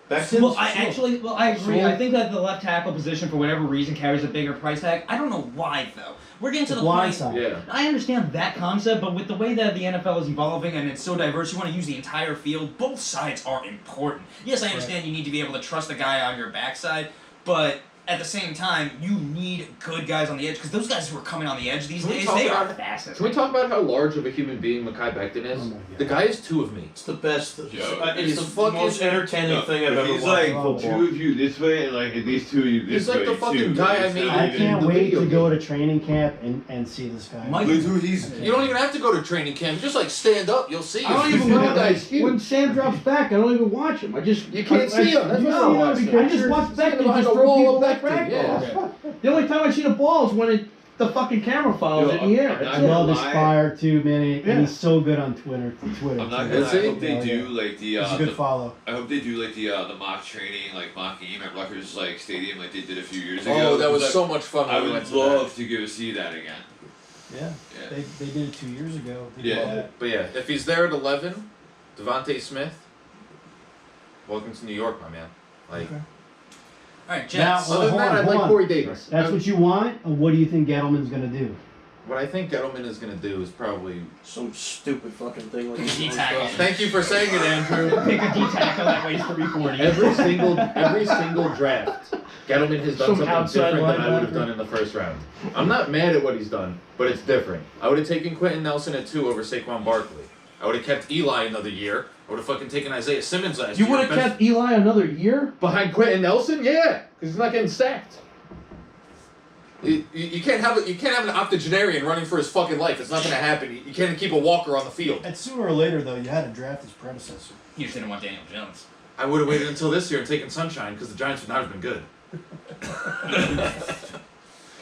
Speaker 9: Well, I agree.
Speaker 4: Sure.
Speaker 9: I think that the left tackle position, for whatever reason, carries a bigger price tag.
Speaker 5: I don't know why though. We're getting to
Speaker 4: The
Speaker 5: the
Speaker 4: blind
Speaker 5: point.
Speaker 4: side.
Speaker 1: Yeah.
Speaker 9: I understand that concept, but with the way that the NFL is evolving and it's so diverse,
Speaker 5: You want to use the entire field. Both sides are important. Yes, I understand you need to be able to trust the guy on your backside, but at the same time, you need good guys on the edge because those guys who are coming on the edge these
Speaker 1: Can we
Speaker 5: days,
Speaker 1: talk
Speaker 5: they are
Speaker 1: about-
Speaker 5: fastest.
Speaker 1: Can we talk about how large of a human being Mekhi Becton is?
Speaker 4: Oh my God.
Speaker 1: The guy is 2 of me.
Speaker 6: It's the best.
Speaker 3: Yo,
Speaker 6: It's
Speaker 1: he's
Speaker 6: the
Speaker 1: fucking-
Speaker 6: most entertaining thing I've
Speaker 3: If
Speaker 6: ever
Speaker 3: he's
Speaker 6: watched.
Speaker 3: like
Speaker 4: Oh,
Speaker 3: 2 of you this way, and like these 2 of you this
Speaker 1: He's like
Speaker 3: way.
Speaker 1: the fucking
Speaker 3: too.
Speaker 1: guy I
Speaker 3: It's
Speaker 1: made
Speaker 3: not
Speaker 4: I
Speaker 1: in
Speaker 3: even-
Speaker 4: can't
Speaker 1: the
Speaker 4: wait
Speaker 1: video
Speaker 4: to go
Speaker 1: game.
Speaker 4: to training camp and see this guy.
Speaker 5: Mike-
Speaker 3: Look who he's.
Speaker 1: You don't even have to go to training camp. Just like stand up, you'll see.
Speaker 10: I don't
Speaker 1: him.
Speaker 10: even
Speaker 1: The
Speaker 10: watch
Speaker 1: guy's huge.
Speaker 10: when Sam drops back. I don't even watch him. I just
Speaker 1: You can't see him. That's
Speaker 10: you
Speaker 1: why I
Speaker 10: see
Speaker 1: watch
Speaker 10: him
Speaker 1: him.
Speaker 10: because I just watch Becton
Speaker 1: behind
Speaker 10: just
Speaker 1: a
Speaker 10: throw
Speaker 1: wall
Speaker 10: people
Speaker 1: of
Speaker 10: like
Speaker 1: Becton,
Speaker 10: ragdolls. The only time I see the ball is when the fucking camera follows
Speaker 3: Yo,
Speaker 10: it in the air.
Speaker 3: I'm
Speaker 10: That's
Speaker 4: I
Speaker 3: not
Speaker 10: it.
Speaker 4: love his
Speaker 3: lie.
Speaker 4: fire too, man.
Speaker 10: Yeah.
Speaker 4: And he's so good on Twitter.
Speaker 3: I'm not gonna
Speaker 1: Is
Speaker 3: lie. I
Speaker 1: he?
Speaker 3: hope they
Speaker 4: Oh,
Speaker 3: do
Speaker 4: yeah.
Speaker 3: like
Speaker 4: He's a good follow.
Speaker 3: I hope they do like the mock training, like mock game at Rutgers like stadium, like they did a few years ago.
Speaker 1: Oh, that was
Speaker 3: Like,
Speaker 1: so much fun.
Speaker 3: I
Speaker 1: when we
Speaker 3: would
Speaker 1: went to
Speaker 3: love to go see that again.
Speaker 4: Yeah,
Speaker 3: Yeah.
Speaker 4: they did it 2 years ago. They
Speaker 3: Yeah.
Speaker 4: did
Speaker 1: that.
Speaker 4: that.
Speaker 1: But yeah, if he's there at 11, Devontae Smith, welcome to New York, my man. Like,
Speaker 4: Okay.
Speaker 5: All right,
Speaker 4: Now,
Speaker 5: Jets.
Speaker 1: other than
Speaker 4: hold
Speaker 1: that,
Speaker 4: on,
Speaker 1: I
Speaker 4: hold
Speaker 1: like
Speaker 4: on.
Speaker 1: Corey Davis.
Speaker 4: That's what you want. And what do you think Gettleman's going to do?
Speaker 1: What I think Gettleman is going to do is probably.
Speaker 6: Some stupid fucking thing like
Speaker 5: D tackle.
Speaker 1: Thank you for saying it, Andrew.
Speaker 9: Pick a D tackle that weighs 340.
Speaker 1: Every single draft, Gettleman has done
Speaker 10: Some
Speaker 1: something
Speaker 10: outside
Speaker 1: different than I would have
Speaker 10: linebacker.
Speaker 1: done in the first round. I'm not mad at what he's done, but it's different. I would have taken Quentin Nelson at 2 over Saquon Barkley. I would have kept Eli another year. I would have fucking taken Isaiah Simmons last
Speaker 10: You
Speaker 1: year.
Speaker 10: would have kept Eli another year?
Speaker 1: behind Quentin Nelson, yeah, because he's not getting sacked. You can't have an octogenarian running for his fucking life. It's not going to happen. You can't keep a Walker on the field.
Speaker 4: And sooner or later, though, you had to draft his predecessor.
Speaker 5: You just didn't want Daniel Jones.
Speaker 1: I would have waited until this year and taken Sunshine because the Giants would not have been good.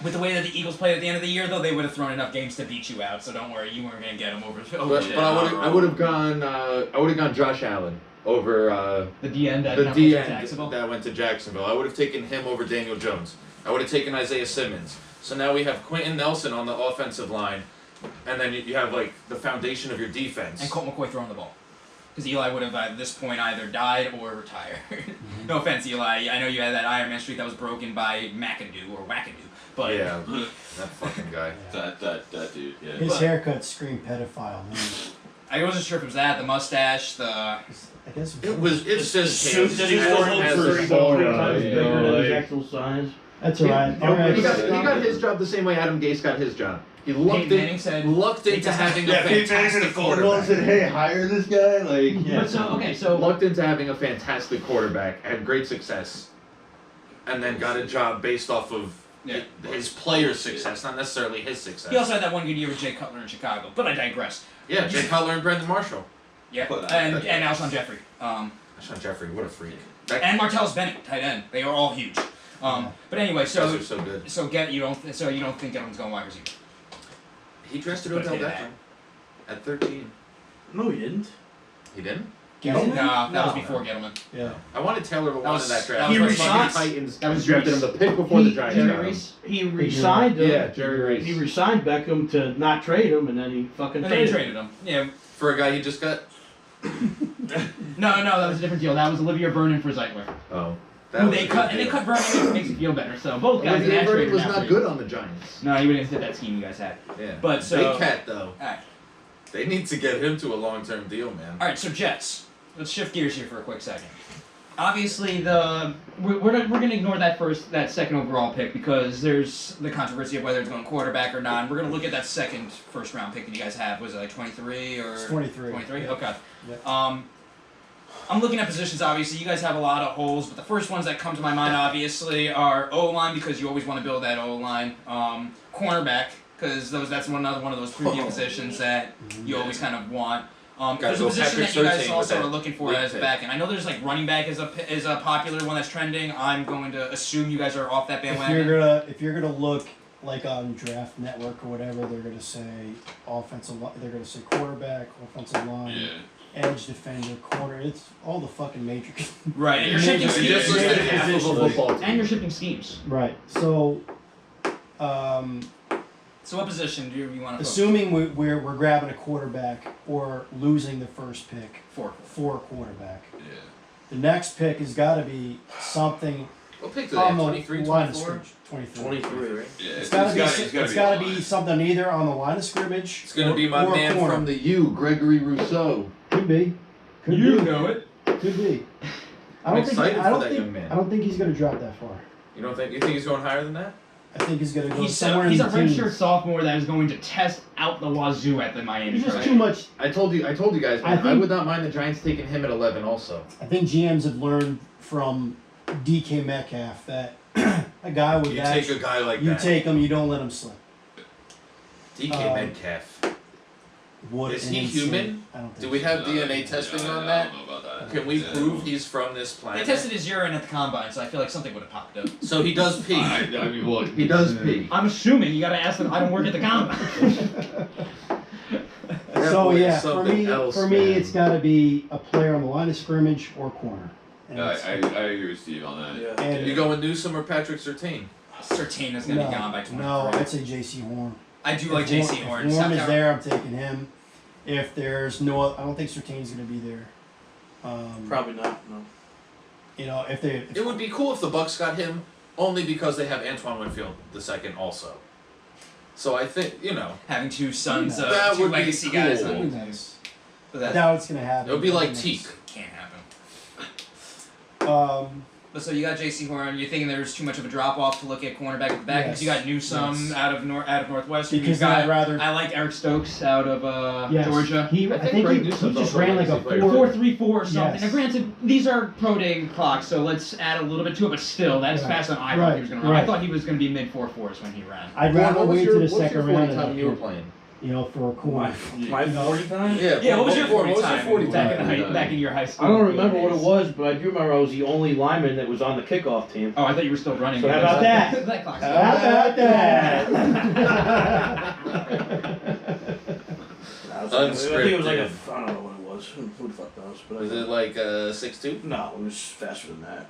Speaker 5: With the way that the Eagles played at the end of the year, though, they would have thrown enough games to beat you out. So don't worry, you weren't going to get them over.
Speaker 1: But I would have gone Josh Allen over
Speaker 9: The D end.
Speaker 1: the D end that went to Jacksonville. I would have taken him over Daniel Jones. I would have taken Isaiah Simmons. So now we have Quentin Nelson on the offensive line, and then you have like the foundation of your defense.
Speaker 5: And Colt McCoy throwing the ball. Because Eli would have at this point either died or retired. No offense, Eli. I know you had that Iron Man streak that was broken by McAdoo or Wackadoo. But
Speaker 1: Yeah, that fucking guy.
Speaker 3: That dude. Yeah.
Speaker 4: His
Speaker 5: But-
Speaker 4: haircut screamed pedophile. Man.
Speaker 5: I wasn't sure if it was that, the mustache, the...
Speaker 4: I guess
Speaker 1: It's just
Speaker 6: suit that he
Speaker 1: his
Speaker 6: wore
Speaker 1: as
Speaker 6: was
Speaker 1: a
Speaker 6: 30
Speaker 1: photo,
Speaker 10: times
Speaker 1: you
Speaker 10: bigger
Speaker 1: know,
Speaker 10: than his
Speaker 1: like-
Speaker 10: actual size.
Speaker 4: That's alright. All right.
Speaker 1: He got his job the same way Adam Gase got his job. He
Speaker 5: Peyton Manning said...
Speaker 1: lucked into having a fantastic quarterback.
Speaker 3: "Hey, hire this guy." Like,
Speaker 9: But so
Speaker 1: Lucked into having a fantastic quarterback, had great success, and then got a job based off of
Speaker 5: Yeah.
Speaker 1: his player's success, not necessarily his success.
Speaker 5: He also had that one good year with Jay Cutler in Chicago, but I digress.
Speaker 1: Yeah, Jay Cutler and Brandon Marshall.
Speaker 5: Yeah,
Speaker 3: But,
Speaker 5: and Alshon Jeffrey.
Speaker 1: Sean Jeffrey, what a freak.
Speaker 5: And Martellus Bennett, tight end. They are all huge. But anyway,
Speaker 1: Those
Speaker 5: so
Speaker 1: are so good.
Speaker 5: you don't think Gettleman's going wide receiver?
Speaker 1: He dressed
Speaker 5: Just
Speaker 1: it
Speaker 5: put a
Speaker 1: Odell
Speaker 5: pin in
Speaker 1: Beckham at 13.
Speaker 6: No, he didn't.
Speaker 1: He didn't?
Speaker 4: Gettleman?
Speaker 5: No, that was
Speaker 6: No.
Speaker 5: before Gettleman.
Speaker 4: Yeah.
Speaker 1: I wanted Taylor Lewan
Speaker 5: was-
Speaker 1: in that draft.
Speaker 5: that
Speaker 10: He
Speaker 5: was
Speaker 10: resigned.
Speaker 8: Titans
Speaker 9: That was
Speaker 8: drafted him
Speaker 9: Reese.
Speaker 8: the pick before the Giants.
Speaker 10: Jerry
Speaker 8: got him.
Speaker 9: Reese?
Speaker 10: He resigned him.
Speaker 8: Yeah, Jerry Rice.
Speaker 10: He resigned Beckham to not trade him, and then he fucking
Speaker 5: And they traded him. Yeah.
Speaker 1: For a guy he just got.
Speaker 9: No, that was a different deal. That was Olivia Vernon for Zeitler.
Speaker 1: Oh.
Speaker 9: Who they cut, and they cut Vernon makes you feel better. So both guys in
Speaker 8: Olivia
Speaker 9: that
Speaker 8: Vernon
Speaker 9: trade
Speaker 8: was
Speaker 9: are now
Speaker 8: not
Speaker 9: free.
Speaker 8: good on the Giants.
Speaker 9: No, he wouldn't fit that scheme you guys had.
Speaker 1: Yeah.
Speaker 5: But so-
Speaker 1: Big Cat, though.
Speaker 5: Alright.
Speaker 1: They need to get him to a long-term deal, man.
Speaker 5: Alright, so Jets. Let's shift gears here for a quick second.
Speaker 9: Obviously, we're gonna ignore that second overall pick because there's the controversy of whether it's going quarterback or not. We're gonna look at that second first round pick that you guys have. Was it like 23 or
Speaker 4: It's 23.
Speaker 5: 23?
Speaker 4: Yeah.
Speaker 5: Okay.
Speaker 4: Yeah.
Speaker 5: I'm looking at positions. Obviously, you guys have a lot of holes, but the first ones that come to my mind obviously are O-line because you always want to build that O-line. Cornerback because that's another one of those premium positions that you always kind of want. There's a
Speaker 1: go
Speaker 5: position
Speaker 1: Patrick
Speaker 5: that you guys
Speaker 1: Surtain
Speaker 5: also
Speaker 1: with
Speaker 5: are
Speaker 1: that
Speaker 5: looking for
Speaker 1: late
Speaker 5: as
Speaker 1: pick.
Speaker 5: back end. I know there's like running back is a popular one that's trending. I'm going to assume you guys are off that bandwagon.
Speaker 4: If you're gonna look like on Draft Network or whatever, they're gonna say offensive. They're gonna say quarterback, offensive line, edge defender, corner. It's all the fucking matrix.
Speaker 5: Right, and you're
Speaker 4: Major-
Speaker 5: shifting
Speaker 1: Just
Speaker 5: schemes.
Speaker 1: listed
Speaker 4: major
Speaker 1: half of a
Speaker 4: positions.
Speaker 1: football team.
Speaker 9: And you're shifting schemes.
Speaker 4: Right. So,
Speaker 5: So what position do you want to focus
Speaker 4: assuming we're grabbing a quarterback or losing the first pick
Speaker 5: for?
Speaker 4: for a quarterback,
Speaker 2: Yeah.
Speaker 4: the next pick has got to be something
Speaker 1: What pick do they
Speaker 4: on
Speaker 1: have?
Speaker 4: the
Speaker 1: 23,
Speaker 4: line of
Speaker 1: 24?
Speaker 4: scrimmage.
Speaker 6: 23.
Speaker 2: Yeah,
Speaker 4: It's got to be. It's got to
Speaker 2: line.
Speaker 4: be something either on the line of scrimmage.
Speaker 1: It's going to be
Speaker 4: or-
Speaker 1: my
Speaker 4: or a
Speaker 1: man
Speaker 4: corner.
Speaker 1: from the U, Gregory Rousseau.
Speaker 4: Could be. Could
Speaker 9: You
Speaker 4: be.
Speaker 9: know it.
Speaker 4: Could be.
Speaker 1: I'm excited for that young man.
Speaker 4: I don't think he's going to drop that far.
Speaker 1: You think he's going higher than that?
Speaker 4: I think he's going to go
Speaker 9: He's
Speaker 4: somewhere
Speaker 9: a
Speaker 4: in the
Speaker 9: redshirt
Speaker 4: teens.
Speaker 9: sophomore that is going to test out the wazoo at the Miami.
Speaker 4: He's just
Speaker 9: program.
Speaker 4: too much.
Speaker 8: I told you guys,
Speaker 4: I
Speaker 8: man, I
Speaker 4: think-
Speaker 8: would not mind the Giants taking him at 11 also.
Speaker 4: I think GMs have learned from DK Metcalf that a guy with
Speaker 1: You
Speaker 4: that.
Speaker 1: take a guy like
Speaker 4: you
Speaker 1: that.
Speaker 4: take him. You don't let him slip.
Speaker 1: DK Metcalf.
Speaker 4: What
Speaker 1: Is
Speaker 4: an
Speaker 1: he
Speaker 4: insane-
Speaker 1: human?
Speaker 4: I don't think
Speaker 1: Do we
Speaker 4: so.
Speaker 1: have DNA testing on that?
Speaker 2: I don't know about that.
Speaker 1: Can we
Speaker 2: Yeah.
Speaker 1: prove he's from this
Speaker 5: They
Speaker 1: planet?
Speaker 5: tested his urine at the combine, so I feel like something would have popped up.
Speaker 1: So he does pee.
Speaker 2: I mean, well,
Speaker 8: He does pee.
Speaker 9: I'm assuming you got to ask them. I don't work at the combine.
Speaker 1: That
Speaker 4: So
Speaker 1: boy is
Speaker 4: yeah, for
Speaker 1: something
Speaker 4: me,
Speaker 1: else,
Speaker 4: for me,
Speaker 1: man.
Speaker 4: it's got to be a player on the line of scrimmage or corner. And
Speaker 2: I
Speaker 4: it's-
Speaker 2: agree with Steve on that.
Speaker 6: Yeah.
Speaker 4: and
Speaker 1: You going Newsom or Patrick Surtain?
Speaker 5: Sertain is going to be gone by 23.
Speaker 4: no, I'd say J.C. Horn.
Speaker 5: I do like
Speaker 4: If
Speaker 5: J.C.
Speaker 4: If
Speaker 5: Horn.
Speaker 4: Horn is there, I'm taking him. If there's no, I don't think Sertain's going to be there.
Speaker 6: Probably not. No.
Speaker 4: You know, if they,
Speaker 1: It would be cool if the Bucks got him only because they have Antoine Winfield the second also. So I think,
Speaker 5: Having two sons of
Speaker 1: That
Speaker 5: two
Speaker 1: would be
Speaker 5: legacy guys.
Speaker 1: cool.
Speaker 4: that'd be nice.
Speaker 5: But that
Speaker 4: Now it's going to happen.
Speaker 1: it would be like
Speaker 4: Nice.
Speaker 1: Teak.
Speaker 5: can't happen.
Speaker 4: Um,
Speaker 5: But so you got J.C. Horn. You're thinking there's too much of a drop off to look at cornerback at the back because you got Newsome
Speaker 4: Yes.
Speaker 5: out of Northwestern.
Speaker 4: because
Speaker 5: You've got,
Speaker 4: I'd rather.
Speaker 9: I like Eric Stokes out of
Speaker 4: Yes.
Speaker 9: Georgia.
Speaker 4: I think
Speaker 8: Greg
Speaker 4: he
Speaker 8: Newsome's
Speaker 4: just
Speaker 8: also
Speaker 4: ran
Speaker 8: a
Speaker 4: like a
Speaker 8: legacy player.
Speaker 9: 4.34 or something.
Speaker 4: Yes.
Speaker 9: Now, granted, these are pro day clocks, so let's add a little bit to it. But still, that is
Speaker 4: Right.
Speaker 9: faster than I thought he was going to run.
Speaker 4: Right.
Speaker 9: I thought he was going to be mid 4.4s when he ran.
Speaker 4: I'd
Speaker 8: Ron,
Speaker 4: rather
Speaker 8: what was
Speaker 4: wait
Speaker 8: your-
Speaker 4: to the
Speaker 8: what's your
Speaker 4: second
Speaker 8: 40
Speaker 4: round.
Speaker 8: time
Speaker 4: and
Speaker 8: you were
Speaker 4: get,
Speaker 8: playing?
Speaker 4: for a corner.
Speaker 6: My 40 time?
Speaker 5: Yeah, what was your 40
Speaker 1: what was
Speaker 5: time?
Speaker 1: your 40
Speaker 9: Back
Speaker 1: time?
Speaker 9: in your high school.
Speaker 6: I don't remember what it was, but I do remember I was the only lineman that was on the kickoff team.
Speaker 9: Oh, I thought you were still running.
Speaker 6: So how about that?
Speaker 9: That clock's
Speaker 4: How about that?
Speaker 6: I think it was like
Speaker 1: Unscripted.
Speaker 6: I don't know what it was. Who the fuck knows? But
Speaker 1: Was it like 6'2"?
Speaker 6: No, it was faster than that.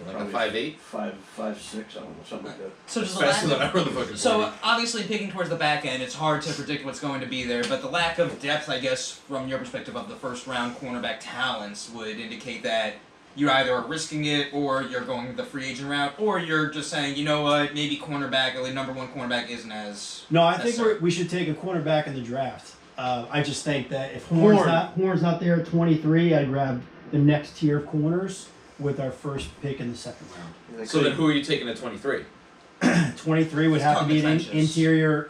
Speaker 1: Like a 5'8"?
Speaker 6: 5'6", I don't know, something like that.
Speaker 5: So does the
Speaker 1: Faster
Speaker 5: lack
Speaker 1: than I run the fucking
Speaker 5: So
Speaker 1: 40.
Speaker 5: obviously, picking towards the back end, it's hard to predict what's going to be there. But the lack of depth, I guess, from your perspective of the first round cornerback talents, would indicate that you either are risking it, or you're going the free agent route, or you're just saying, you know what, maybe cornerback, or the number one cornerback, isn't as.
Speaker 4: No, I think
Speaker 5: necessary.
Speaker 4: we should take a cornerback in the draft. I just think that if Horn's not there at 23, I'd grab the next tier of corners with our first pick in the second round.
Speaker 1: So then who are you taking at 23?
Speaker 4: 23 would
Speaker 5: Let's
Speaker 4: have
Speaker 5: talk
Speaker 4: to be
Speaker 5: the
Speaker 4: an
Speaker 5: trenches.
Speaker 4: interior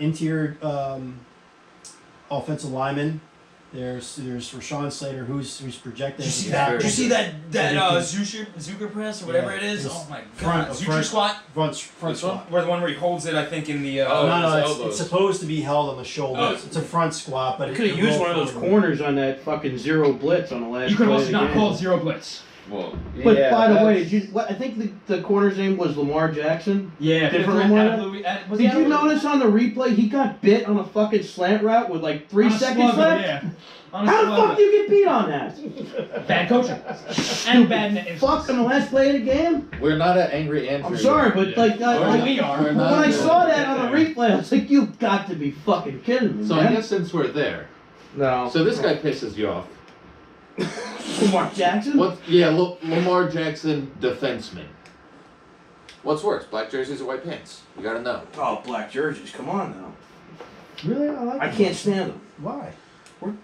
Speaker 4: offensive lineman. There's Rashawn Slater who's projected.
Speaker 5: Did you
Speaker 4: as
Speaker 5: see
Speaker 4: a
Speaker 5: that?
Speaker 4: tackle.
Speaker 5: Did you see that
Speaker 4: Yeah.
Speaker 5: Zucker press or whatever
Speaker 4: Yeah.
Speaker 5: it is?
Speaker 4: It's
Speaker 5: Oh my
Speaker 4: front-
Speaker 5: god,
Speaker 4: front-
Speaker 5: Zucker squat.
Speaker 4: front
Speaker 1: This
Speaker 4: squat.
Speaker 5: Where the one where he holds it, I think in the.
Speaker 1: Oh,
Speaker 4: No,
Speaker 1: his
Speaker 4: it's
Speaker 1: elbows.
Speaker 4: supposed to be held on the shoulders.
Speaker 5: Oh.
Speaker 4: It's a front squat, but
Speaker 6: I
Speaker 4: it
Speaker 6: could have
Speaker 4: it
Speaker 6: used
Speaker 4: rolled
Speaker 6: one of those
Speaker 4: forward.
Speaker 6: corners on that fucking zero blitz on the last
Speaker 9: You could
Speaker 6: play
Speaker 9: also
Speaker 6: of the
Speaker 9: not
Speaker 6: game.
Speaker 9: called zero blitz.
Speaker 2: Well,
Speaker 6: But
Speaker 1: Yeah,
Speaker 6: by the way,
Speaker 1: that's-
Speaker 6: did you? I think the corner's name was Lamar Jackson.
Speaker 9: Yeah,
Speaker 6: Different
Speaker 9: fifth
Speaker 6: one?
Speaker 9: round, was he
Speaker 6: Did
Speaker 9: out
Speaker 6: you
Speaker 9: of-
Speaker 6: notice on the replay he got bit on a fucking slant route with like 3
Speaker 9: on a
Speaker 6: seconds
Speaker 9: slugger,
Speaker 6: left?
Speaker 9: Yeah. On a
Speaker 6: How the
Speaker 9: slugger.
Speaker 6: fuck do you get beat on that?
Speaker 9: Bad coaching. And bad net.
Speaker 6: Fuck on the last play of the game?
Speaker 1: We're not at Angry Andrew.
Speaker 6: I'm sorry, but like,
Speaker 9: Or we are.
Speaker 1: We're
Speaker 6: when
Speaker 1: not
Speaker 6: I
Speaker 1: there.
Speaker 6: saw that on the replay, I was like, you got to be fucking kidding me,
Speaker 1: So
Speaker 6: man.
Speaker 1: I guess since we're there,
Speaker 6: No.
Speaker 1: so this guy pisses you off.
Speaker 6: Lamar Jackson?
Speaker 1: What? Yeah, Lamar Jackson, defenseman. What's worse, black jerseys or white pants? You gotta know.
Speaker 6: Oh, black jerseys. Come on now.
Speaker 4: Really? I like
Speaker 6: I
Speaker 4: them.
Speaker 6: can't stand them.
Speaker 4: Why?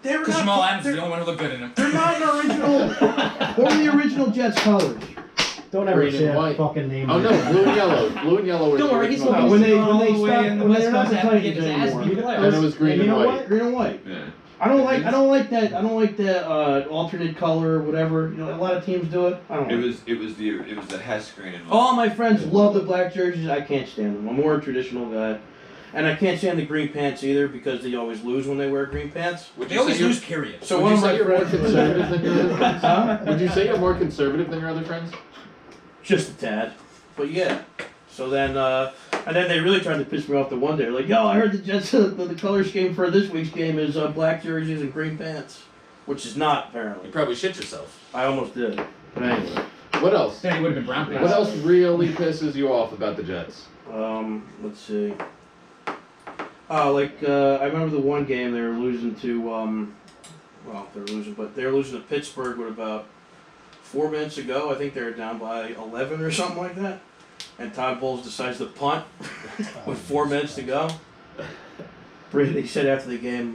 Speaker 6: They're
Speaker 5: Because Jamal Adams is the only one who looked good in him.
Speaker 6: They're not an original. What were the original Jets colors?
Speaker 4: Don't ever
Speaker 1: Green
Speaker 4: say
Speaker 1: and
Speaker 4: that
Speaker 1: white.
Speaker 4: fucking name.
Speaker 1: Oh no, blue and yellow. Blue and yellow were
Speaker 9: Don't
Speaker 1: the
Speaker 9: worry, he's
Speaker 1: original
Speaker 9: looking
Speaker 6: when
Speaker 1: colors.
Speaker 6: they-
Speaker 9: all
Speaker 6: when they
Speaker 9: the way
Speaker 6: stopped-
Speaker 9: in the
Speaker 6: when
Speaker 9: West
Speaker 6: they're not
Speaker 9: Coast
Speaker 6: the
Speaker 9: after he
Speaker 6: Titans
Speaker 9: gets his ass
Speaker 6: anymore.
Speaker 9: beat
Speaker 1: And
Speaker 9: players.
Speaker 1: it was green
Speaker 6: You
Speaker 1: and
Speaker 6: know
Speaker 1: white.
Speaker 6: what? Green and white.
Speaker 2: yeah.
Speaker 6: I don't like that alternate color or whatever. You know, a lot of teams do it. I don't.
Speaker 2: It
Speaker 6: Like
Speaker 2: was the Hess green and white.
Speaker 6: All my friends love the black jerseys. I can't stand them. I'm more a traditional guy. And I can't stand the green pants either because they always lose when they wear green pants.
Speaker 1: Would
Speaker 5: They
Speaker 1: you
Speaker 5: always
Speaker 1: say you're-
Speaker 5: lose, period.
Speaker 6: So
Speaker 1: Would
Speaker 6: one
Speaker 1: you
Speaker 6: of
Speaker 1: say
Speaker 6: my
Speaker 1: you're more
Speaker 6: friends
Speaker 1: conservative than your other friends?
Speaker 6: Huh?
Speaker 1: Would you say you're more conservative than your other friends?
Speaker 6: Just a tad. But yeah. So then, and then they really tried to piss me off the one day. Like, yo, I heard the Jets, the color scheme for this week's game is black jerseys and green pants. Which is not,
Speaker 1: You
Speaker 6: apparently.
Speaker 1: probably shit yourself.
Speaker 6: I almost did. But anyway.
Speaker 1: What else?
Speaker 9: Then he would have been brown pants.
Speaker 1: What else really pisses you off about the Jets?
Speaker 6: Let's see. Oh, I remember the one game they were losing to, well, they were losing to Pittsburgh with about 4 minutes ago. I think they were down by 11 or something like that. And Todd Bowles decides to punt with 4 minutes to go. They said after the game,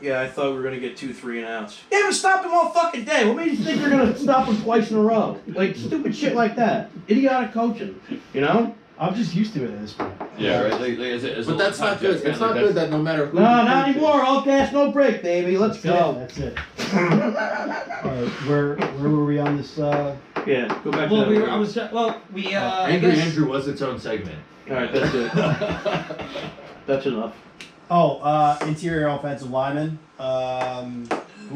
Speaker 6: yeah, I thought we were going to get 2 3-and-outs. You haven't stopped them all fucking day. What made you think you're going to stop them twice in a row? Like, stupid shit like that. Idiotic coaching, you know?
Speaker 4: I'm just used to it at this point.
Speaker 2: Yeah, right. Like as
Speaker 1: But that's not good. It's not good that no matter who.
Speaker 6: No,
Speaker 1: you
Speaker 6: not
Speaker 1: root to-
Speaker 6: anymore. All gas, no break, baby. Let's go.
Speaker 4: That's it. Alright, where were we on this?
Speaker 6: Yeah, go back
Speaker 9: Well,
Speaker 6: to
Speaker 9: we
Speaker 6: that.
Speaker 9: were, I was, I
Speaker 1: Angry
Speaker 9: guess,
Speaker 1: Andrew was its own segment.
Speaker 6: Alright, that's it. That's enough.
Speaker 4: Oh, interior offensive lineman. Who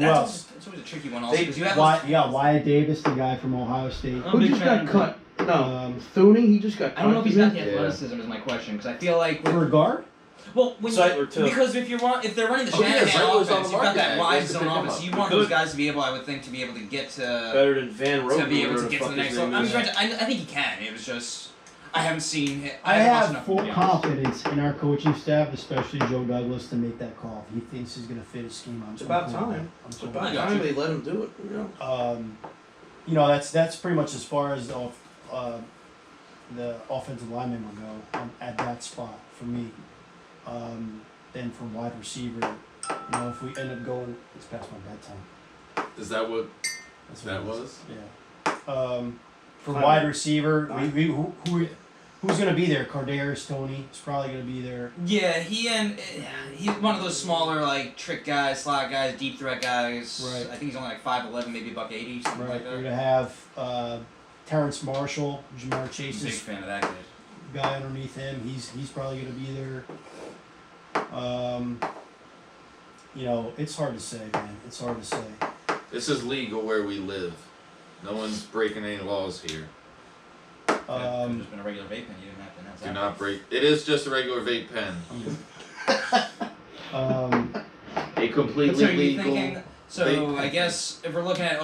Speaker 4: else?
Speaker 5: That's always a tricky one also, because you have those
Speaker 4: You got Wyatt Davis, the guy from Ohio State.
Speaker 9: I'm a
Speaker 6: Who
Speaker 9: big
Speaker 6: just
Speaker 9: fan
Speaker 6: got
Speaker 9: of-
Speaker 6: cut? No,
Speaker 4: Um,
Speaker 6: he just got cut.
Speaker 9: I don't know if he's got the
Speaker 1: Yeah.
Speaker 9: athleticism is my question, because I feel like with,
Speaker 4: For a guard?
Speaker 5: well, when
Speaker 6: Zeitler, too.
Speaker 5: because if they're running the
Speaker 1: Oh, yeah,
Speaker 5: Shanahan
Speaker 1: Zeitler's on
Speaker 5: offense,
Speaker 1: the
Speaker 5: you've got
Speaker 1: market.
Speaker 5: that wide
Speaker 1: They
Speaker 5: zone
Speaker 1: pick him
Speaker 5: offense.
Speaker 1: up.
Speaker 5: You want
Speaker 6: Good.
Speaker 5: those guys to be able, I would think, to be able to get to
Speaker 6: Better than Van Roten.
Speaker 5: to be able
Speaker 6: whatever
Speaker 5: to get
Speaker 6: the
Speaker 5: to the
Speaker 6: fuck
Speaker 5: next
Speaker 6: his
Speaker 5: level.
Speaker 6: name is.
Speaker 5: I think he can. It was just I haven't seen it.
Speaker 4: I
Speaker 5: haven't watched
Speaker 4: have
Speaker 5: enough,
Speaker 4: full
Speaker 5: to be honest.
Speaker 4: confidence in our coaching staff, especially Joe Douglas, to make that call. If he thinks he's going to fit his scheme,
Speaker 6: It's about
Speaker 4: cool with
Speaker 6: time.
Speaker 4: that. I'm
Speaker 6: It's
Speaker 4: cool with
Speaker 6: about
Speaker 5: I got
Speaker 6: time
Speaker 5: you.
Speaker 6: they let him do it. You know.
Speaker 4: That's pretty much as far as the offensive lineman will go at that spot for me. Then for wide receiver, if we end up going, it's past my bedtime.
Speaker 1: Is that what
Speaker 4: That's
Speaker 1: that
Speaker 4: it is.
Speaker 1: was?
Speaker 4: Yeah. For
Speaker 6: Fine.
Speaker 4: wide receiver,
Speaker 6: Fine.
Speaker 4: who's going to be there? Cardarius Tony is probably going to be there.
Speaker 5: Yeah, he's one of those smaller like trick guys, slot guys, deep threat guys.
Speaker 4: Right.
Speaker 5: I think he's only like 5'11", maybe $180, something
Speaker 4: Right.
Speaker 5: like
Speaker 4: We're
Speaker 5: that.
Speaker 4: going to have Terrence Marshall, Jamar
Speaker 5: I'm a big
Speaker 4: Chase's
Speaker 5: fan of that kid.
Speaker 4: guy underneath him. He's probably going to be there. It's hard to say, man. It's hard to say.
Speaker 1: This is legal where we live. No one's breaking any laws here.
Speaker 5: Could have just been a regular vape pen. You didn't have to announce
Speaker 1: Do
Speaker 5: that.
Speaker 1: not break. It is just a regular vape pen. A completely
Speaker 5: So are you
Speaker 1: legal.
Speaker 5: thinking? So
Speaker 1: vape
Speaker 5: I
Speaker 1: pen.
Speaker 5: guess if we're looking at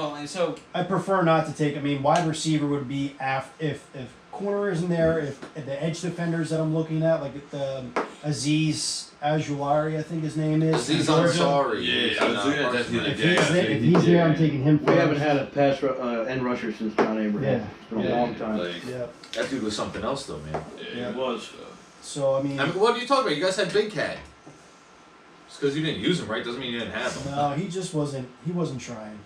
Speaker 4: I prefer not to take. Wide receiver would be if corner isn't there. If the edge defenders that I'm looking at, like the Aziz Ajulari, I think his name is.
Speaker 1: Aziz
Speaker 4: from Georgia.
Speaker 1: Ansari.
Speaker 2: Yeah, I was looking at that the other
Speaker 4: If
Speaker 2: day.
Speaker 4: he's
Speaker 2: I was
Speaker 4: there, I'm taking him first.
Speaker 6: We haven't had a end rusher since John Abraham.
Speaker 4: Yeah.
Speaker 6: It's been a long time.
Speaker 2: Like,
Speaker 4: Yeah.
Speaker 1: That dude was something else though, man.
Speaker 4: Yeah.
Speaker 6: It was.
Speaker 4: So
Speaker 1: I mean, what are you talking about? You guys had Big Cat. Just because you didn't use him, right, doesn't mean you didn't have him.
Speaker 4: no, he just wasn't. He wasn't trying.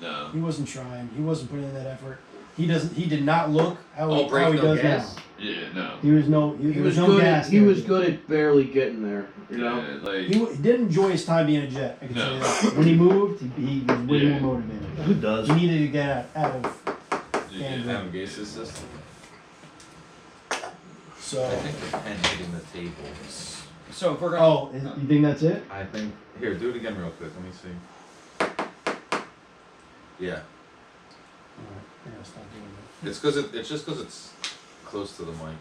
Speaker 2: no.
Speaker 4: He wasn't trying. He wasn't putting in that effort. He doesn't. He did not look how
Speaker 1: Oh,
Speaker 4: he
Speaker 1: break no
Speaker 4: does
Speaker 1: gas?
Speaker 4: now.
Speaker 2: Yeah, no.
Speaker 4: He was no. He
Speaker 6: He
Speaker 4: was
Speaker 6: was
Speaker 4: no
Speaker 6: good.
Speaker 4: gas.
Speaker 6: He
Speaker 4: there.
Speaker 6: was good at barely getting there. You know.
Speaker 2: Yeah, like
Speaker 4: He didn't enjoy his time being a Jet. I can
Speaker 2: No.
Speaker 4: tell you that. When he moved, he was way
Speaker 2: Yeah.
Speaker 4: more motivated.
Speaker 6: Who does?
Speaker 4: He needed to get out of.
Speaker 2: yeah.
Speaker 1: Adam Gase's system.
Speaker 4: So.
Speaker 1: I think the pen hitting the table.
Speaker 5: so if we're going.
Speaker 4: Oh, you think that's it?
Speaker 1: I think. Here, do it again real quick. Let me see. Yeah.
Speaker 4: Alright, I gotta stop doing that.
Speaker 1: It's just because it's close to the mic.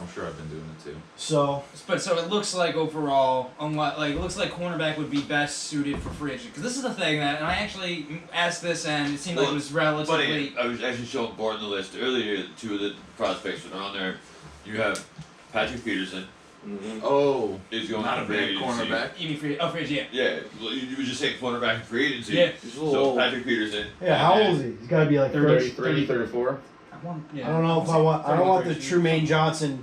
Speaker 1: I'm sure I've been doing it too.
Speaker 4: So,
Speaker 5: But so it looks like overall, it looks like cornerback would be best suited for free agent. Because this is the thing that, and I actually asked this, and it seemed like it was relatively.
Speaker 2: Funny, I was actually showing Bart in the list earlier. Two of the prospects that are on there. You have Patrick Peterson.
Speaker 1: Oh,
Speaker 2: Is going
Speaker 1: not
Speaker 2: to
Speaker 1: a
Speaker 2: free
Speaker 1: bad
Speaker 2: agency.
Speaker 1: cornerback.
Speaker 5: You mean free? Oh, free agent, yeah.
Speaker 2: Yeah, well, you were just saying cornerback and free agency.
Speaker 5: Yeah.
Speaker 6: He's a little
Speaker 2: So
Speaker 6: old.
Speaker 2: Patrick Peterson.
Speaker 4: yeah, how old is he? He's gotta be like
Speaker 8: 33, 34.
Speaker 5: I want, yeah.
Speaker 4: I don't know if I want. I don't want the Trumaine Johnson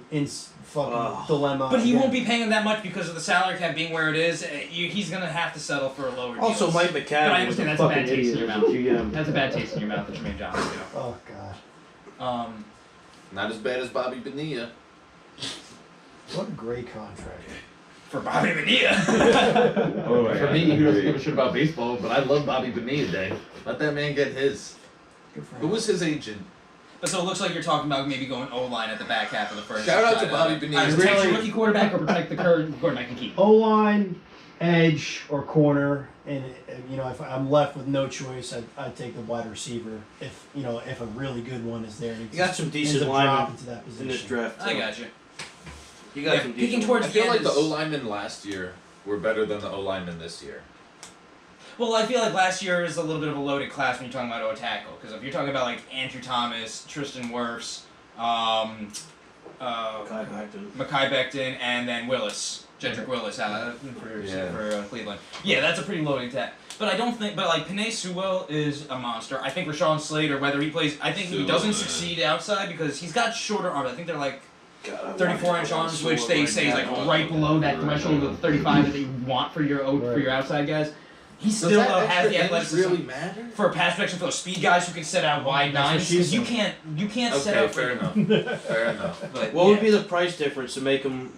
Speaker 4: fucking dilemma.
Speaker 5: But he
Speaker 4: again.
Speaker 5: won't be paying him that much because of the salary cap being where it is. He's gonna have to settle for a lower
Speaker 6: Also,
Speaker 5: deal.
Speaker 6: Mike
Speaker 5: But I
Speaker 6: McCann was a
Speaker 5: understand
Speaker 9: that's a bad
Speaker 6: fucking
Speaker 9: taste in
Speaker 6: idiot
Speaker 9: your
Speaker 6: as a
Speaker 9: mouth.
Speaker 6: GM.
Speaker 9: That's a bad taste in your mouth, the Jermaine Johnson.
Speaker 4: Oh god,
Speaker 1: Not as bad as Bobby Bonilla.
Speaker 4: what a great contract.
Speaker 5: For Bobby Bonilla.
Speaker 2: Oh,
Speaker 8: For me, who doesn't give a shit about baseball, but I love Bobby Bonilla Day.
Speaker 1: Let that man get his.
Speaker 4: Good for him.
Speaker 1: Who was his agent?
Speaker 5: But so it looks like you're talking about maybe going O-line at the back half of the first.
Speaker 1: Shout out to
Speaker 5: side of
Speaker 1: Bobby
Speaker 5: it.
Speaker 1: Bonilla.
Speaker 5: I
Speaker 9: Protect
Speaker 5: really-
Speaker 9: your rookie quarterback or protect the current quarterback and keep.
Speaker 4: O line, edge, or corner, and if I'm left with no choice, I'd take the wide receiver. If a really good one is there.
Speaker 6: You got some decent
Speaker 4: ends up
Speaker 6: linemen
Speaker 4: dropping to that position.
Speaker 6: in this draft.
Speaker 5: I got you.
Speaker 6: You got
Speaker 5: Yeah,
Speaker 6: some
Speaker 5: picking
Speaker 6: decent
Speaker 5: towards
Speaker 1: I
Speaker 5: the
Speaker 1: feel
Speaker 5: end
Speaker 1: like the
Speaker 5: is-
Speaker 1: O-linemen last year were better than the O-linemen this year.
Speaker 5: Well, I feel like last year is a little bit of a loaded class when you're talking about O-tackle. Because if you're talking about like Andrew Thomas, Tristan Wirfs,
Speaker 6: Kai Becton.
Speaker 5: Mekhi Becton, and then Willis, Jedrick Willis for Cleveland. Yeah, that's a pretty loaded attack. But I don't think, but like Penei Sewell is a monster. I think Rashawn Slater, whether he plays, I think he
Speaker 2: Sewell,
Speaker 5: doesn't
Speaker 2: man.
Speaker 5: succeed outside because he's got shorter arms. I think they're like
Speaker 6: God, I
Speaker 5: 34-inch
Speaker 6: want
Speaker 5: arms,
Speaker 6: to
Speaker 5: which they say is like right below that threshold of 35 that they want for your outside guys. He
Speaker 1: Does
Speaker 5: still
Speaker 1: that
Speaker 5: has the
Speaker 1: extra inch
Speaker 5: athleticism
Speaker 1: really matter?
Speaker 5: for pass protection for those speed guys who can set out wide
Speaker 4: That's what
Speaker 5: nines.
Speaker 4: she
Speaker 5: Because you
Speaker 4: said.
Speaker 5: can't set
Speaker 1: Okay,
Speaker 5: out
Speaker 1: fair
Speaker 5: for.
Speaker 1: enough. Fair enough.
Speaker 5: But
Speaker 6: What
Speaker 5: yeah.
Speaker 6: would be the price difference to make him?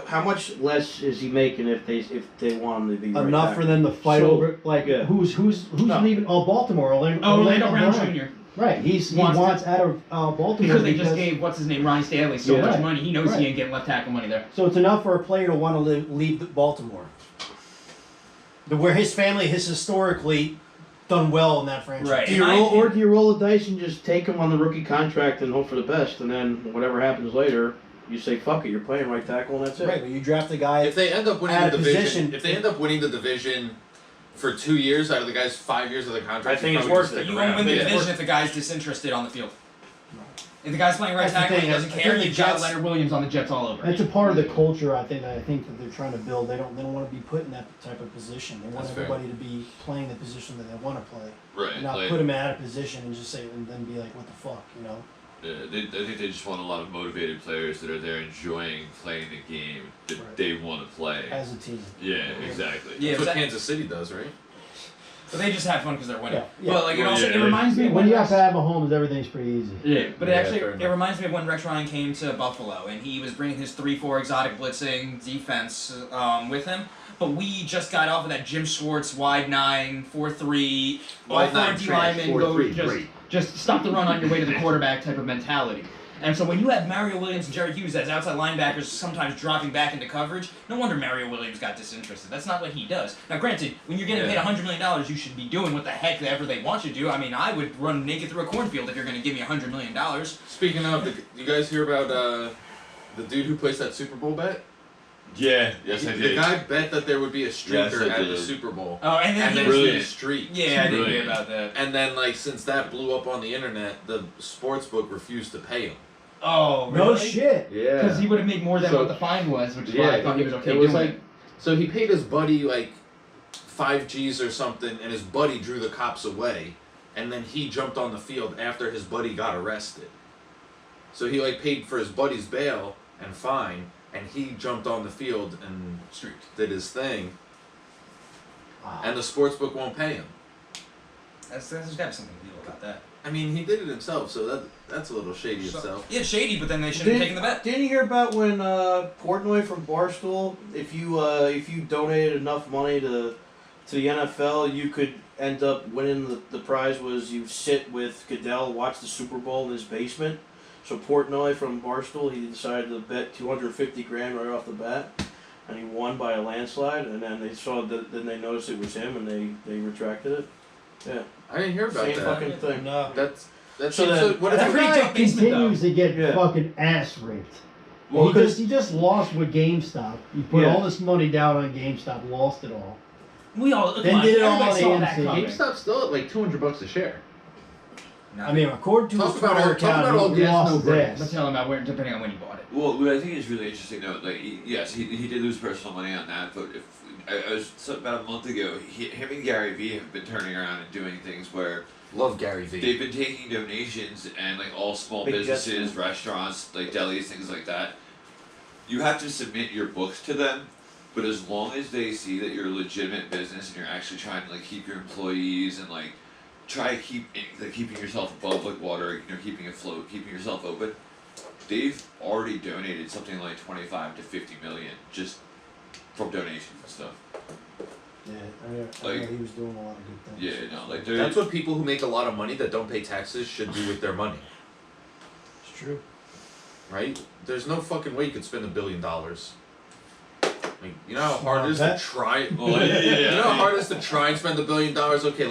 Speaker 6: How much less is he making if they want him to be right
Speaker 4: Enough
Speaker 6: back?
Speaker 4: for them to fight
Speaker 6: So-
Speaker 4: over. Like
Speaker 6: yeah.
Speaker 4: who's leaving? Oh, Baltimore.
Speaker 9: Orlando Brown Jr.
Speaker 4: Right, he
Speaker 9: Wants
Speaker 4: wants out of Baltimore
Speaker 9: Because they just gave what's his name Ronnie Stanley so
Speaker 4: Yeah.
Speaker 9: much
Speaker 4: Right.
Speaker 9: money. He knows
Speaker 4: Right.
Speaker 9: he ain't getting left tackle money there.
Speaker 4: So it's enough for a player to want to leave Baltimore. Where his family has historically done well in that franchise.
Speaker 5: Right.
Speaker 6: Do you roll the dice and just take him on the rookie contract and hope for the best, and then whatever happens later, you say fuck it, you're playing right tackle and that's it.
Speaker 4: Right, but you draft a guy.
Speaker 1: If they end up winning
Speaker 4: At
Speaker 1: the
Speaker 4: a
Speaker 1: division,
Speaker 4: position-
Speaker 1: if they end up winning the division for 2 years out of the guy's 5 years of the contract,
Speaker 6: I think
Speaker 1: he'd
Speaker 6: it's
Speaker 1: probably
Speaker 6: worth
Speaker 1: just
Speaker 6: it.
Speaker 1: stick
Speaker 5: You won't
Speaker 1: around.
Speaker 5: win the
Speaker 1: Yeah.
Speaker 5: division if the guy's disinterested on the field. If the guy's playing right
Speaker 4: That's the
Speaker 5: tackle and he
Speaker 4: thing,
Speaker 5: doesn't
Speaker 4: I
Speaker 5: care,
Speaker 4: think
Speaker 5: you've
Speaker 4: the
Speaker 5: got
Speaker 4: Jets-
Speaker 9: Leonard Williams on the Jets all over.
Speaker 4: That's a part of the culture. I think that they're trying to build. They don't want to be put in that type of position. They want
Speaker 1: That's fair.
Speaker 4: everybody to be playing the position that they want to play,
Speaker 2: Right.
Speaker 4: not
Speaker 2: Like,
Speaker 4: put them out of position and just say and then be like, what the fuck,
Speaker 2: I think they just want a lot of motivated players that are there enjoying playing the game that
Speaker 4: Right.
Speaker 2: they want to play.
Speaker 4: as a team.
Speaker 2: Yeah, exactly.
Speaker 5: Yeah,
Speaker 1: That's
Speaker 5: but
Speaker 1: what
Speaker 5: that-
Speaker 1: Kansas City does, right?
Speaker 5: But they just have fun because they're winning.
Speaker 4: Yeah,
Speaker 5: But like it
Speaker 2: Well,
Speaker 5: also
Speaker 2: yeah.
Speaker 9: It reminds me of
Speaker 4: When
Speaker 9: when
Speaker 4: you have Pat Mahomes, everything's pretty easy.
Speaker 9: Yeah.
Speaker 5: But
Speaker 1: Yeah,
Speaker 5: actually,
Speaker 1: fair
Speaker 5: it
Speaker 1: enough.
Speaker 5: reminds me of when Rex Ryan came to Buffalo and he was bringing his 3-4 exotic blitzing defense with him. But we just got off of that Jim Schwartz wide 9, 4-3, all
Speaker 1: Wide
Speaker 5: four
Speaker 1: nine
Speaker 5: D
Speaker 1: trash,
Speaker 5: linemen
Speaker 8: 4-3,
Speaker 5: go
Speaker 8: great.
Speaker 9: just stop the run on your way to the quarterback type of mentality.
Speaker 5: And so when you have Mario Williams and Jerry Hughes as outside linebackers sometimes dropping back into coverage, no wonder Mario Williams got disinterested. That's not what he does. Now granted, when you're getting paid $100 million, you should be doing what the heck ever they want you to do. I mean, I would run naked through a cornfield if you're going to give me $100 million.
Speaker 1: Speaking of, you guys hear about the dude who placed that Super Bowl bet?
Speaker 2: Yeah, yes, I
Speaker 1: The
Speaker 2: did.
Speaker 1: guy bet that there would be a streaker
Speaker 2: Yes, I
Speaker 1: at the
Speaker 2: did.
Speaker 1: Super Bowl.
Speaker 5: Oh, and then
Speaker 1: And
Speaker 5: he
Speaker 1: then
Speaker 5: was...
Speaker 1: it's been a
Speaker 2: Brilliant.
Speaker 1: streak.
Speaker 5: Yeah, I didn't hear
Speaker 2: Brilliant.
Speaker 5: about that.
Speaker 1: And then, like, since that blew up on the internet, the sports book refused to pay him.
Speaker 5: Oh, really?
Speaker 4: No shit.
Speaker 8: Yeah.
Speaker 9: Because he would have made more than
Speaker 8: So-
Speaker 9: what the fine was, which is why I thought he was okay
Speaker 8: it was
Speaker 9: doing
Speaker 8: like
Speaker 9: it.
Speaker 1: So he paid his buddy, like, 5 G's or something, and his buddy drew the cops away. And then he jumped on the field after his buddy got arrested. So he, like, paid for his buddy's bail and fine, and he jumped on the field and
Speaker 5: Streaked.
Speaker 1: did his thing.
Speaker 4: Wow.
Speaker 1: And the sports book won't pay him.
Speaker 5: There's got to be something illegal about that.
Speaker 1: I mean, he did it himself, so that's a little shady
Speaker 5: So-
Speaker 1: itself.
Speaker 5: Yeah, shady, but then they shouldn't have taken the bet.
Speaker 6: Didn't you hear about when Portnoy from Barstool, if you donated enough money to the NFL, you could end up winning the prize was you sit with Goodell, watch the Super Bowl in his basement. So Portnoy from Barstool, he decided to bet $250,000 right off the bat, and he won by a landslide. And then they saw that, then they noticed it was him, and they retracted it.
Speaker 1: I didn't hear about
Speaker 6: Same
Speaker 1: that.
Speaker 6: fucking thing.
Speaker 4: No.
Speaker 1: That's
Speaker 6: So
Speaker 1: so
Speaker 6: then-
Speaker 1: what if
Speaker 4: That
Speaker 5: pretty
Speaker 4: guy
Speaker 5: tough basement,
Speaker 4: continues to get
Speaker 6: Yeah.
Speaker 4: fucking ass raped.
Speaker 6: Well,
Speaker 4: He just lost with GameStop. He put
Speaker 6: Yeah.
Speaker 4: all this money down on GameStop, lost it all.
Speaker 5: We all
Speaker 4: Then did it all
Speaker 5: everybody
Speaker 4: on
Speaker 5: saw that
Speaker 4: AMC.
Speaker 5: coming.
Speaker 8: GameStop's still at like $200 a share.
Speaker 5: No.
Speaker 4: I mean, according to
Speaker 1: Talk
Speaker 4: his
Speaker 1: about
Speaker 4: Twitter
Speaker 1: all- talk about
Speaker 4: account,
Speaker 1: all
Speaker 4: he
Speaker 1: gas,
Speaker 4: lost
Speaker 8: no
Speaker 4: his
Speaker 8: brakes.
Speaker 4: ass.
Speaker 9: But tell him about where, depending on when you bought it.
Speaker 3: Well, what I think is really interesting though, like yes, he did lose personal money on that, but if I was about a month ago, him and Gary Vee have been turning around and doing things where
Speaker 1: Love Gary Vee.
Speaker 3: they've been taking donations and like all small
Speaker 6: Big
Speaker 3: businesses,
Speaker 6: gesture.
Speaker 3: restaurants, like delis, things like that. You have to submit your books to them, but as long as they see that you're a legitimate business and you're actually trying to like keep your employees and like try to keep keeping yourself above like water, keeping afloat, keeping yourself open. They've already donated something like 25 to 50 million just from donations and stuff.
Speaker 4: Yeah, I mean,
Speaker 3: Like-
Speaker 4: he was doing a lot of good things.
Speaker 3: Yeah, no, like they're
Speaker 1: That's what people who make a lot of money that don't pay taxes should do with their money,
Speaker 4: It's true.
Speaker 1: right? There's no fucking way you could spend $1 billion. Like, you know how hard it is to
Speaker 4: Bet.
Speaker 1: try.
Speaker 3: Well, yeah.
Speaker 1: You know how hard it is to try and spend $1 billion. Okay,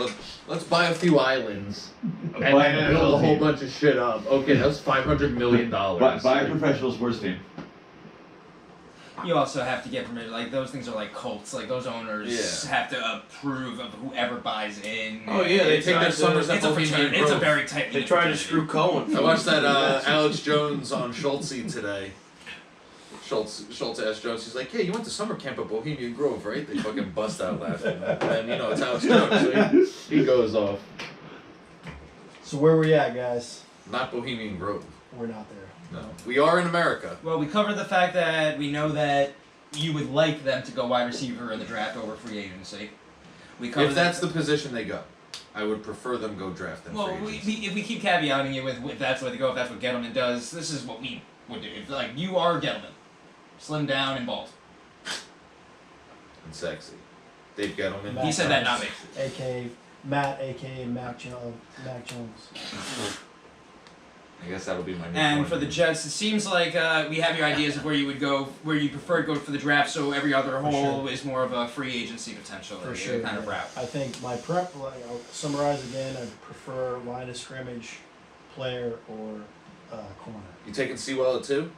Speaker 1: let's buy a few
Speaker 8: Islands. And
Speaker 2: Buy
Speaker 8: then
Speaker 2: an
Speaker 8: build a
Speaker 2: NFL
Speaker 8: whole
Speaker 2: team.
Speaker 8: bunch of shit up. Okay, that's $500 million.
Speaker 2: buy a professional sports team.
Speaker 5: You also have to get permission. Like those things are like cults. Like those owners have to approve of whoever buys in.
Speaker 6: Oh yeah,
Speaker 1: They
Speaker 6: they
Speaker 1: take
Speaker 6: tried
Speaker 1: their
Speaker 6: to-
Speaker 1: summers at
Speaker 5: It's a
Speaker 1: Bohemian
Speaker 5: fraternity. It's a
Speaker 1: Grove.
Speaker 5: very tight.
Speaker 6: They tried to screw Cohen.
Speaker 1: I watched that Alex Jones on Schultz today. Schultz asked Jones, he's like, "Yeah, you went to summer camp at Bohemian Grove, right?" They fucking bust out laughing. And it's Alex Jones, so
Speaker 8: He goes off.
Speaker 4: So where we at, guys?
Speaker 1: not Bohemian Grove.
Speaker 4: We're not there.
Speaker 1: No, we are in America.
Speaker 5: Well, we covered the fact that we know that you would like them to go wide receiver in the draft over free agency. We covered
Speaker 1: If that's the position they go, I would prefer them go draft them.
Speaker 5: Well, if we keep caveating it with if that's where they go, if that's what Gettleman does, this is what we would do. If like you are Gettleman, slim down and bald.
Speaker 1: and sexy. Dave Gettleman.
Speaker 4: Matt
Speaker 5: He said that, not me.
Speaker 4: A.K.A. Matt, A.K.A. Mac Jones.
Speaker 1: I guess that'll be my new
Speaker 5: And
Speaker 1: point.
Speaker 5: for the Jets, it seems like we have your ideas of where you would go, where you prefer to go for the draft. So every other hole is more of a free agency potential,
Speaker 4: For
Speaker 5: like,
Speaker 4: sure.
Speaker 5: kind of route.
Speaker 4: I think my prep, I'll summarize again, I prefer line of scrimmage, player, or corner.
Speaker 1: You taking Sewell at 2?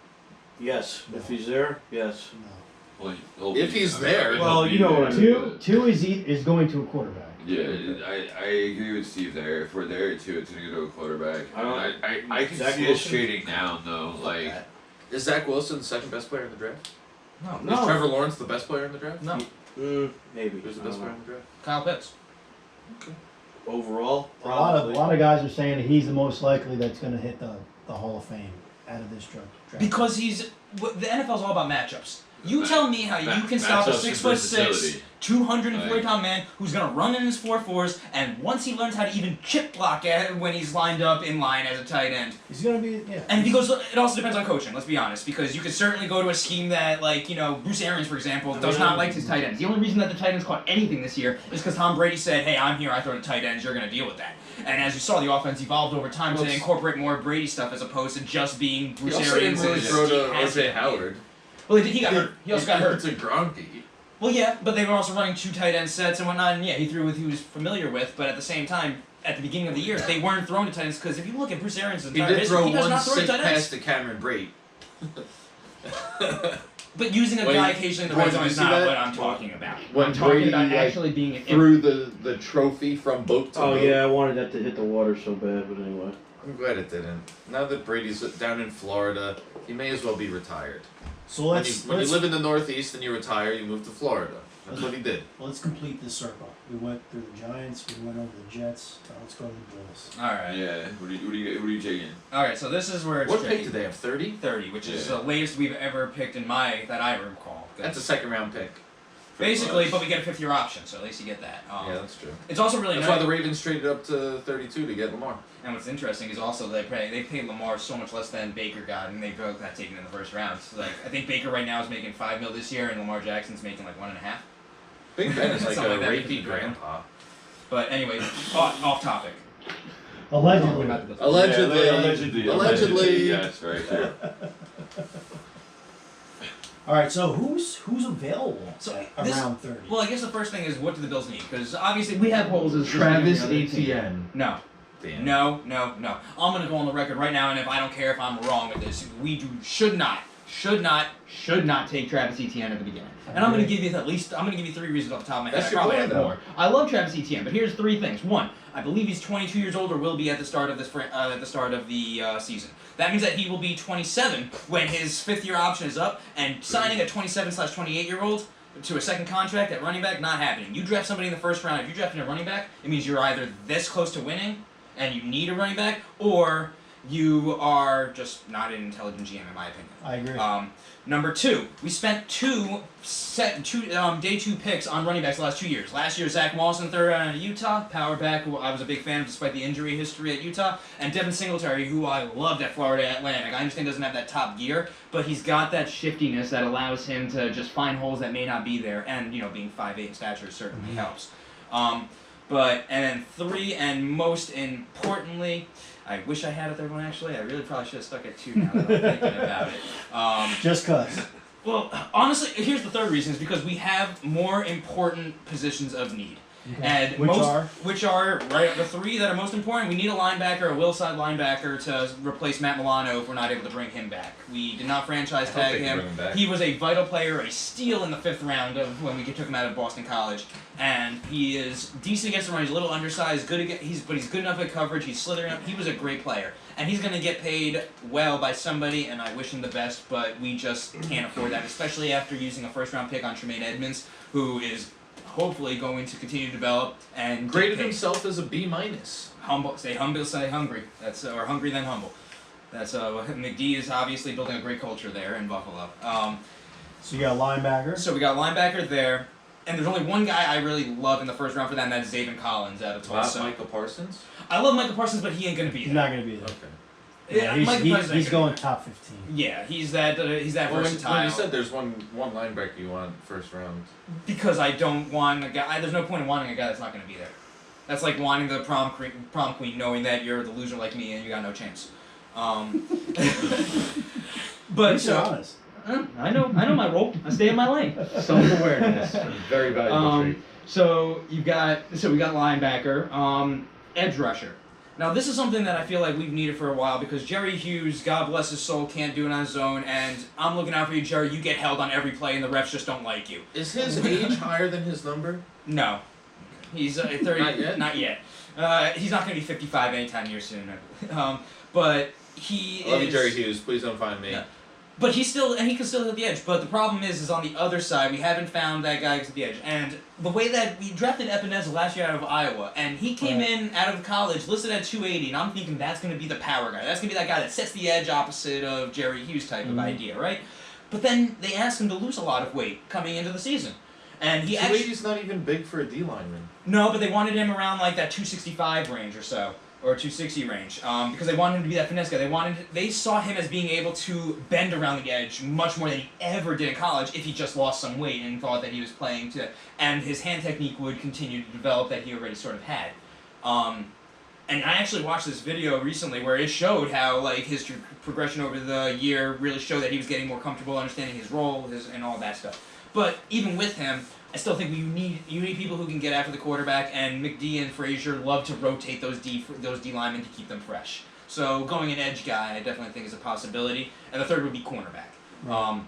Speaker 6: Yes, if he's there, yes.
Speaker 4: No.
Speaker 3: Well, he'll
Speaker 1: If
Speaker 3: be-
Speaker 1: he's
Speaker 3: I mean,
Speaker 1: there.
Speaker 3: he'll
Speaker 6: Well,
Speaker 3: be
Speaker 6: you know
Speaker 3: there,
Speaker 6: what I mean.
Speaker 3: but-
Speaker 4: Two is going to a quarterback.
Speaker 3: Yeah, I agree with Steve there. If we're there too, it's gonna go to a quarterback.
Speaker 6: I don't-
Speaker 3: I can
Speaker 6: Zach
Speaker 3: see us
Speaker 6: Wilson?
Speaker 3: trading down though. Like
Speaker 1: Is Zach Wilson the second best player in the draft?
Speaker 5: No,
Speaker 1: Is Trevor Lawrence the best player in the draft?
Speaker 5: no.
Speaker 6: Maybe.
Speaker 1: Who's the
Speaker 6: I
Speaker 1: best
Speaker 6: don't
Speaker 1: player
Speaker 6: know.
Speaker 1: in the draft?
Speaker 5: Kyle Pitts.
Speaker 6: Overall,
Speaker 4: A lot
Speaker 6: probably.
Speaker 4: of guys are saying that he's the most likely that's going to hit the Hall of Fame out of this draft.
Speaker 5: Because the NFL's all about matchups. You tell me how you can stop a
Speaker 3: matchups and
Speaker 5: 6'6",
Speaker 3: versatility.
Speaker 5: 240-pound man who's gonna run in his 4.4s, and once he learns how to even chip block when he's lined up in line as a tight end.
Speaker 4: He's going to be, yeah.
Speaker 5: And if he goes, it also depends on coaching. Let's be honest, because you could certainly go to a scheme that, like Bruce Arians, for example, does not like his tight ends. The only reason that the tight ends caught anything this year is because Tom Brady said, "Hey, I'm here. I throw the tight ends. You're gonna deal with that." And as you saw, the offense evolved over time to incorporate more Brady stuff as opposed to just being Bruce
Speaker 1: He also didn't
Speaker 5: Arians.
Speaker 1: really
Speaker 5: and
Speaker 1: throw
Speaker 5: Steve
Speaker 1: to
Speaker 5: Haskett.
Speaker 1: O.J. Howard.
Speaker 5: Well, he got hurt. He also got hurt.
Speaker 1: To Gronky.
Speaker 5: Well, yeah, but they were also running 2 tight end sets and whatnot, and yeah, he threw with who he was familiar with, but at the same time, at the beginning of the year, they weren't throwing to tight ends, because if you look at Bruce Arians'
Speaker 1: He
Speaker 5: entire
Speaker 1: did
Speaker 5: history,
Speaker 1: throw
Speaker 5: he does
Speaker 1: one
Speaker 5: not throw to
Speaker 1: sick
Speaker 5: tight ends.
Speaker 1: pass to Cameron Brate.
Speaker 5: But using a
Speaker 1: Wait,
Speaker 5: guy occasionally in the red
Speaker 1: did
Speaker 5: zone
Speaker 1: you
Speaker 5: is
Speaker 1: see
Speaker 5: not
Speaker 1: that?
Speaker 5: what I'm talking about.
Speaker 8: When
Speaker 9: I'm talking
Speaker 8: Brady
Speaker 9: about
Speaker 8: like,
Speaker 9: actually being an
Speaker 8: threw the trophy from boat to
Speaker 6: Oh
Speaker 8: boat.
Speaker 6: yeah, I wanted that to hit the water so bad, but anyway.
Speaker 1: I'm glad it didn't. Now that Brady's down in Florida, he may as well be retired.
Speaker 4: So
Speaker 1: When
Speaker 4: let's
Speaker 1: you live in the Northeast and you retire, you move to Florida. That's what he did.
Speaker 4: let's complete this circle. We went through the Giants, we went over the Jets, now let's go to the Bills.
Speaker 5: Alright.
Speaker 3: yeah, what are you taking?
Speaker 5: Alright, so this is where it's
Speaker 1: What
Speaker 5: tricky.
Speaker 1: pick did they have? 30?
Speaker 5: 30, which is
Speaker 3: Yeah.
Speaker 5: the latest we've ever picked that I recall.
Speaker 1: That's a second round pick.
Speaker 5: Basically, but we get a 5th-year option, so at least you get that.
Speaker 1: Yeah, that's true.
Speaker 5: It's also really
Speaker 1: That's
Speaker 5: nice.
Speaker 1: why the Ravens traded up to 32 to get Lamar.
Speaker 5: And what's interesting is also they paid Lamar so much less than Baker got, and they both got taken in the first round. So like I think Baker right now is making $5 million this year, and Lamar Jackson's making like $1.5 million.
Speaker 1: Big Ben is like a
Speaker 5: Something like that.
Speaker 1: rapey grandpa.
Speaker 5: But anyway, off topic.
Speaker 4: Allegedly.
Speaker 1: Allegedly.
Speaker 3: Allegedly.
Speaker 1: Allegedly.
Speaker 3: Yes, right there.
Speaker 4: All right, so who's available
Speaker 5: So
Speaker 4: at
Speaker 5: this-
Speaker 4: around 30?
Speaker 5: Well, I guess the first thing is what do the Bills need? Because obviously
Speaker 9: We have holes as
Speaker 8: Travis
Speaker 9: just like every other team.
Speaker 8: Etienne.
Speaker 5: No.
Speaker 8: Damn.
Speaker 5: No. I'm gonna go on the record right now, and if I don't care if I'm wrong with this, we should not
Speaker 9: take Travis Etienne at the beginning.
Speaker 5: And I'm gonna give you I'm gonna give you 3 reasons off the top of my head.
Speaker 8: That's
Speaker 5: I
Speaker 8: your
Speaker 5: probably
Speaker 8: plan,
Speaker 5: have
Speaker 8: though.
Speaker 5: more.
Speaker 9: I love Travis Etienne, but here's 3 things. 1, I believe he's 22 years old or will be at the start of the season. That means that he will be 27 when his 5th-year option is up, and signing a 27/28-year-old to a second contract at running back, not happening. You draft somebody in the first round, if you draft a running back, it means you're either this close to winning and you need a running back, or you are just not an intelligent GM, in my opinion.
Speaker 4: I agree.
Speaker 5: Number 2, we spent day 2 picks on running backs the last 2 years. Last year, Zach Wilson, 3rd round out of Utah, power back, who I was a big fan of despite the injury history at Utah, and Devin Singletary, who I loved at Florida Atlantic. I understand doesn't have that top gear, but he's got that shiftiness that allows him to just find holes that may not be there, and being 5'8" in stature certainly helps. And then 3, and most importantly, I wish I had a 3rd one actually. I really probably should have stuck at 2 now that I'm thinking about it.
Speaker 4: Just cause.
Speaker 5: Well, honestly, here's the 3rd reason: is because we have more important positions of need.
Speaker 4: Okay.
Speaker 5: And which are right the 3 that are most important. We need a linebacker, a will side linebacker to replace Matt Milano if we're not able to bring him back. We did not franchise tag him. He was a vital player, a steal in the 5th round of when we took him out of Boston College, and he is decent against the run. He's a little undersized, but he's good enough at coverage. He's slithering up. He was a great player, and he's going to get paid well by somebody, and I wish him the best, but we just can't afford that, especially after using a 1st-round pick on Tremaine Edmonds, who is hopefully going to continue to develop and
Speaker 1: Graded himself as a B-.
Speaker 5: Humble, stay hungry. That's or hungry then humble. That's McD is obviously building a great culture there in Buffalo.
Speaker 4: So you got a linebacker.
Speaker 5: So we got linebacker there, and there's only one guy I really love in the 1st round for that, and that's Zaven Collins out of Tulsa.
Speaker 1: Not Michael Parsons?
Speaker 5: I love Michael Parsons, but he ain't gonna be
Speaker 4: He's
Speaker 5: there.
Speaker 4: not gonna be there.
Speaker 1: Okay.
Speaker 4: Yeah, he's going top 15.
Speaker 5: Yeah, he's that
Speaker 1: Well,
Speaker 5: versatile.
Speaker 1: when you said there's one linebacker you want 1st round.
Speaker 5: Because I don't want a guy. There's no point in wanting a guy that's not going to be there. That's like wanting the prom queen, knowing that you're the loser like me and you got no chance. But
Speaker 4: You're honest.
Speaker 9: I know my role. I stay in my lane.
Speaker 8: Self-awareness. Very valuable trait.
Speaker 9: So we got linebacker, edge rusher.
Speaker 5: now this is something that I feel like we've needed for a while because Jerry Hughes, God bless his soul, can't do it on his own, and I'm looking out for you, Jerry. You get held on every play, and the refs just don't like you.
Speaker 1: Is his age higher than his number?
Speaker 5: No, he's 30.
Speaker 1: Not yet?
Speaker 5: Not yet. He's not going to be 55 anytime near soon. But he
Speaker 1: I love you,
Speaker 5: is.
Speaker 1: Jerry Hughes. Please don't find me.
Speaker 5: Yeah. But he can still hit the edge. But the problem is on the other side, we haven't found that guy who's at the edge. And the way that we drafted Epinesa last year out of Iowa, and he came in out of college listed at 280, and I'm thinking that's going to be the power guy. That's going to be that guy that sets the edge opposite of Jerry Hughes type of idea, right? But then they asked him to lose a lot of weight coming into the season. And he actually...
Speaker 1: 280's not even big for a D lineman.
Speaker 5: No, but they wanted him around like that 265 range or so. Or 260 range, because they wanted him to be that finesse guy. They saw him as being able to bend around the edge much more than he ever did in college if he just lost some weight and thought that he was playing to, and his hand technique would continue to develop that he already sort of had. And I actually watched this video recently where it showed how like his progression over the year really showed that he was getting more comfortable understanding his role, and all that stuff. But even with him, I still think you need people who can get after the quarterback, and McD and Frazier love to rotate those D linemen to keep them fresh. So going an edge guy, I definitely think is a possibility. And the 3rd would be cornerback.
Speaker 4: Right.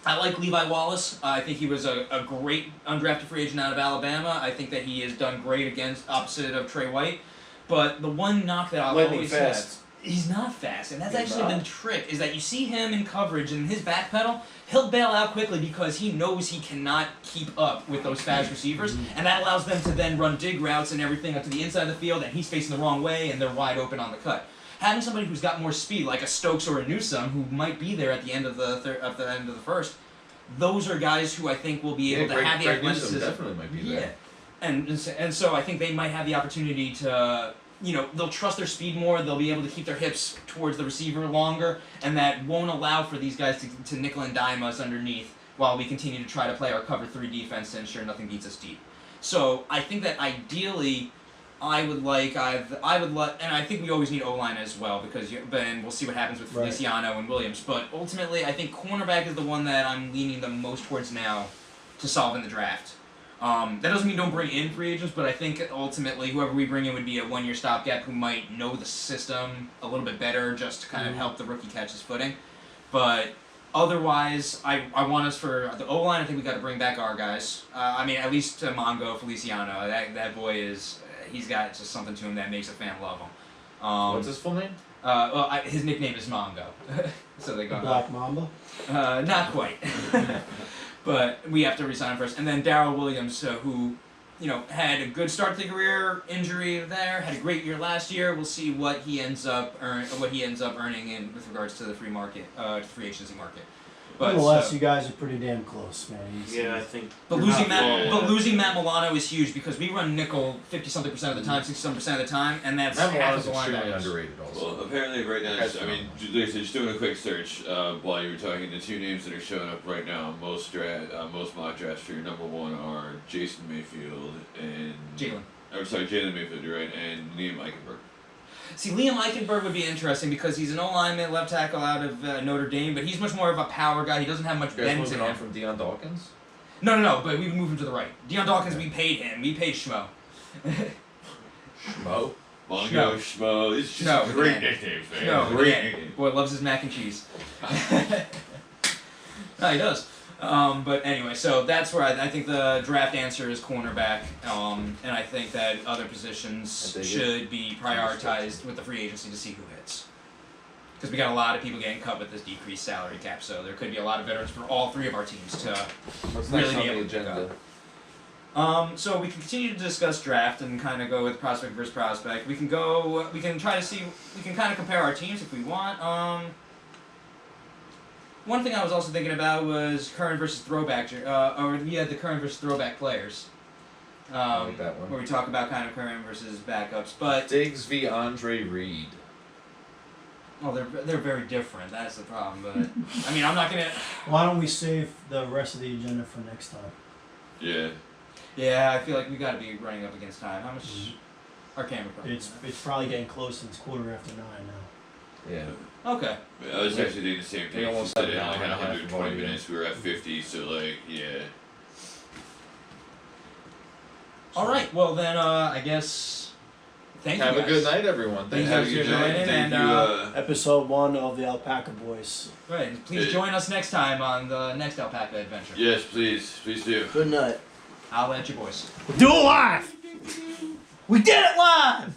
Speaker 5: I like Levi Wallace. I think he was a great undrafted free agent out of Alabama. I think that he has done great opposite of Trey White. But the one knock that I'll always have, he's not fast, and that's actually the trick, is that you see him in coverage and his back pedal, he'll bail out quickly because he knows he cannot keep up with those fast receivers, and that allows them to then run dig routes and everything up to the inside of the field, and he's facing the wrong way, and they're wide open on the cut. Having somebody who's got more speed, like a Stokes or a Newsome, who might be there at the end of the end of the first, those are guys who I think will be able to have the athleticism.
Speaker 1: Definitely might be there.
Speaker 5: And so I think they might have the opportunity to, they'll trust their speed more, they'll be able to keep their hips towards the receiver longer, and that won't allow for these guys to nickel and dime us underneath while we continue to try to play our cover 3 defense to ensure nothing beats us deep. So I think that ideally,
Speaker 9: I would like, and I think we always need O-line as well, because then we'll see what happens with Feliciano and Williams. But ultimately, I think cornerback is the one that I'm leaning the most towards now to solve in the draft. That doesn't mean don't bring in free agents, but I think ultimately whoever we bring in would be a one-year stopgap who might know the system a little bit better, just to kind of help the rookie catch his footing. But otherwise, I want us for the O-line. I think we got to bring back our guys. I mean, at least Mongo Feliciano. That boy he's got just something to him that makes a fan love him.
Speaker 1: What's his full name?
Speaker 9: His nickname is Mongo. So they go
Speaker 4: Black Mamba.
Speaker 9: Not quite. But we have to resign him first. And then Darrell Williams, who, had a good start to the career, injury there, had a great year last year. We'll see what he ends up earning in with regards to the free agency market. But
Speaker 4: nonetheless, you guys are pretty damn close, man.
Speaker 6: Yeah, I think.
Speaker 9: But losing Matt Milano is huge because we run nickel 50-something% of the time, 60-something% of the time, and that's
Speaker 1: Matt
Speaker 9: half
Speaker 1: Milano's
Speaker 9: of the
Speaker 1: extremely
Speaker 9: linebackers.
Speaker 1: underrated also.
Speaker 2: Well, apparently right now, just doing a quick search while you were talking, the two names that are showing up right now, most mock drafts for your number one are Jason Mayfield and
Speaker 9: Jalen.
Speaker 2: Jalen Mayfield, you're right, and Liam Eichenberg.
Speaker 9: See, Liam Eichenberg would be interesting because he's an O-lineman, left tackle out of Notre Dame, but he's much more of a power guy. He doesn't have much
Speaker 1: You guys
Speaker 9: bend to
Speaker 1: moving on
Speaker 9: him.
Speaker 1: from Deion Dawkins?
Speaker 9: No, but we moved him to the right. Deion Dawkins, we paid him. We paid Schmo.
Speaker 2: Schmo? Mongo, Schmo. It's just
Speaker 9: Schmo,
Speaker 2: great
Speaker 9: yeah.
Speaker 2: nicknames, man.
Speaker 9: No,
Speaker 2: Great
Speaker 9: yeah.
Speaker 2: nicknames.
Speaker 9: Boy loves his mac and cheese. No, he does. But anyway, so that's where I think the draft answer is cornerback, and I think that other positions should be prioritized with the free agency to see who hits. Because we got a lot of people getting cut with this decreased salary cap, so there could be a lot of veterans for all three of our teams to
Speaker 1: What's
Speaker 9: really
Speaker 1: next
Speaker 9: be
Speaker 1: on
Speaker 9: able
Speaker 1: the
Speaker 9: to pick
Speaker 1: agenda?
Speaker 9: up. So we can continue to discuss draft and kind of go with prospect versus prospect. We can try to see, we can kind of compare our teams if we want. One thing I was also thinking about was current versus throwback, the current versus throwback players.
Speaker 1: I like that one.
Speaker 9: Where we talk about kind of current versus backups, but
Speaker 1: Diggs v. Andre Reed.
Speaker 9: they're very different. That's the problem. But I mean, I'm not gonna.
Speaker 4: Why don't we save the rest of the agenda for next time?
Speaker 2: Yeah.
Speaker 9: Yeah, I feel like we got to be running up against time. How much? Our camera. Probably
Speaker 4: It's probably getting close, and it's 9:15 now.
Speaker 1: Yeah.
Speaker 9: Okay.
Speaker 2: I was actually doing the same
Speaker 1: They
Speaker 2: thing.
Speaker 1: almost
Speaker 2: Instead
Speaker 1: had
Speaker 2: of
Speaker 1: an hour
Speaker 2: like
Speaker 1: and a half
Speaker 2: 120
Speaker 1: volume.
Speaker 2: minutes, we were at 50, so yeah.
Speaker 9: All right. Well then, I guess. Thank you.
Speaker 1: Have a
Speaker 9: guys.
Speaker 1: good night, everyone.
Speaker 9: Thank
Speaker 1: Thanks
Speaker 9: you
Speaker 1: for
Speaker 9: for
Speaker 1: joining.
Speaker 9: joining.
Speaker 2: Thank
Speaker 9: And,
Speaker 2: you.
Speaker 4: Episode 1 of the Alpaca Boys.
Speaker 9: Right. Please join us next time on the next Alpaca adventure.
Speaker 2: Yes, please do.
Speaker 6: Good night.
Speaker 9: I'll let you boys.
Speaker 10: Do it live! We did it live!